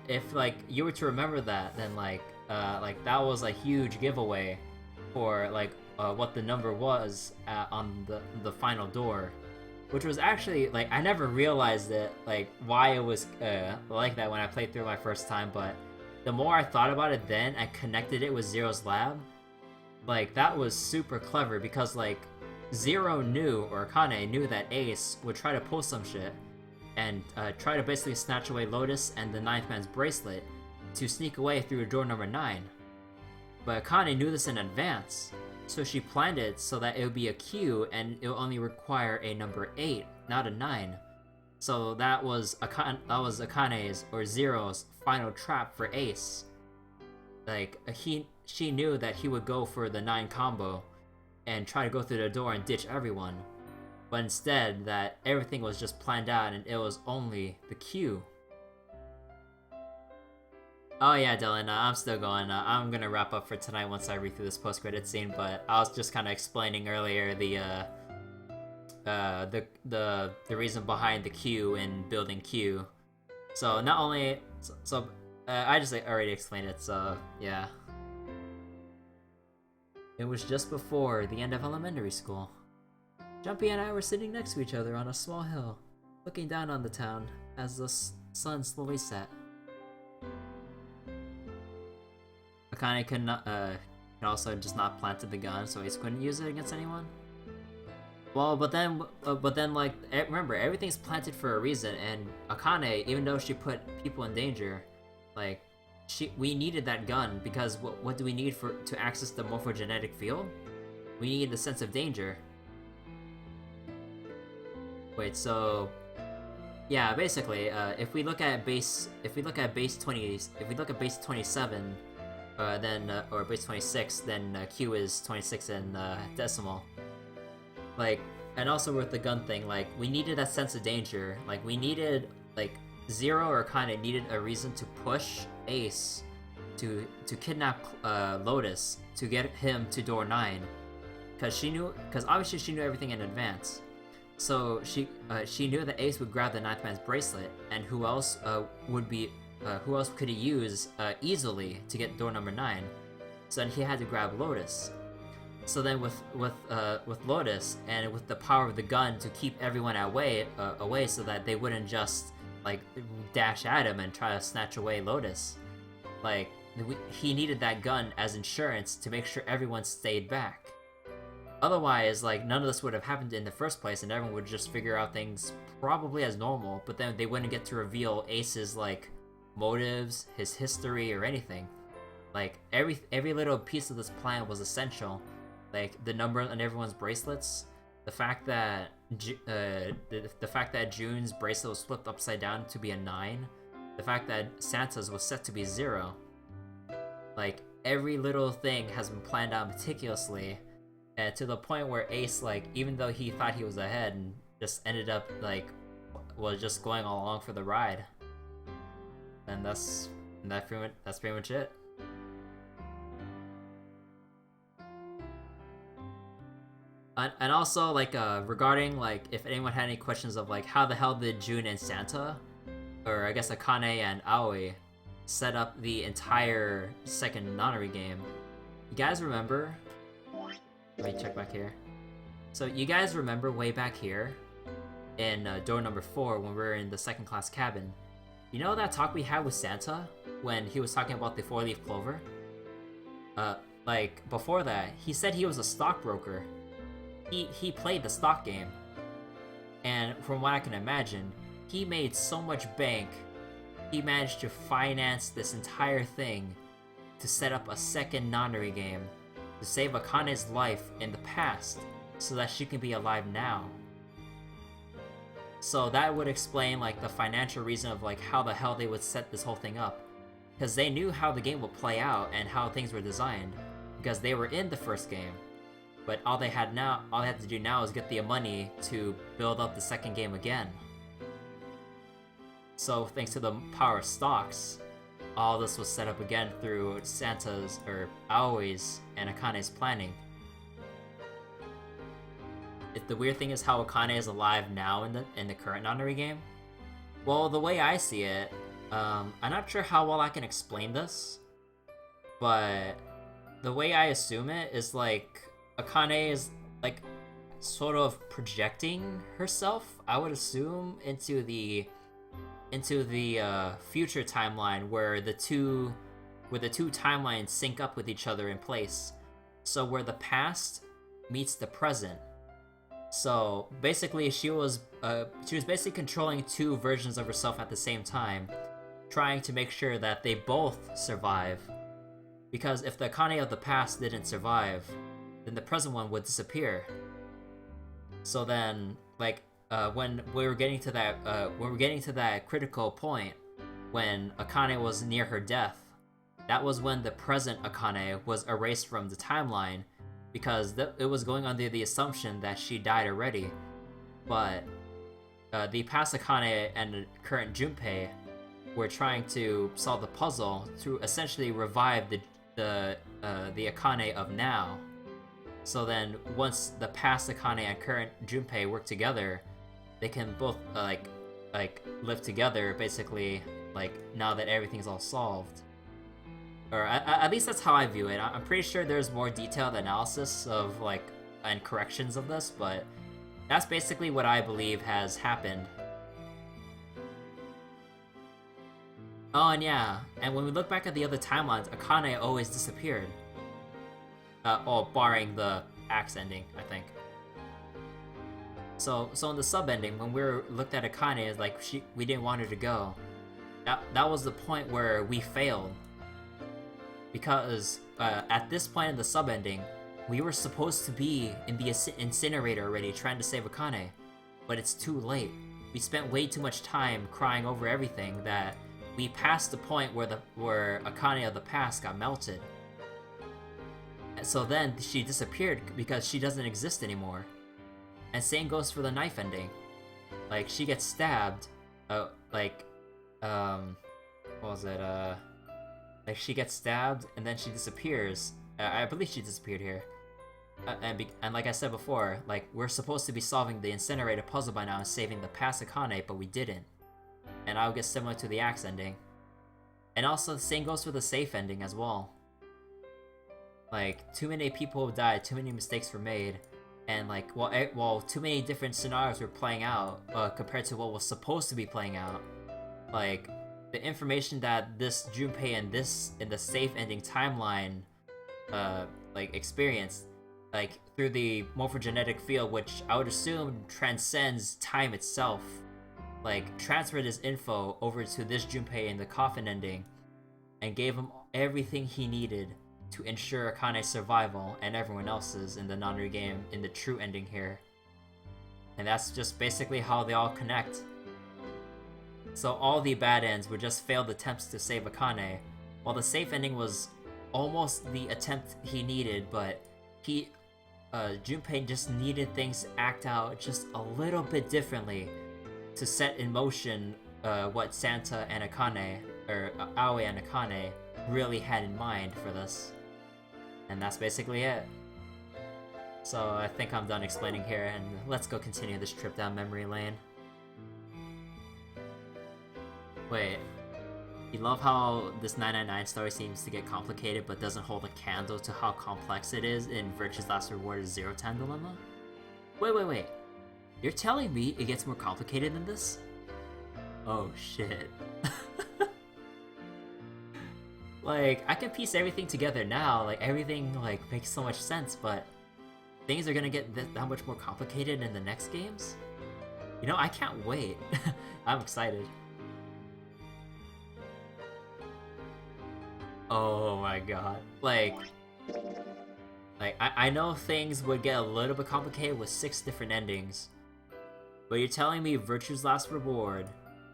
If like you were to remember that, then like that was a huge giveaway for like what the number was on the final door, which was actually like I never realized it like why it was like that when I played through my first time, but the more I thought about it then and connected it with Zero's lab, like that was super clever because like Zero knew, or Akane knew, that Ace would try to pull some shit and try to basically snatch away Lotus and the Ninth Man's bracelet to sneak away through door number 9. But Akane knew this in advance, so she planned it so that it would be a Q and it would only require a number 8, not a 9. So that was Akane's, or Zero's, final trap for Ace. Like, she knew that he would go for the 9 combo and try to go through the door and ditch everyone. But instead, that everything was just planned out and it was only the Q. Oh yeah, Dylan, I'm still going. I'm gonna wrap up for tonight once I read through this post-credit scene, but I was just kind of explaining earlier the reason behind the Q in building Q. So not only... I just already explained it, so yeah. It was just before the end of elementary school. Jumpy and I were sitting next to each other on a small hill, looking down on the town as the sun slowly set. Akane could also just not planted the gun, so Ace couldn't use it against anyone. Well, but then like remember, everything's planted for a reason, and Akane, even though she put people in danger, like we needed that gun because what do we need to access the morphogenetic field? We need the sense of danger. Wait, so yeah, basically, if we look at base 27, then or base 26, then Q is 26 in decimal. Like, and also with the gun thing, like we needed that sense of danger. Like we needed Zero, or kinda needed a reason to push Ace to kidnap Lotus to get him to door 9, because obviously she knew everything in advance. So she knew that Ace would grab the Ninth Man's bracelet, and who else could he use easily to get door number 9? So then he had to grab Lotus. So then with Lotus and with the power of the gun to keep everyone away so that they wouldn't just like dash at him and try to snatch away Lotus, like he needed that gun as insurance to make sure everyone stayed back. Otherwise, like, none of this would have happened in the first place, and everyone would just figure out things probably as normal, but then they wouldn't get to reveal Ace's, like, motives, his history, or anything. Like, every little piece of this plan was essential. Like, the number on everyone's bracelets, the fact that June's bracelet was flipped upside down to be a 9, the fact that Santa's was set to be 0. Like, every little thing has been planned out meticulously, to the point where Ace, like, even though he thought he was ahead, and just ended up like was just going along for the ride, and that's pretty much it. And also like regarding like if anyone had any questions of like how the hell did Jun and Santa, or I guess Akane and Aoi, set up the entire second Nonary game. You guys remember? Let me check back here. So you guys remember way back here in door number 4 when we were in the second class cabin? You know that talk we had with Santa when he was talking about the 4-leaf clover? Like before that, he said he was a stockbroker. He played the stock game, and from what I can imagine, he made so much bank, he managed to finance this entire thing to set up a second Nonary game to save Akane's life in the past so that she can be alive now. So that would explain like the financial reason of like how the hell they would set this whole thing up, because they knew how the game would play out and how things were designed because they were in the first game. But all they had to do now is get the money to build up the second game again. So thanks to the power of stocks, all this was set up again through Santa's, or Aoi's, and Akane's planning. The weird thing is how Akane is alive now in the current Nonary game. Well, the way I see it, I'm not sure how well I can explain this, but the way I assume it is like Akane is like sort of projecting herself, I would assume, into the future timeline where the two timelines sync up with each other in place. So where the past meets the present. So basically she was basically controlling two versions of herself at the same time, trying to make sure that they both survive. Because if the Akane of the past didn't survive, then the present one would disappear. So then, like, when we were getting to that critical point, when Akane was near her death, that was when the present Akane was erased from the timeline, because it was going under the assumption that she died already. But the past Akane and the current Junpei were trying to solve the puzzle to essentially revive the Akane of now. So then, once the past Akane and current Junpei work together, they can both like live together, basically, like now that everything's all solved. Or at least that's how I view it. I'm pretty sure there's more detailed analysis of like and corrections of this, but that's basically what I believe has happened. Oh, and yeah, and when we look back at the other timelines, Akane always disappeared. Barring the axe ending, I think. So in the sub ending, when we looked at Akane, it's like we didn't want her to go. That was the point where we failed. Because at this point in the sub ending, we were supposed to be in the incinerator already trying to save Akane, but it's too late. We spent way too much time crying over everything that we passed the point where Akane of the past got melted. So then she disappeared because she doesn't exist anymore. And same goes for the knife ending. Like, she gets stabbed, what was it, like she gets stabbed and then she disappears. I believe she disappeared here. And like I said before, like, we're supposed to be solving the incinerator puzzle by now and saving the past Akane, but we didn't. And I would get similar to the axe ending. And also the same goes for the safe ending as well. Like, too many people died, too many mistakes were made, and like, well, too many different scenarios were playing out compared to what was supposed to be playing out. Like, the information that this Junpei and this in the safe ending timeline, like, experienced, like, through the morphogenetic field, which I would assume transcends time itself, like, transferred his info over to this Junpei in the coffin ending, and gave him everything he needed to ensure Akane's survival and everyone else's in the Nonary game in the true ending here. And that's just basically how they all connect. So all the bad ends were just failed attempts to save Akane, while the safe ending was almost the attempt he needed, but Junpei just needed things to act out just a little bit differently to set in motion what Santa and Akane, or Aoi and Akane, really had in mind for this. And that's basically it. So I think I'm done explaining here, and let's go continue this trip down memory lane. Wait, you love how this 999 story seems to get complicated but doesn't hold a candle to how complex it is in Virtue's Last Reward's Zero Time Dilemma? Wait. You're telling me it gets more complicated than this? Oh shit. Like, I can piece everything together now, like everything like makes so much sense, but things are gonna get that much more complicated in the next games? You know, I can't wait. I'm excited. Oh my god. Like I know things would get a little bit complicated with 6 different endings, but you're telling me Virtue's Last Reward,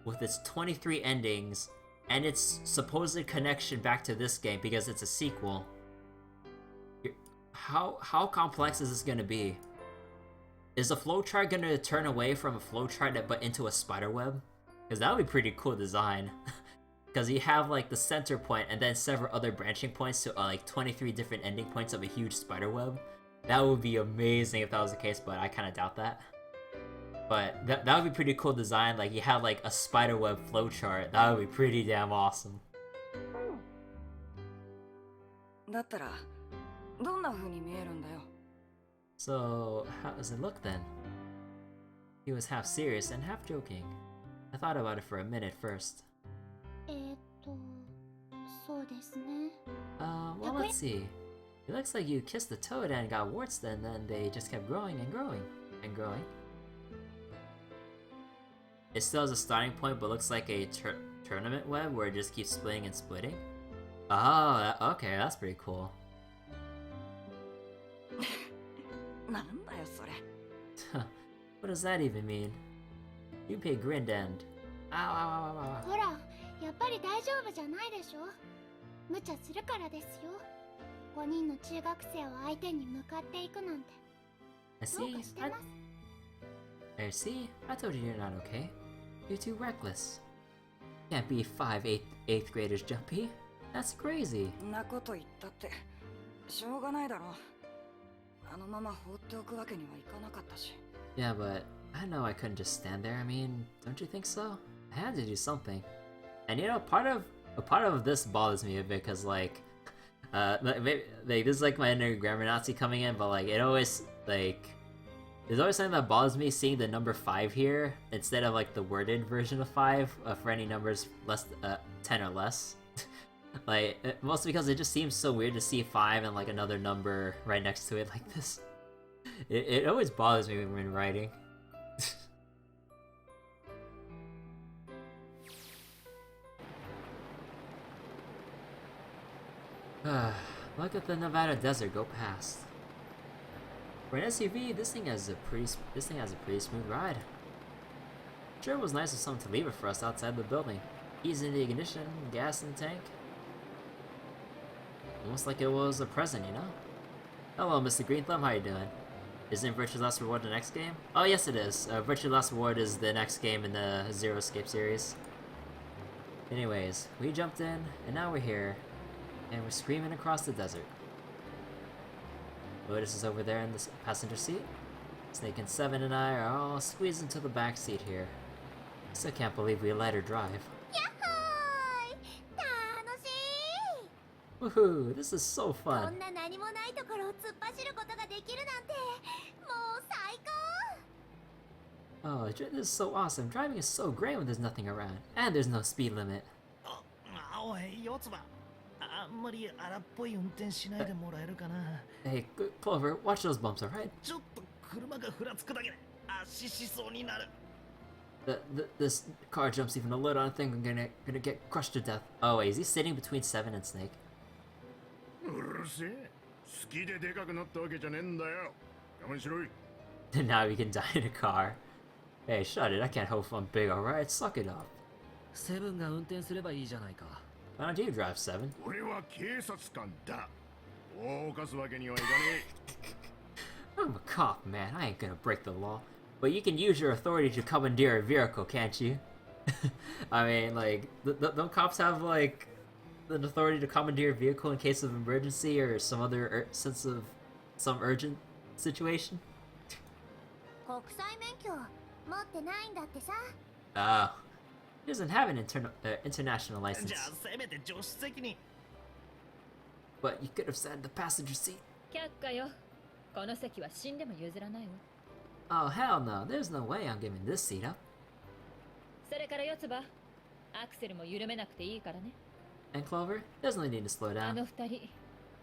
with its 23 endings, and its supposed connection back to this game because it's a sequel, how complex is this gonna be? Is the flowchart gonna turn away from a flowchart but into a spider web? Because that would be pretty cool design. Because you have like the center point and then several other branching points to like 23 different ending points of a huge spider web. That would be amazing if that was the case, but I kind of doubt that. But that would be pretty cool design. Like you have like a spider web flowchart. That would be pretty damn awesome. だったらどんな風に見えるんだよ。 So how does it look then? He was half serious and half joking. I thought about it for a minute first. そうですね。 Well, let's see. It looks like you kissed the toad and got warts then they just kept growing and growing and growing. It still has a starting point but looks like a tournament web where it just keeps splitting and splitting. Oh, okay, that's pretty cool. なんだよそれ。 What does that even mean? Junpei grinned and... Ow. ほら、やっぱり大丈夫じゃないでしょ。無茶するからですよ。5人の中学生を相手に向かっていくなんて。 I どう see. かしてます。 I see. I told you you're not okay. You're too reckless. Can't be 8th graders, Junpei. That's crazy. んなこと言ったってしょうがないだろ。あのまま放っておくわけにはいかなかったし。 Yeah, but I know I couldn't just stand there. I mean, don't you think so? I had to do something. And you know, part of this bothers me a bit because like, maybe, like this is like my inner grammar Nazi coming in, but like it always like there's always something that bothers me seeing the number 5 here instead of like the worded version of 5 for any numbers less 10 or less. Like mostly because it just seems so weird to see 5 and like another number right next to it like this. It always bothers me when writing. Look at the Nevada desert go past. For an SUV, this thing has a pretty smooth ride. Sure, it was nice of someone to leave it for us outside the building. Keys in the ignition, gas in the tank. Almost like it was a present, you know? Hello, Mr. Greenthumb, how you doing? Isn't Virtue's Last Reward the next game? Oh, yes it is. Virtue's Last Reward is the next game in the Zero Escape series. Anyways, we jumped in, and now we're here. And we're screaming across the desert. Lotus is over there in the passenger seat. Snake and Seven and I are all squeezed into the back seat here. Still can't believe we let her drive. Yahoo! 楽しい! Woohoo! This is so こ fun. んな何もないところを突っ走ることができるなんてもう最高! Oh, this is so awesome. Driving is so great when there's nothing around. And there's no speed limit. おい、四つ葉。あんまり荒っぽい運転しないでもらえるかな。Hey, Clover, watch those bumps, alright? ちょっと車がふらつくだけで圧死しそうになる。This car jumps even a little. I think I'm gonna get crushed to death. Oh wait, is he sitting between Seven and Snake? うるせえ。好きででかくなったわけじゃねえんだよ。我慢しろい。 Now we can die in a car. Hey, shut it. I can't hope I'm big, alright? Suck it up. セブンが運転すればいいじゃないか。Why don't you drive, Seven? 俺は警察官だ。大を犯すわけにはいかね I'm a cop, man. I ain't gonna break the law. But you can use your authority to commandeer a vehicle, can't you? I mean, like, don't cops have, like, the authority to commandeer a vehicle in case of emergency or some other sense of some urgent situation? 国際免許持ってないんだってさ。 Oh. He doesn't have an international じ license. ゃあせめて助手席に。 But you could have said the passenger seat. 却下よ。この席は死んでも譲らないわ。 Oh, hell no. There's no way I'm giving this seat up. それから四つ葉、アクセルも緩めなくていいからね。 And Clover, there's no need to slow あ down. の二人、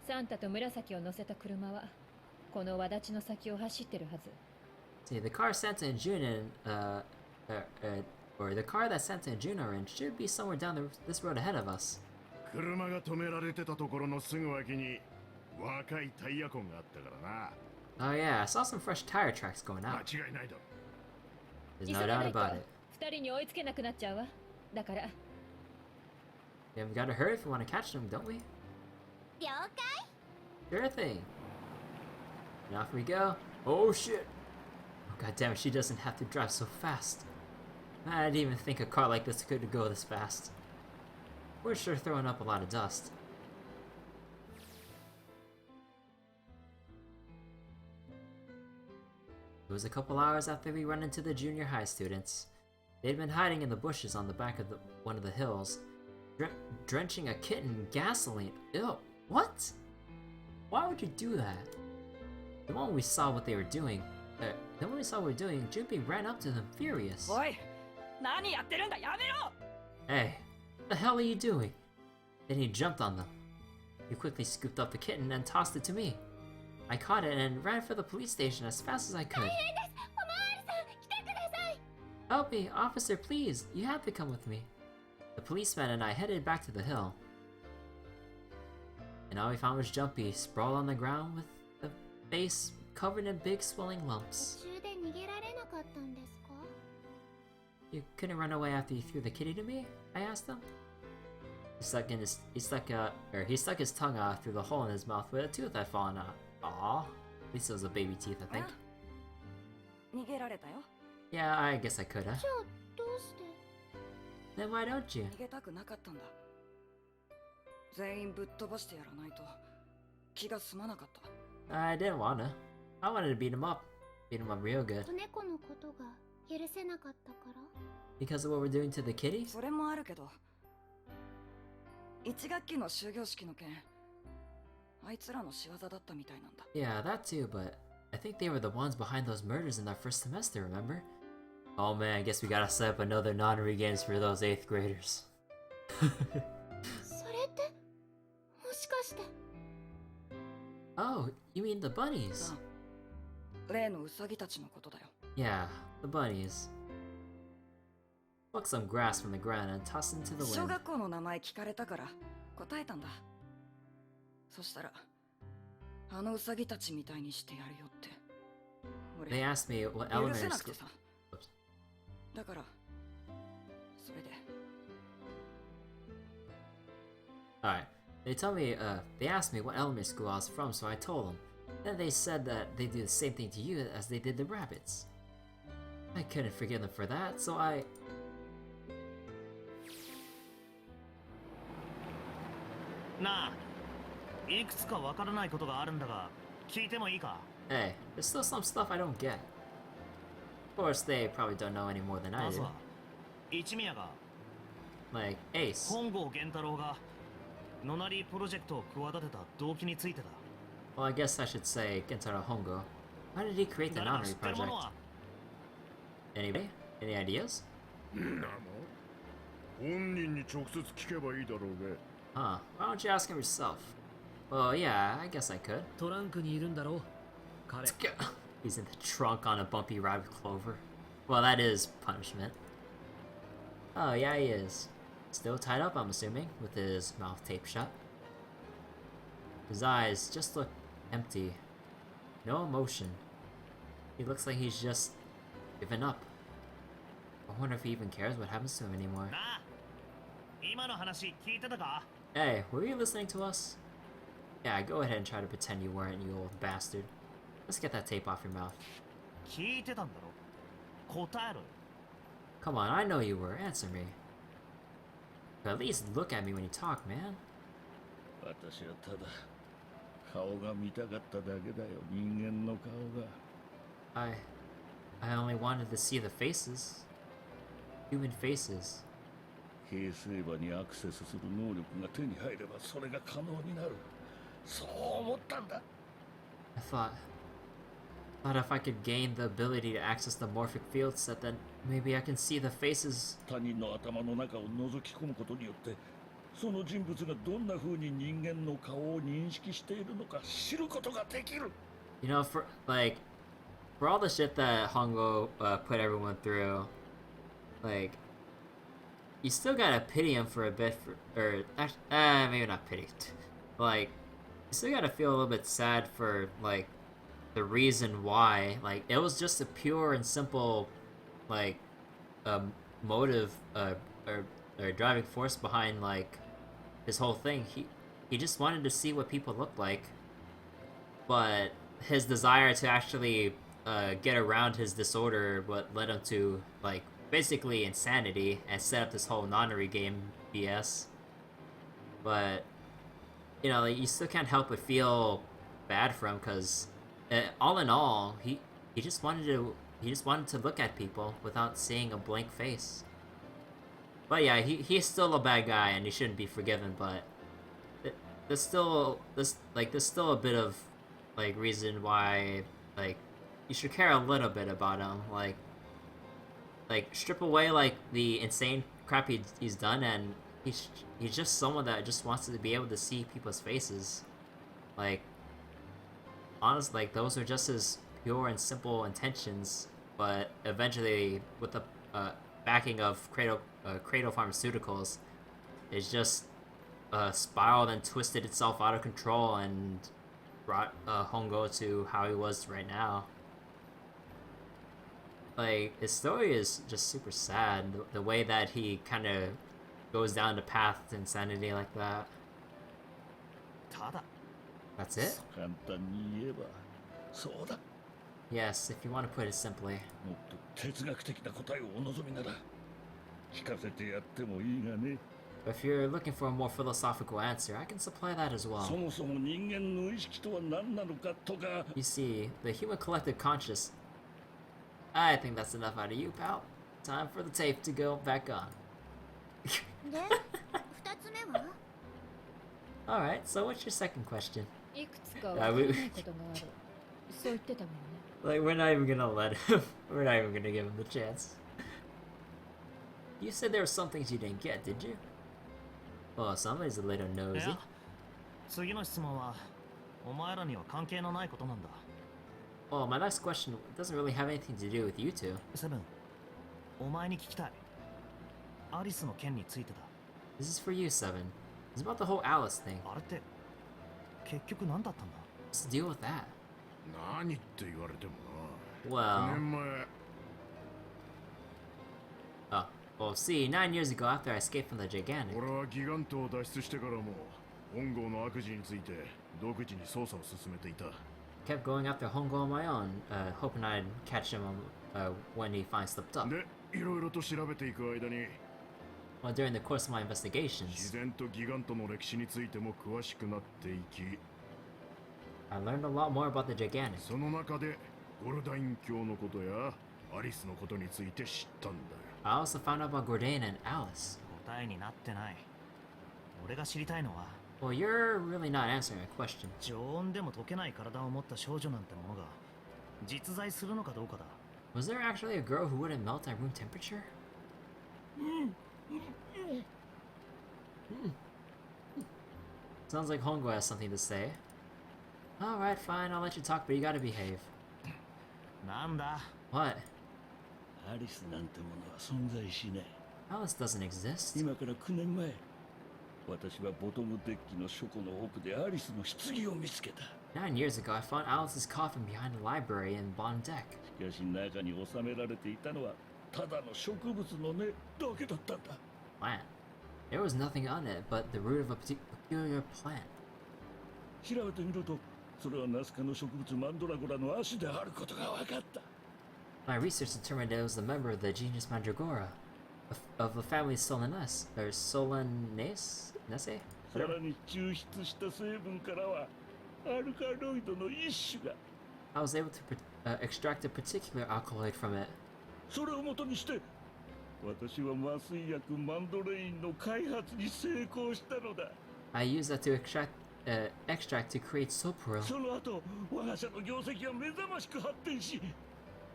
サンタと紫を乗せた車は、この輪立ちの先を走ってるはず。 See, the car Santa and June or the car that Santa and June are in should be somewhere down this road ahead of us. 車が止められてたところのすぐ脇に若いタイヤ痕があったからな。 Oh yeah, I saw some fresh tire tracks going 間 out. 違いないだろ。 There's 急 no が doubt ないと about it. 二人に追いつけなくなっちゃうわ。だから、 Yeah, we gotta hurry if we want to catch them, don't we? 了解。 Sure thing. And off we go. Oh shit! Oh, God damn it, she doesn't have to drive so fast. I didn't even think a car like this could go this fast. We're sure throwing up a lot of dust. It was a couple hours after we run into the junior high students. They'd been hiding in the bushes on the back of one of the hills, drenching a kitten in gasoline. Ew, what? Why would you do that? The moment we saw what they were doing, Junpei ran up to them furious. おい、何やってるんだ、やめろ。 Hey, what the hell are you doing? Then he jumped on them. He quickly scooped up the kitten and tossed it to me. I caught it and ran for the police station as fast as I could. 大変です。おまわりさん、来てください。 Help me, officer, please. You have to come with me. The policeman and I headed back to the hill. And all we found was Jumpy, sprawled on the ground with a face covered in big swelling lumps. 途中で逃げられなかったんですか？ You couldn't run away after you threw the kitty to me? I asked him. He stuck his tongue out through the hole in his mouth where a tooth had fallen out. Aw. At least it was a baby teeth, I think. 逃げられたよ。 Yeah, I guess I coulda. じゃあどうして？ Then why don't you? 逃げたくなかったんだ。全員ぶっ飛ばしてやらないと気が済まなかった。 I didn't wanna. I wanted to beat him up. Beat him up real good. 子猫のことが許せなかったから？ Because of what we're doing to the kitty? それもあるけど、1学期の終業式の件、あいつらの仕業だったみたいなんだ。 Yeah, that too, but I think they were the ones behind those murders in our first semester, remember? Oh man, I guess we gotta set up another Nonary Games for those 8th graders. それってもしかして？ Oh, you mean the bunnies? 例のウサギたちのことだよ。 Yeah, the bunnies. Pluck some grass from the ground and toss it into the 小 wind. 学校の名前聞かれたから答えたんだ。そしたら、あのウサギたちみたいにしてやるよって。 They 俺、 asked me what 許 elementary せなくて school. さ。だから、それで。 Alright. They asked me what elementary school I was from, so I told them. Then they said that they do the same thing to you as they did the rabbits. I couldn't forgive them for that, so I... なあ、いくつかわからないことがあるんだが、聞いてもいいか？ Hey, there's still some stuff I don't get. Of course, they probably don't know any more than I まず do. は、一宮が Like, Ace. 本郷源太郎がノナリープロジェクトを企てた動機についてだ。 Well, I guess I should say Gentaro Hongo. How did he create the 誰か知 Nonary ってるも project? のは？ Anybody? Any ideas? なも本人に直接聞けばいいだろうね。 Huh, why don't you ask him yourself? Well, yeah, I guess I could. トランクにいるんだろう彼。 He's in the trunk on a bumpy ride with Clover. Well, that is punishment. Oh, yeah, he is. Still tied up, I'm assuming, with his mouth taped shut. His eyes just look empty. No emotion. He looks like he's just given up. I wonder if he even cares what happens to him anymore. なあ、今の話聞いてたか？ Hey, were you listening to us? Yeah, go ahead and try to pretend you weren't, you old bastard. Let's get that tape off your mouth. 聞いてたんだろ。答えろよ。 Come on, I know you were. Answer me. But at least look at me when you talk, man. 私はただ顔が見たかっただけだよ、人間の顔が。I only wanted to see the faces. Human faces. 平成馬にアクセスする能力が手に入ればそれが可能になる。そう思ったんだ。I thought if I could gain the ability to access the morphic field set, then maybe I can see the faces. 他人の頭の中を覗き込むことによってその人物がどんな風に人間の顔を認識しているのか知ることができる。 You know, for all the shit that Hongo put everyone through, like, you still gotta pity him for a bit, maybe not pity. Like, you still gotta feel a little bit sad for, like, the reason why. Like, it was just a pure and simple, like, motive, or driving force behind, like, his whole thing. He just wanted to see what people looked like, but his desire to actually get around his disorder what led him to, like, basically insanity and set up this whole Nonary game BS. But, you know, like, you still can't help but feel bad for him, because all in all, he just wanted to look at people without seeing a blank face. But yeah, he's still a bad guy and he shouldn't be forgiven, but there's still a bit of, like, reason why, like, you should care a little bit about him. Like strip away, like, the insane crap he's done, and he's just someone that just wants to be able to see people's faces. Like, honestly, like, those are just his pure and simple intentions, but eventually, with the backing of Cradle Pharmaceuticals, it's just spiraled and twisted itself out of control and brought Hongo to how he was right now. Like, his story is just super sad, the way that he kind of goes down the path to insanity like that. ただ That's it? 簡単に言えばそうだ。 Yes, if you want to put it simply. もっと哲学的な答えをお望みなら聞かせてやってもいいがね。 But if you're looking for a more philosophical answer, I can supply that as そ well. もそも人間の意識とは何なのかとか。 You see, the human collective conscious. I think that's enough out of you, pal. Time for the tape to go back on. で二つ目は Alright, so what's your second question? いくつかわからないことがある。そう言ってたもんね。 Like, we're not even gonna let him. We're not even gonna give him the chance. You said there were some things you didn't get, did you? Oh, somebody's a little い nosy. や次の質問はお前らには関係のないことなんだ。 Oh, my next question doesn't really have anything to do with you two. セブン、お前に聞きたい。アリスの件についてだ。 This is for you, Seven. It's about the whole Alice thing. あれって結局何だったんだ。 What's the deal with that? 何って言われてもな。 Well, 9年前 well, see, 9 years ago after I escaped from the Gigantic, 俺はギガントを脱出してからも本郷の悪事について独自に捜査を進めていた。 kept going after Hongo on my own, hoping I'd catch him when he finally slipped up. で、いろいろと調べていく間に Well, during the course of my 自 investigations, 然とギガントの歴史についても詳しくなっていき、 I learned a lot more about the Gigantic. その中でゴルダイン教のことやアリスのことについて知ったんだよ。 I also found out about Gordain and Alice. 答えになってない。俺が知りたいのは Well, you're really not answering my question. 常温でも溶けない体を持った少女なんてものが実在するのかどうかだ。 Was there actually a girl who wouldn't melt at room temperature? Sounds like Hongo has something to say. Alright, fine, I'll let you talk, but you gotta behave. なんだ What? アリスなんてものは存在しない。 Alice doesn't exist. 今から9年前、私はボトムデッキの書庫の奥でアリスの棺を見つけた。 9 years ago, I found Alice's coffin behind the library in Bond Deck. しかし中に収められていたのはただの植物の根だけだったんだ。 Plant. There was nothing on it but the root of a peculiar plant. 調べてみるとそれはナスカの植物マンドラゴラの亜種であることが分かった。 My research determined it was a member of the genus Mandragora, of the family Solanas, or Solanes? Nese? さらに抽出した成分からはアルカロイドの一種が。 I was able to extract a particular alkaloid from it. それを元にして私は麻酔薬マンドレインの開発に成功したのだ。 I used that to extract to create Sopril. その後我が社の業績は目覚ましく発展し、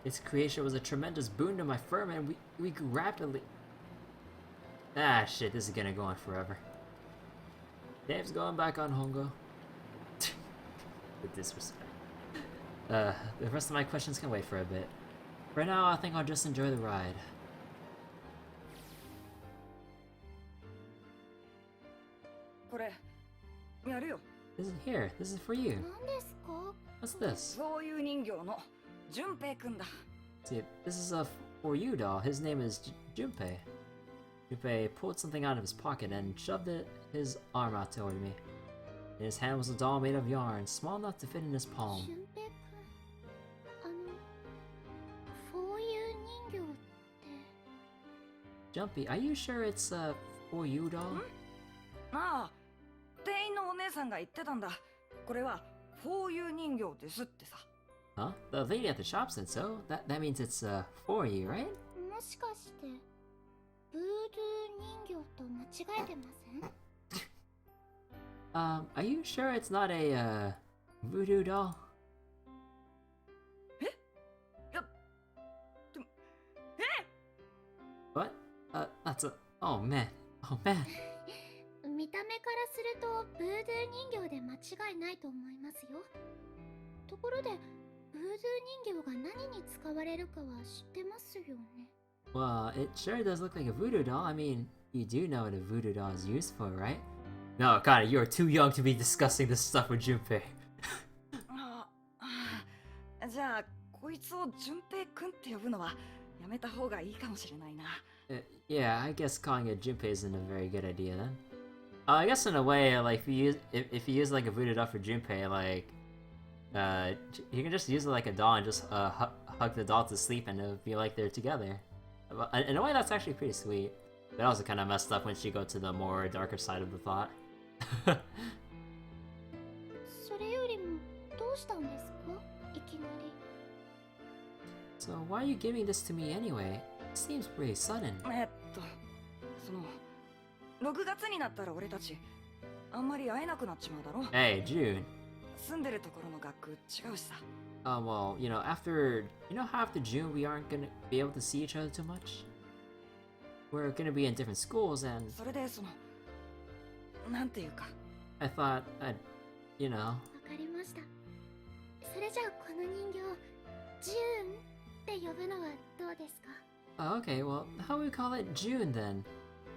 Its creation was a tremendous boon to my firm, and we grew rapidly. Ah, shit, this is gonna go on forever. Dave's going back on Hongo. The disrespect. The rest of my questions can wait for a bit. For now, I think I'll just enjoy the ride. これやるよ。 This is here. This is for you. 何ですか？ What's this? そういう人形の純平くんだ。 See, this is a for you doll. His name is Junpei. Junpei pulled something out of his pocket and shoved his arm out toward me. In his hand was a doll made of yarn, small enough to fit in his palm. 俊平くん、そういう人形って Jumpy, are you sure it's a for you doll? ああ、店員のお姉さんが言ってたんだ。これはフォーユー人形ですってさ。 Huh? The lady at the shop said so. That means it's for you, right? もしかしてブードゥー人形と間違えてません？ Are you sure it's not a voodoo doll? いや、でも、What? That's a oh man. Oh man. 見た目からするとブードゥー人形で間違いないと思いますよ。ところでブードゥー人形が何に使われるかは知ってますよね。 Well, it sure does look like a voodoo doll. I mean, you do know what a voodoo doll is used for, right? No, Kana, you are too young to be discussing this stuff with Junpei. じゃあこいつを純平くんって呼ぶのはやめた方がいいかもしれないな。Yeah, I guess calling it Junpei isn't a very good idea then. I guess in a way, like if you use like a voodoo doll for Junpei, like you can just use it like a doll and just hug the doll to sleep and it'll be like they're together. In a way, that's actually pretty sweet. But also kind of messed up when she go to the more darker side of the thought. それよりもどうしたんですか？いきなり。 So why are you giving this to me anyway? It seems pretty sudden. その6月になったら俺たちあんまり会えなくなっちまうだろ。 Hey, June. 住んでるところの学区違うしさ。Well, you know, how after June we aren't gonna be able to see each other too much? We're gonna be in different schools and それでそのなんていうか。 I thought I'd, you know. わかりました。それじゃあこの人形、ジューンって呼ぶのはどうですか？ Oh, okay, well, how would we call it June then?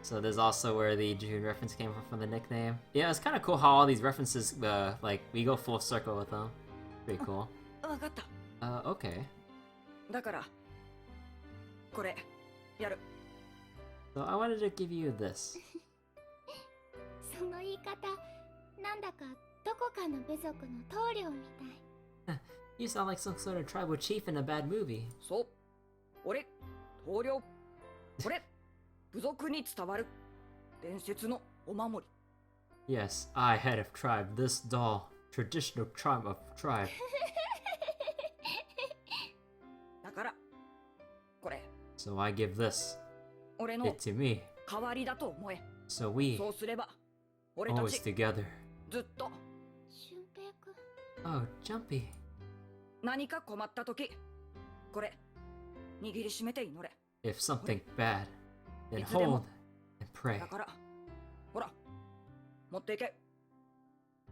So there's also where the June reference came from the nickname. Yeah, it's kind of cool how all these references, like, we go full circle with them. Pretty cool. わかった。Okay. だからこれやる。 So I wanted to give you this. その言い方、なんだかどこかの部族の棟梁みたい。You sound like some sort of tribal chief in a bad movie. そう。俺、棟梁。これ、部族に伝わる伝説のお守り。 Yes, I, head of tribe, this doll, traditional tribe of tribe. だから、これ、 So I give this, 俺の it to me. 代わりだと思え。 So we, そうすれば、俺た always ち together. ずっと俊平くん。 Oh, Jumpy. 何か困った時、これ、握りしめて祈れ。 If something bad, then It's them. hold and pray. だから、ほら、持っていけ。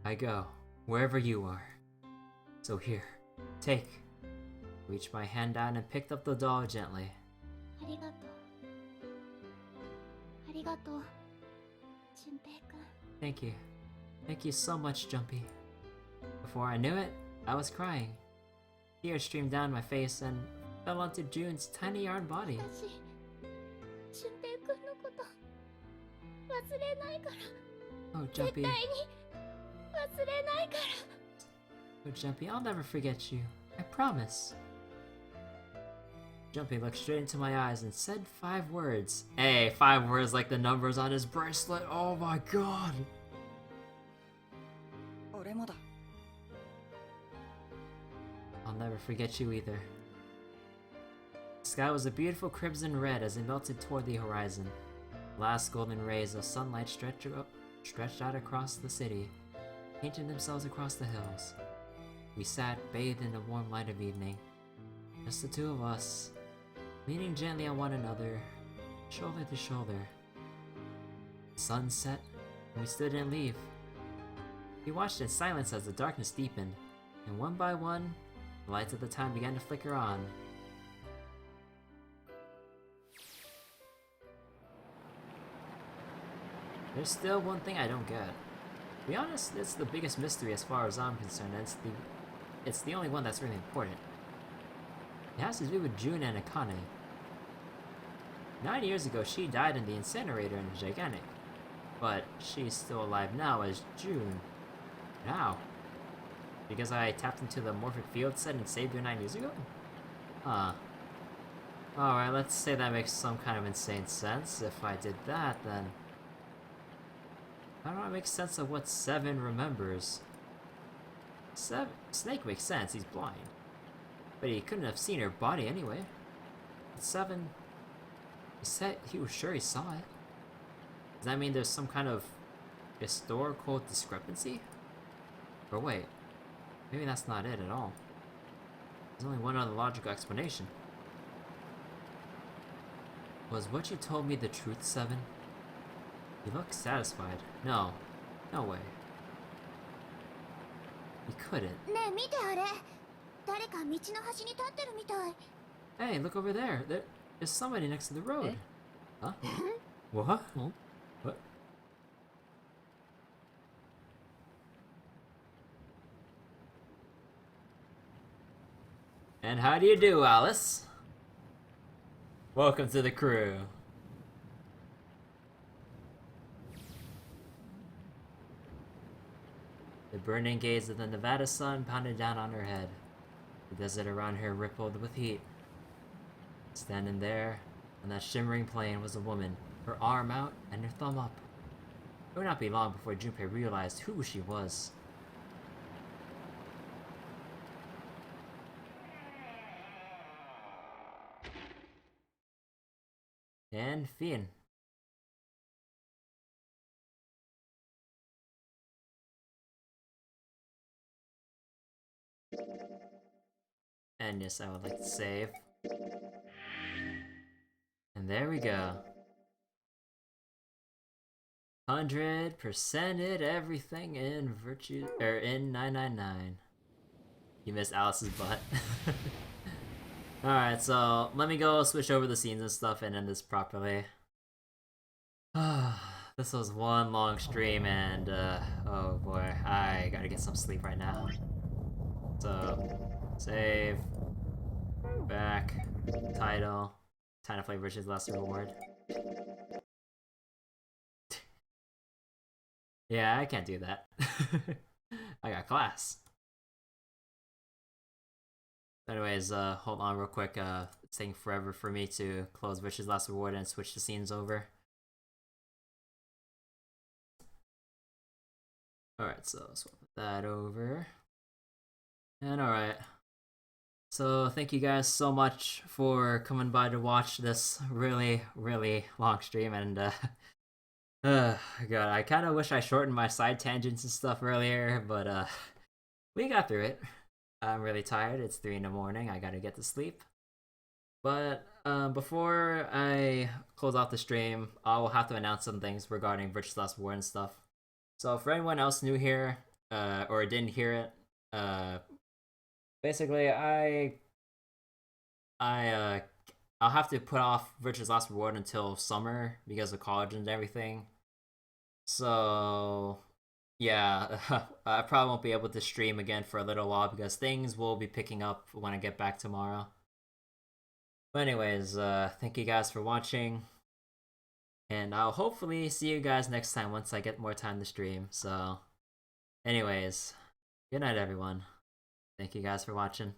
I go, wherever you are. So here, take. Reached my hand down and picked up the doll gently. ありがとう。ありがとう。俊平くん。 Thank you. Thank you so much, Jumpy. Before I knew it, I was crying. Tears streamed down my face and fell onto June's tiny yarn body. 私、俊平くんのこと忘れないから。 Oh, 絶対 Jumpy. に忘れないから。Oh, Jumpy, I'll never forget you. I promise. Jumpy looked straight into my eyes and said 5 words. Hey, 5 words like the numbers on his bracelet. Oh my god. I'll never forget you either. The sky was a beautiful crimson red as it melted toward the horizon. Last golden rays of sunlight stretched out across the city, painting themselves across the hills. We sat, bathed in the warm light of evening. Just the 2 of us, leaning gently on one another, shoulder to shoulder. The sun set, and we still didn't leave. We watched in silence as the darkness deepened, and one by one, the lights of the town began to flicker on. There's still one thing I don't get. To be honest, it's the biggest mystery as far as I'm concerned, and it's the only one that's really important. It has to do with June and Akane. 9 years ago, she died in the incinerator in Gigantic, but she's still alive now as June. How? Because I tapped into the morphic field set and saved her 9 years ago? Huh. Alright, let's say that makes some kind of insane sense. If I did that, then how do I make sense of what 7 remembers? Snake makes sense, he's blind. But he couldn't have seen her body anyway. 7, he said he was sure he saw it. Does that mean there's some kind of historical discrepancy? Or wait, maybe that's not it at all. There's only one other logical explanation. Was what you told me the truth, 7? You look satisfied. No. No way. You couldn't. Hey, look over there. There's somebody next to the road. Huh? What? What? And how do you do, Alice? Welcome to the crew. The burning gaze of the Nevada sun pounded down on her head. The desert around her rippled with heat. Standing there, on that shimmering plain, was a woman, her arm out and her thumb up. It would not be long before Junpei realized who she was. And Fien. And yes, I would like to save. And there we go. 100%ed everything in Virtue, or in 999. You missed Alice's butt. Alright, so let me go switch over the scenes and stuff and end this properly. This was one long stream and oh boy, I gotta get some sleep right now. So, save, back, title, time to play Rich's Last Reward. Yeah, I can't do that. I got class. Anyways, hold on real quick, it's taking forever for me to close Rich's Last Reward and switch the scenes over. Alright, so swap that over. And alright. So thank you guys so much for coming by to watch this really, really long stream, and God, I kinda wish I shortened my side tangents and stuff earlier, but we got through it. I'm really tired, it's 3 in the morning, I gotta get to sleep. But before I close off the stream, I will have to announce some things regarding Virtuous Last War and stuff. So for anyone else new here, or didn't hear it, basically I'll have to put off Virtuous Last Reward until summer because of college and everything. So yeah, I probably won't be able to stream again for a little while because things will be picking up when I get back tomorrow. But anyways, thank you guys for watching. And I'll hopefully see you guys next time once I get more time to stream. So anyways, good night everyone. Thank you guys for watching.